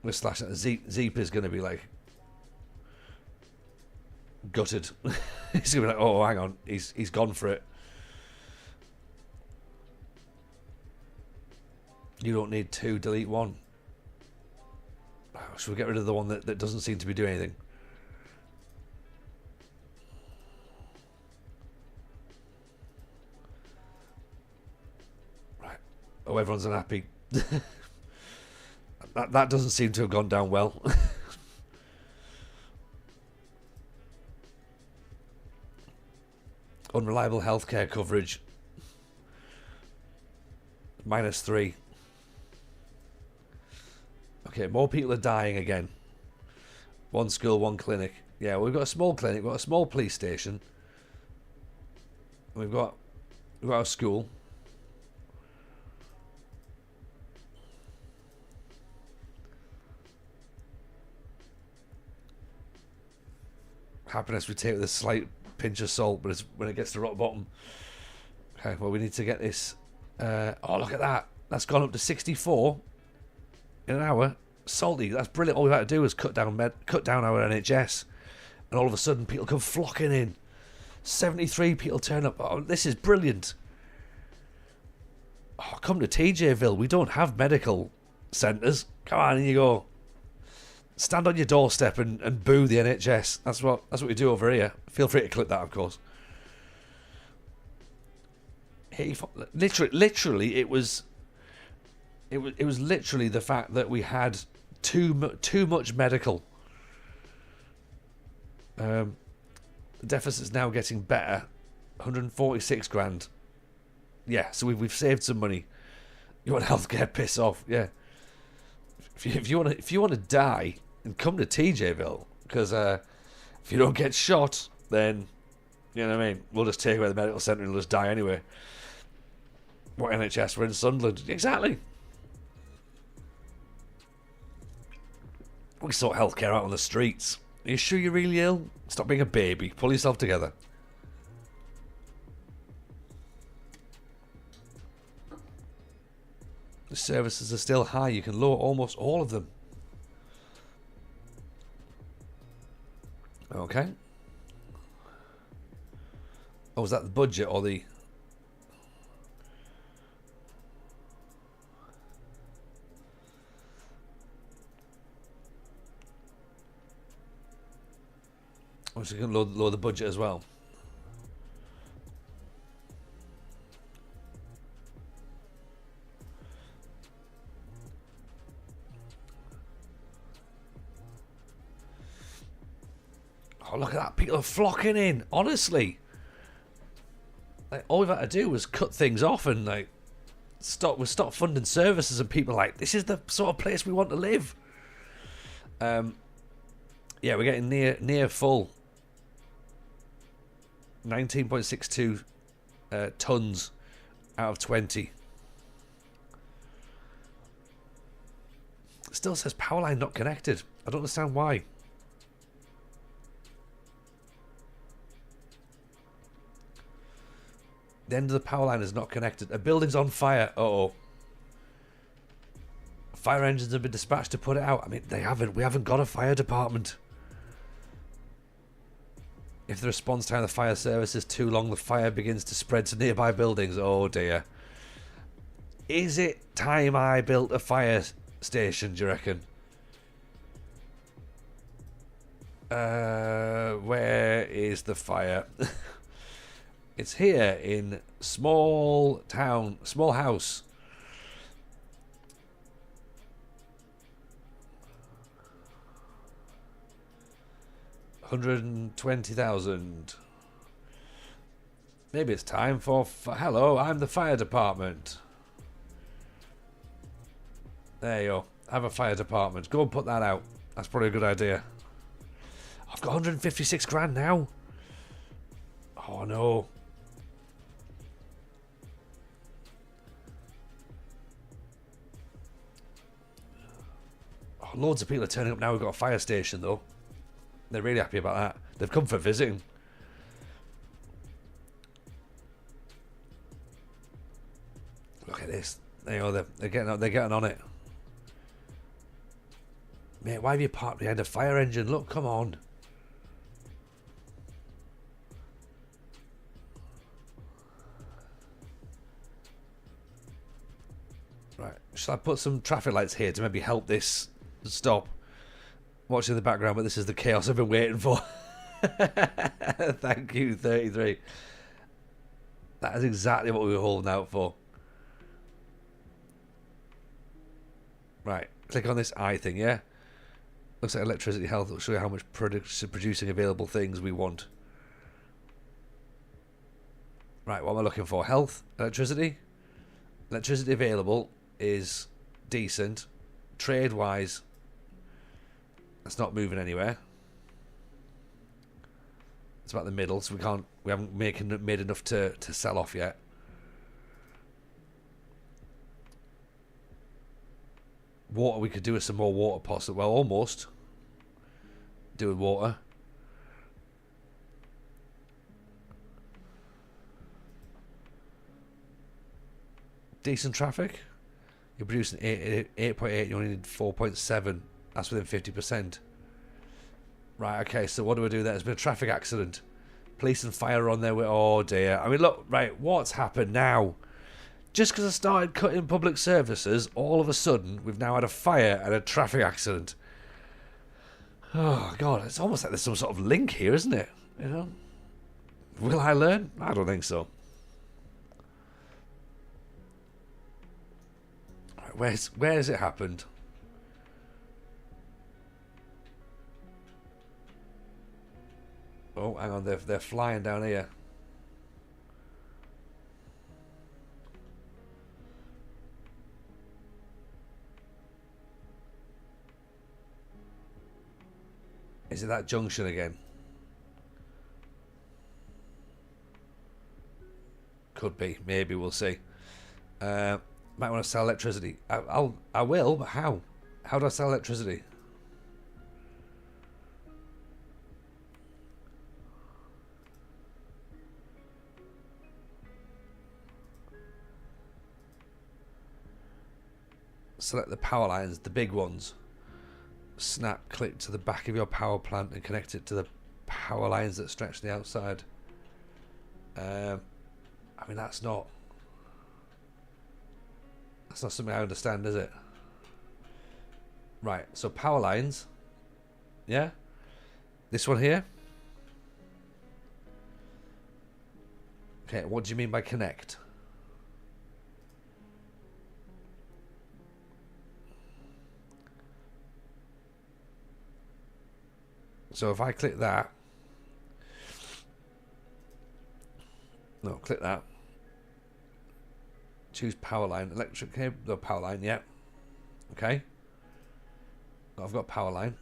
We're slashing. Zeep is going to be like gutted. He's going to be like, oh, hang on. He's gone for it. You don't need 2. Delete 1. Should we get rid of the one that doesn't seem to be doing anything? Oh, everyone's unhappy. that doesn't seem to have gone down well. Unreliable healthcare coverage. -3. Okay, more people are dying again. 1 school, 1 clinic. Yeah, we've got a small clinic, we've got a small police station. We've got a school. Happiness we take with a slight pinch of salt, but it's when it gets to rock bottom. Okay, well, we need to get this. Oh, look at that. That's gone up to 64 in an hour. Salty. That's brilliant. All we've had to do is cut down our NHS, and all of a sudden people come flocking in. 73 people turn up. Oh, this is brilliant. Oh, come to TJville. We don't have medical centres. Come on, in you go. Stand on your doorstep and boo the NHS. That's what we do over here. Feel free to click that, of course. Literally, it was literally the fact that we had too much medical. The deficit's now getting better. 146 grand. Yeah, so we've saved some money. You want healthcare? Piss off. Yeah. If you want to die, and come to TJville, because if you don't get shot, then you know what I mean. We'll just take away the medical centre and just die anyway. What NHS? We're in Sunderland. Exactly. We sort healthcare out on the streets. Are you sure you're really ill? Stop being a baby. Pull yourself together. The services are still high. You can lower almost all of them. Okay. Oh, was that the budget or the... I'm just going to lower the budget as well. Oh, look at that. People are flocking in. Honestly. Like, all we've had to do was cut things off and like stop funding services, and people are like, this is the sort of place we want to live. Yeah, we're getting near full. 19.62 tons out of 20. It still says power line not connected. I don't understand why. The end of the power line is not connected. A building's on fire. Uh-oh. Fire engines have been dispatched to put it out. I mean, they haven't. We haven't got a fire department. If the response time of the fire service is too long, the fire begins to spread to nearby buildings. Oh dear. Is it time I built a fire station, do you reckon? Where is the fire? It's here in small town, small house. $120,000. Maybe it's time for... Hello, I'm the fire department. There you go. Have a fire department. Go and put that out. That's probably a good idea. I've got 156 grand now. Oh no. Oh, loads of people are turning up now. We've got a fire station though. They're really happy about that. They've come for visiting. Look at this. There you go. They're getting on it. Mate, why have you parked behind a fire engine? Look, come on. Right. Shall I put some traffic lights here to maybe help this stop? Watching in the background, but this is the chaos I've been waiting for. Thank you, 33. That is exactly what we were holding out for. Right, click on this eye thing, yeah? Looks like electricity health will show you how much producing available things we want. Right, what am I looking for? Health, electricity. Electricity available is decent. Trade-wise, it's not moving anywhere. It's about the middle, so we haven't made enough to sell off yet. Water, we could do with some more water possibly. Well, almost. Do with water. Decent traffic. You're producing 8.8, you only need 4.7. That's within 50%. Right, okay, so what do we do there? There's been a traffic accident. Police and fire are on their way. Oh dear. I mean, look, right, what's happened now? Just because I started cutting public services, all of a sudden, we've now had a fire and a traffic accident. Oh, God, it's almost like there's some sort of link here, isn't it? You know? Will I learn? I don't think so. Right, where has it happened? Oh, hang on, they're flying down here. Is it that junction again? Could be. Maybe. We'll see. Might want to sell electricity. I will, but how? How do I sell electricity? Select the power lines, the big ones. Snap click to the back of your power plant and connect it to the power lines that stretch to the outside. I mean, that's not something I understand, is it? Right, so power lines. Yeah? This one here? Okay, what do you mean by connect? So if I click that, no, click that, choose power line, electric cable, no, power line, yeah, okay, I've got power line,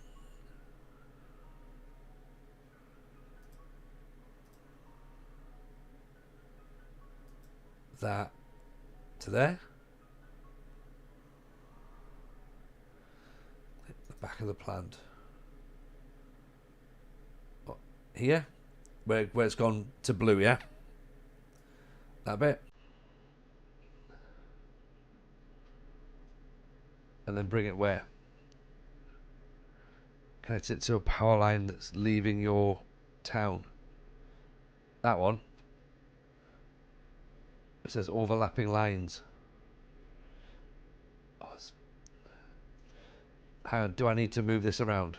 that to there, the back of the plant. Here, where it's gone to blue, yeah? That bit. And then bring it where? Connect it to a power line that's leaving your town. That one. It says overlapping lines. Oh, hang on, do I need to move this around?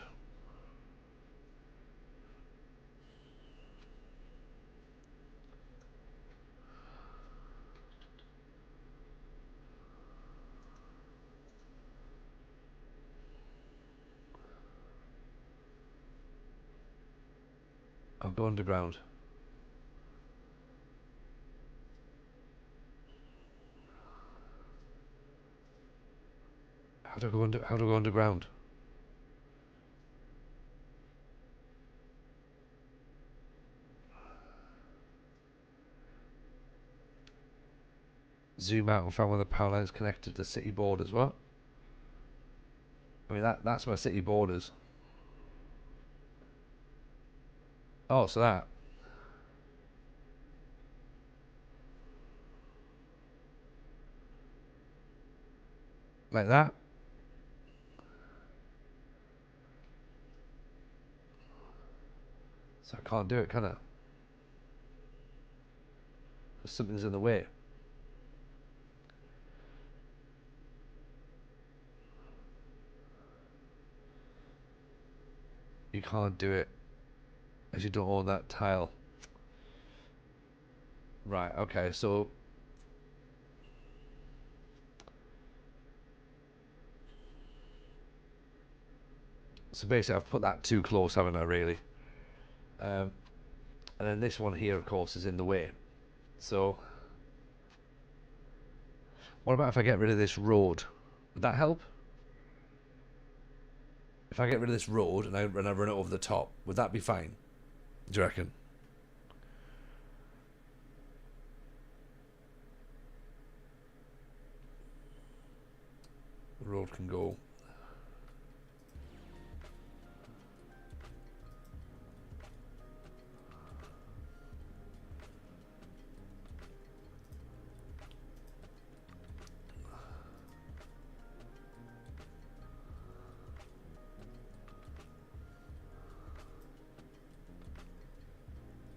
I'll go underground. How do I go under? How do I go underground? Zoom out and find where the power line is connected to the city borders. What? I mean that's my city borders. Oh, so that. Like that? So I can't do it, can I? Because something's in the way. You can't do it as you don't own that tile. Right, okay, so basically I've put that too close, haven't I, really? And then this one here, of course, is in the way. So what about if I get rid of this road? Would that help? If I get rid of this road and I run it over the top, would that be fine? Do you reckon? The road can go.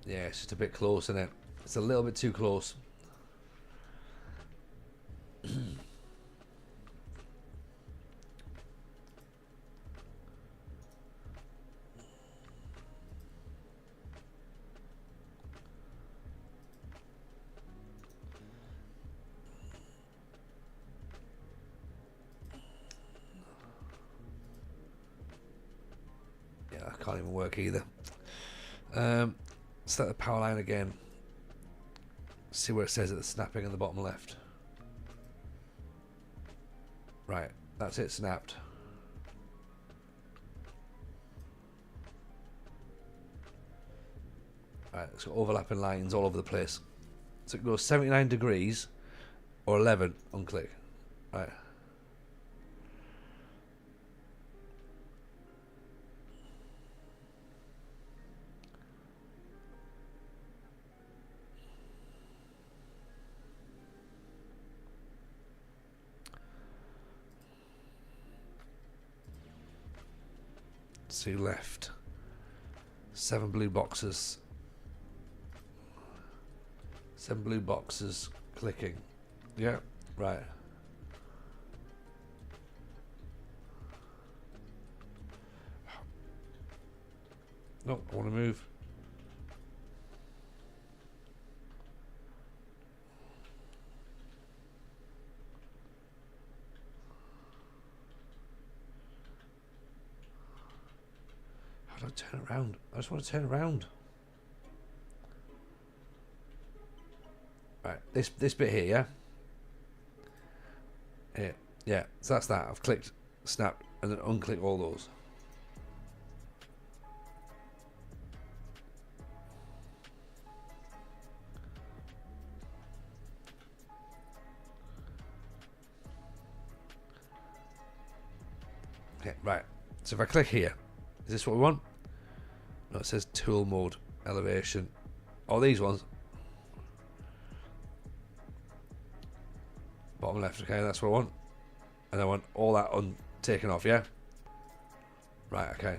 Yeah, it's just a bit close, isn't it? It's a little bit too close. Yeah, that can't even work either. Start the power line again. See where it says at the snapping in the bottom left. Right, that's it, snapped. Right, it's got overlapping lines all over the place. So it goes 79 degrees or 11, unclick. Right. See left. 7 blue boxes. 7 blue boxes clicking. Yeah, right. No, I want to move. How do I turn around? I just want to turn around. Right, this bit here, yeah? Here, yeah, so that's that. I've clicked, snapped, and then unclick all those. Okay, right. So if I click here, is this what we want? No, it says tool mode, elevation. Oh, these ones. Bottom left, okay, that's what I want. And I want all that taken off, yeah? Right, okay.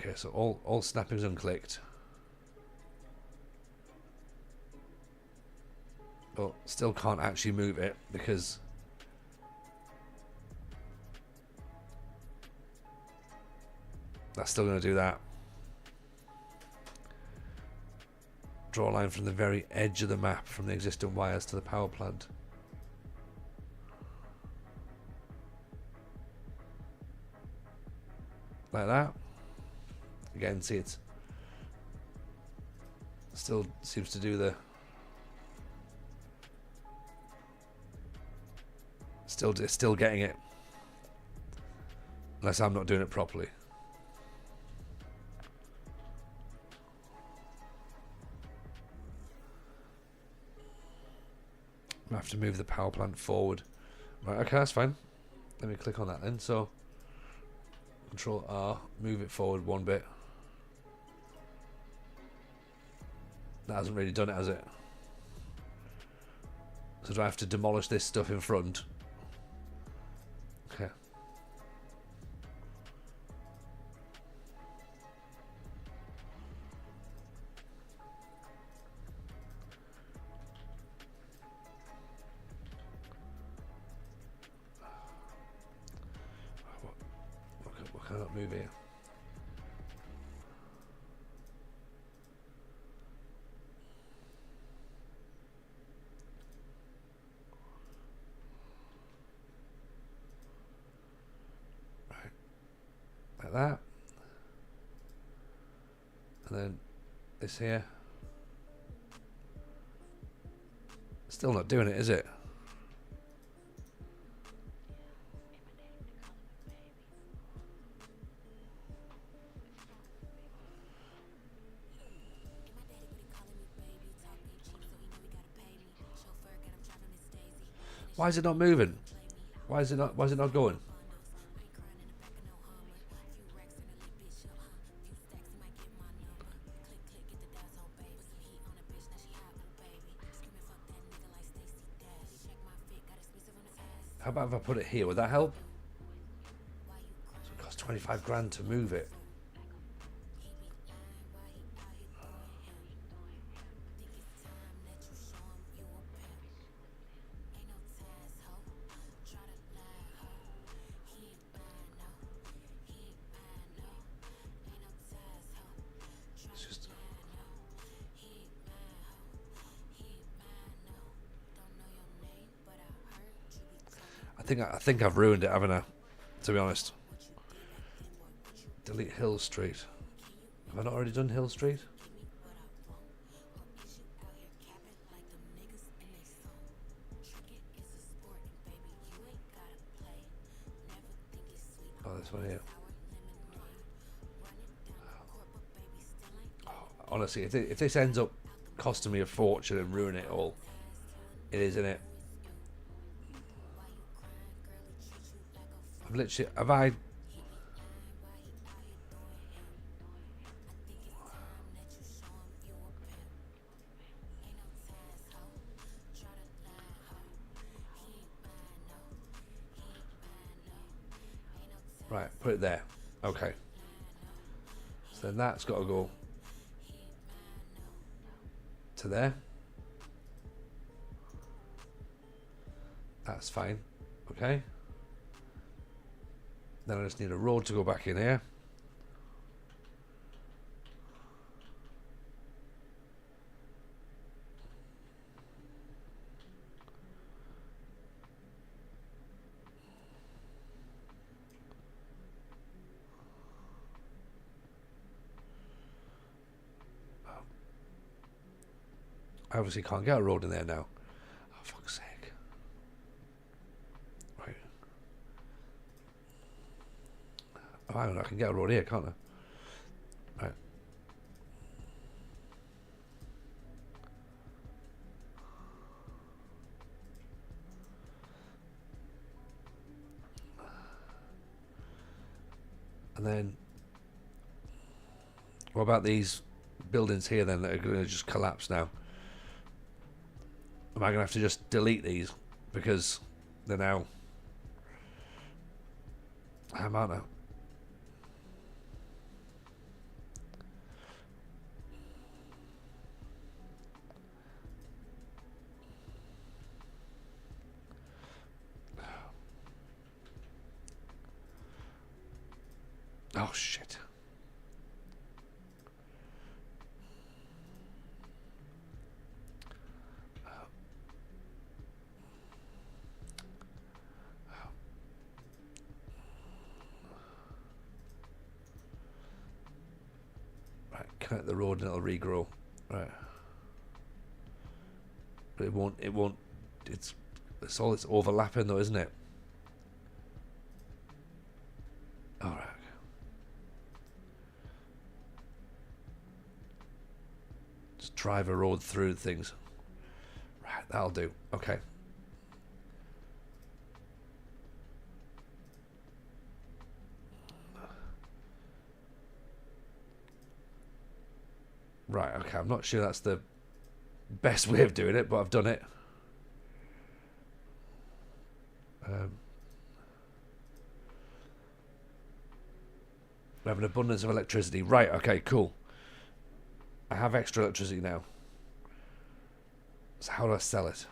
Okay, so all snapping's unclicked. But still can't actually move it because that's still going to do that. Draw a line from the very edge of the map from the existing wires to the power plant. Like that. Again, see, it's still seems to do the it's still getting it, unless I'm not doing it properly. I have to move the power plant forward. Right, okay, that's fine. Let me click on that then. So Control R, move it forward one bit. That hasn't really done it, has it? So do I have to demolish this stuff in front? Okay. What can I not move here? Like that, and then this here. Still not doing it, is it? Why is it not moving? Why is it not going? How about if I put it here? Would that help? So it costs 25 grand to move it. It's just... I think I've ruined it, haven't I? To be honest. Delete Hill Street. Have I not already done Hill Street? Oh, this one here. Oh, honestly, if this ends up costing me a fortune and ruin it all, it is, isn't it? I've literally... Have I... Right, put it there. Okay. So then that's got to go to there. That's fine. Okay. Then I just need a road to go back in here. I obviously can't get a road in there now. Oh, fuck's sake. Right. Oh, I don't know. I can get a road here, can't I? Right. And then, what about these buildings here then that are going to just collapse now? Am I going to have to just delete these because they're now... I might know. shit. Right, connect the road and it'll regrow. Right. But it won't, it's all it's overlapping though, isn't it? Alright. Just drive a road through things. Right, that'll do. Okay. Right, okay, I'm not sure that's the best way of doing it, but I've done it. We have an abundance of electricity. Right, okay, cool. I have extra electricity now. So how do I sell it?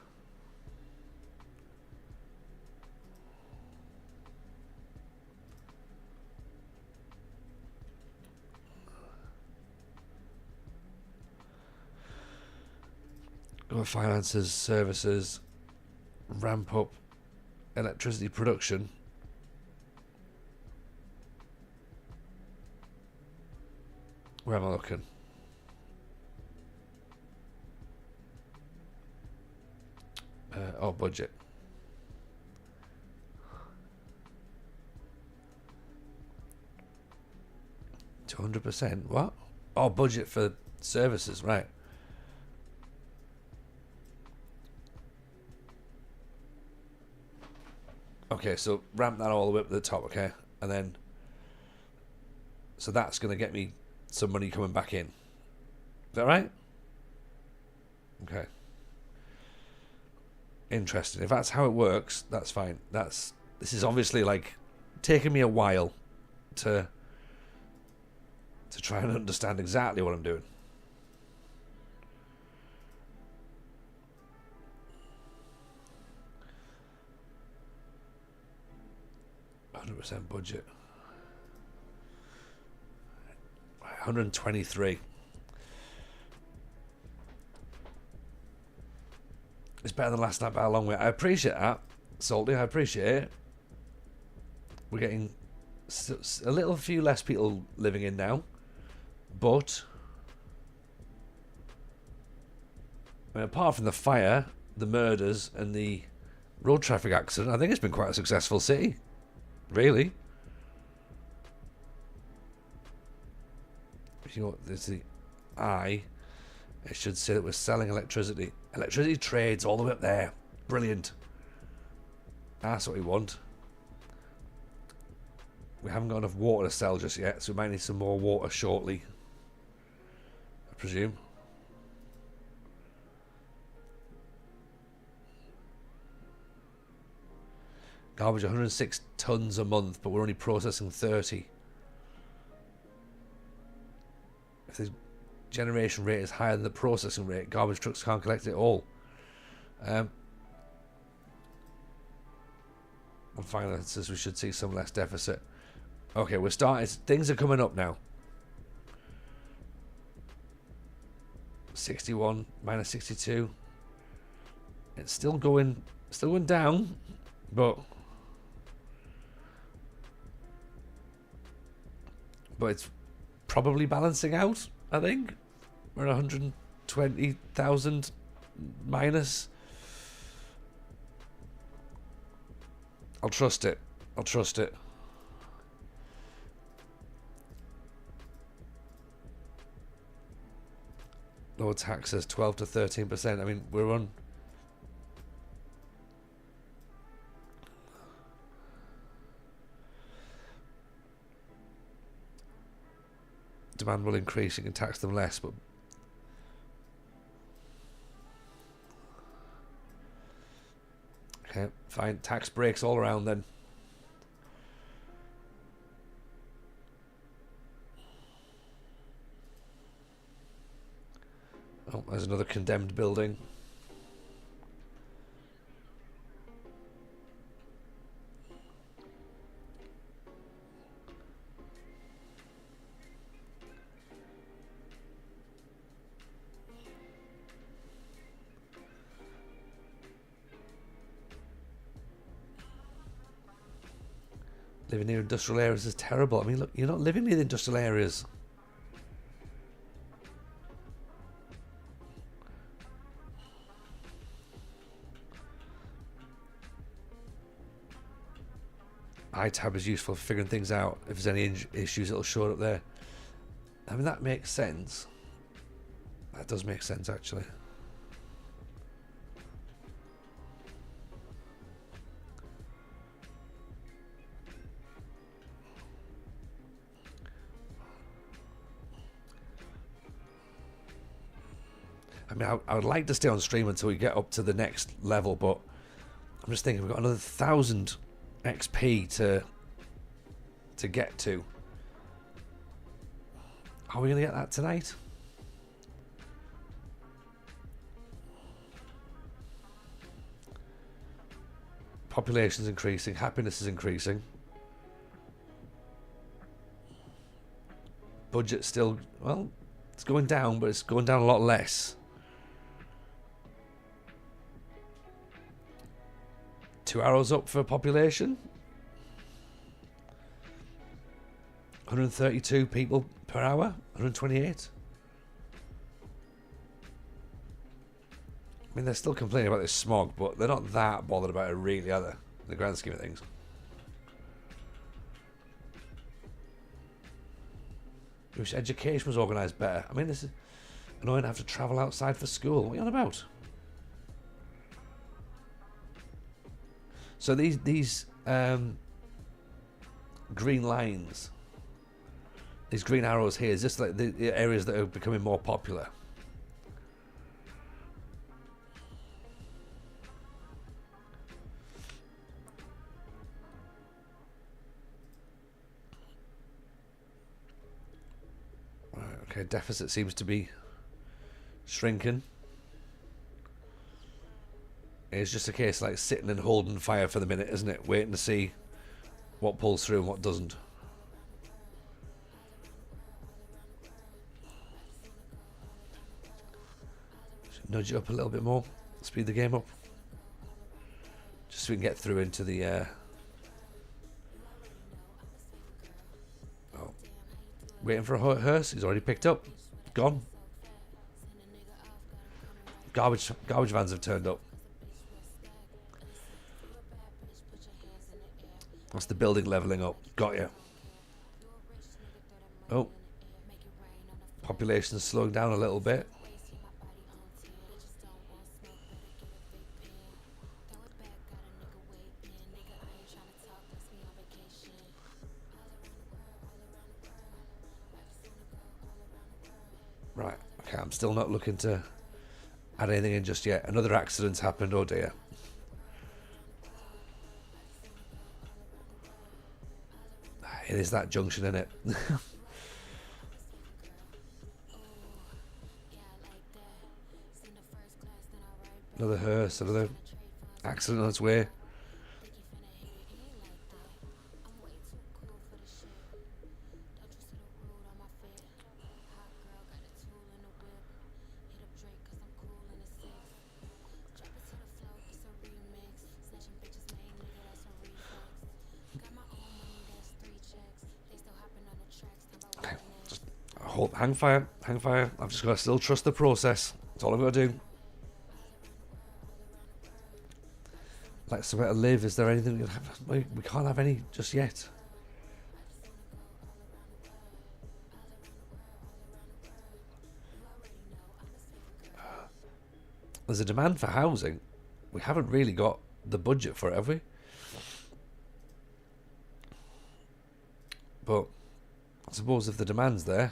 Finances, services, ramp up electricity production. Where am I looking? Budget. $200%. What? Oh, budget for services, right. Okay, so ramp that all the way up to the top, okay? And then, so that's going to get me some money coming back in. Is that right? Okay. Interesting. If that's how it works, that's fine. This is obviously like taking me a while to try and understand exactly what I'm doing. %, budget. 123. It's better than last night by a long way. I appreciate that, Salty. I appreciate it. We're getting a little few less people living in now, but I mean, apart from the fire, the murders, and the road traffic accident, I think it's been quite a successful city. Really. If you know, there's the I. It should say that we're selling electricity. Electricity trades all the way up there. Brilliant. That's what we want. We haven't got enough water to sell just yet, so we might need some more water shortly, I presume. Garbage 106 tons a month, but we're only processing 30. If the generation rate is higher than the processing rate, garbage trucks can't collect it all. Finances, we should see some less deficit. Okay, we're starting. Things are coming up now. 61 minus 62. It's still going down, but it's probably balancing out. I think we're 120,000 minus. I'll trust it. Lower taxes, 12 to 13%. I mean, we're on. Demand will increase. You can tax them less, but okay, fine. Tax breaks all around then. Oh, there's another condemned building. Living near industrial areas is terrible. I mean, look, you're not living near the industrial areas. iTab is useful for figuring things out. If there's any issues, it'll show up there. I mean, that makes sense. That does make sense, actually. I mean, I would like to stay on stream until we get up to the next level, but I'm just thinking we've got another 1,000 XP to get to. Are we going to get that tonight? Population's increasing, happiness is increasing. Budget still, well, it's going down, but it's going down a lot less. 2 arrows up for population. 132 people per hour. 128. I mean, they're still complaining about this smog, but they're not that bothered about it really, are they? In the grand scheme of things. I wish education was organised better. I mean, this is annoying to have to travel outside for school. What are you on about? So these green lines, these green arrows here, is this like the areas that are becoming more popular? Right, okay, deficit seems to be shrinking. It's just a case like sitting and holding fire for the minute, isn't it? Waiting to see what pulls through and what doesn't. Should nudge it up a little bit more. Speed the game up. Just so we can get through into the... Oh. Waiting for a hearse. He's already picked up. Gone. Garbage vans have turned up. That's the building levelling up. Got you. Oh. Population's slowing down a little bit. Right. Okay, I'm still not looking to add anything in just yet. Another accident's happened. Oh dear. It is that junction, isn't it? Another hearse, another accident on its way. Hang fire, hang fire. I've just got to still trust the process. That's all I've got to do. Like somewhere to live. Is there anything we can have? We can't have any just yet. There's a demand for housing. We haven't really got the budget for it, have we? But I suppose if the demand's there.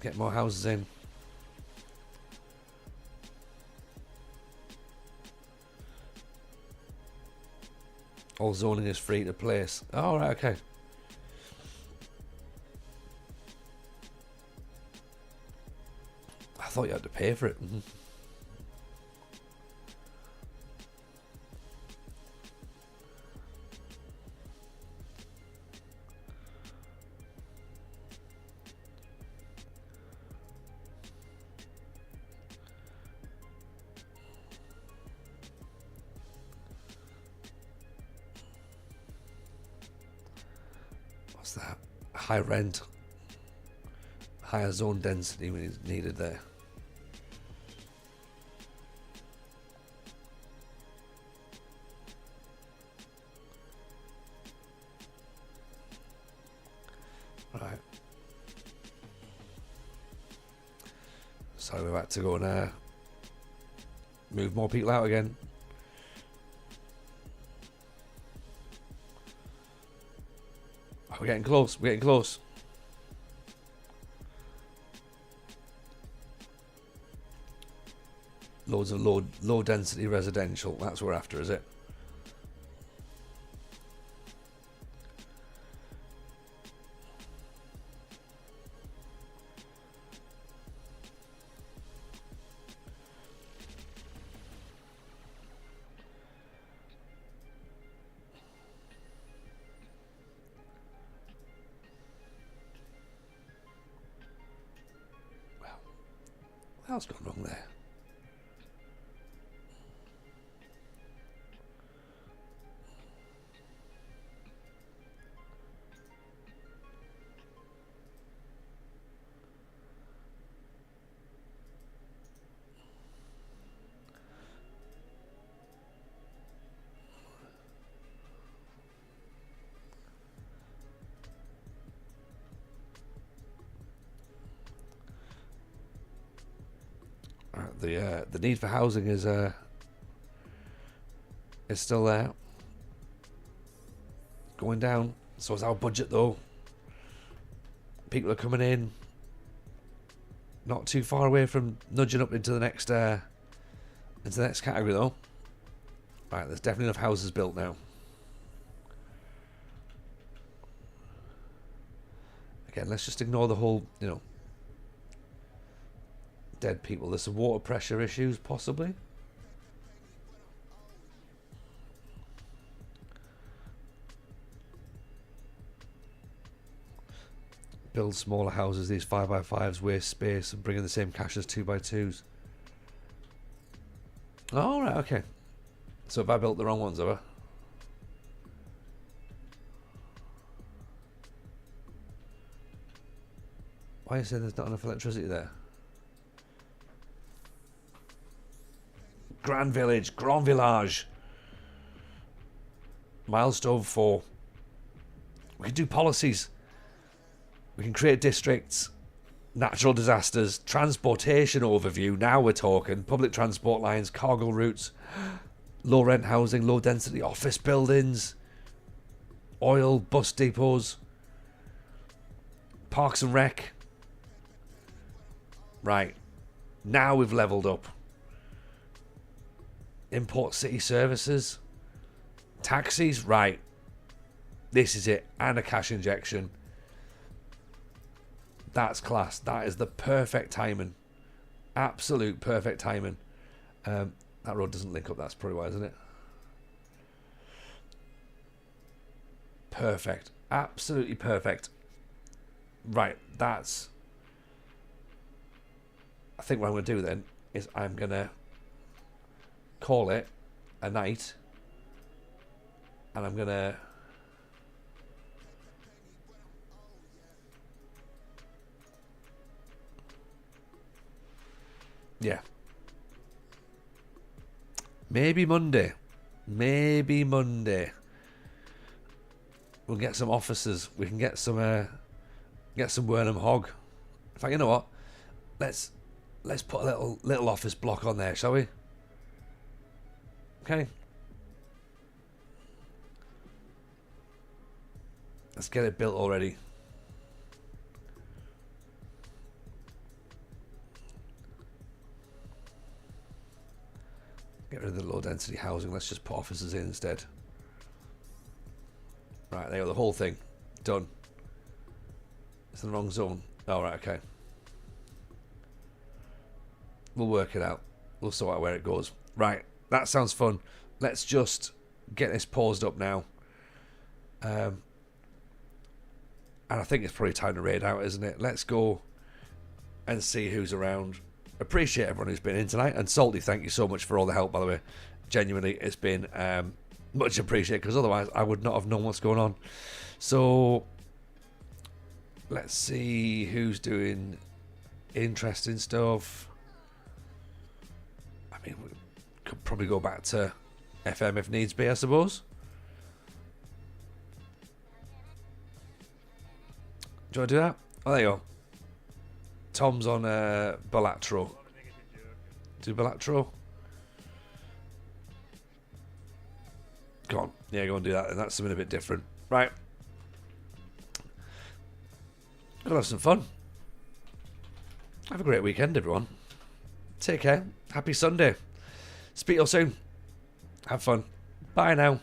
Get more houses in. All zoning is free to place. Oh, right, okay. I thought you had to pay for it. Mm-hmm. What's that? High rent. Higher zone density we needed there. Right. So we've had to go and move more people out again. Oh, we're getting close. We're getting close. Loads of low density residential. That's what we're after, is it? Well, what the hell's gone wrong there? The need for housing is still there, going down. So is our budget though. People are coming in, not too far away from nudging up into the next category though. Right, there's definitely enough houses built now. Again, let's just ignore the whole, dead people. There's some water pressure issues, possibly. Build smaller houses, these 5x5s, waste space, and bring in the same cash as 2x2s. Oh, right, okay. So have I built the wrong ones, have I? Why are you saying there's not enough electricity there? Grand Village, Grand Village. Milestone 4. We can do policies. We can create districts, natural disasters, transportation overview. Now we're talking. Public transport lines, cargo routes, low rent housing, low density office buildings, oil, bus depots, parks and rec. Right. Now we've leveled up. Import city services, taxis. Right. This is it. And a cash injection. That's class. That is the perfect timing. Absolute perfect timing. That road doesn't link up. That's probably why, isn't it? Perfect. Absolutely perfect. Right. That's... I think what I'm going to do then is I'm going to call it a night, and I'm going to... Yeah. Maybe Monday. Maybe Monday. We'll get some officers. We can get some Wernham Hog. In fact, you know what? Let's put a little office block on there, shall we? Okay. Let's get it built already. Get rid of the low density housing. Let's just put offices in instead. Right, there you go. The whole thing. Done. It's in the wrong zone. Oh, right, okay. We'll work it out. We'll sort out where it goes. Right, that sounds fun. Let's just get this paused up now. And I think it's probably time to raid out, isn't it? Let's go and see who's around. Appreciate everyone who's been in tonight. And Salty, thank you so much for all the help, by the way. Genuinely, it's been much appreciated, because otherwise I would not have known what's going on. So Let's see who's doing interesting stuff. I mean, we could probably go back to FM if needs be, I suppose. Do you want to do that? Oh, there you go. Tom's on Balatro. Do Balatro? Go on. Yeah, go and do that. And that's something a bit different. Right. Gotta have some fun. Have a great weekend, everyone. Take care. Happy Sunday. Speak to you soon. Have fun. Bye now.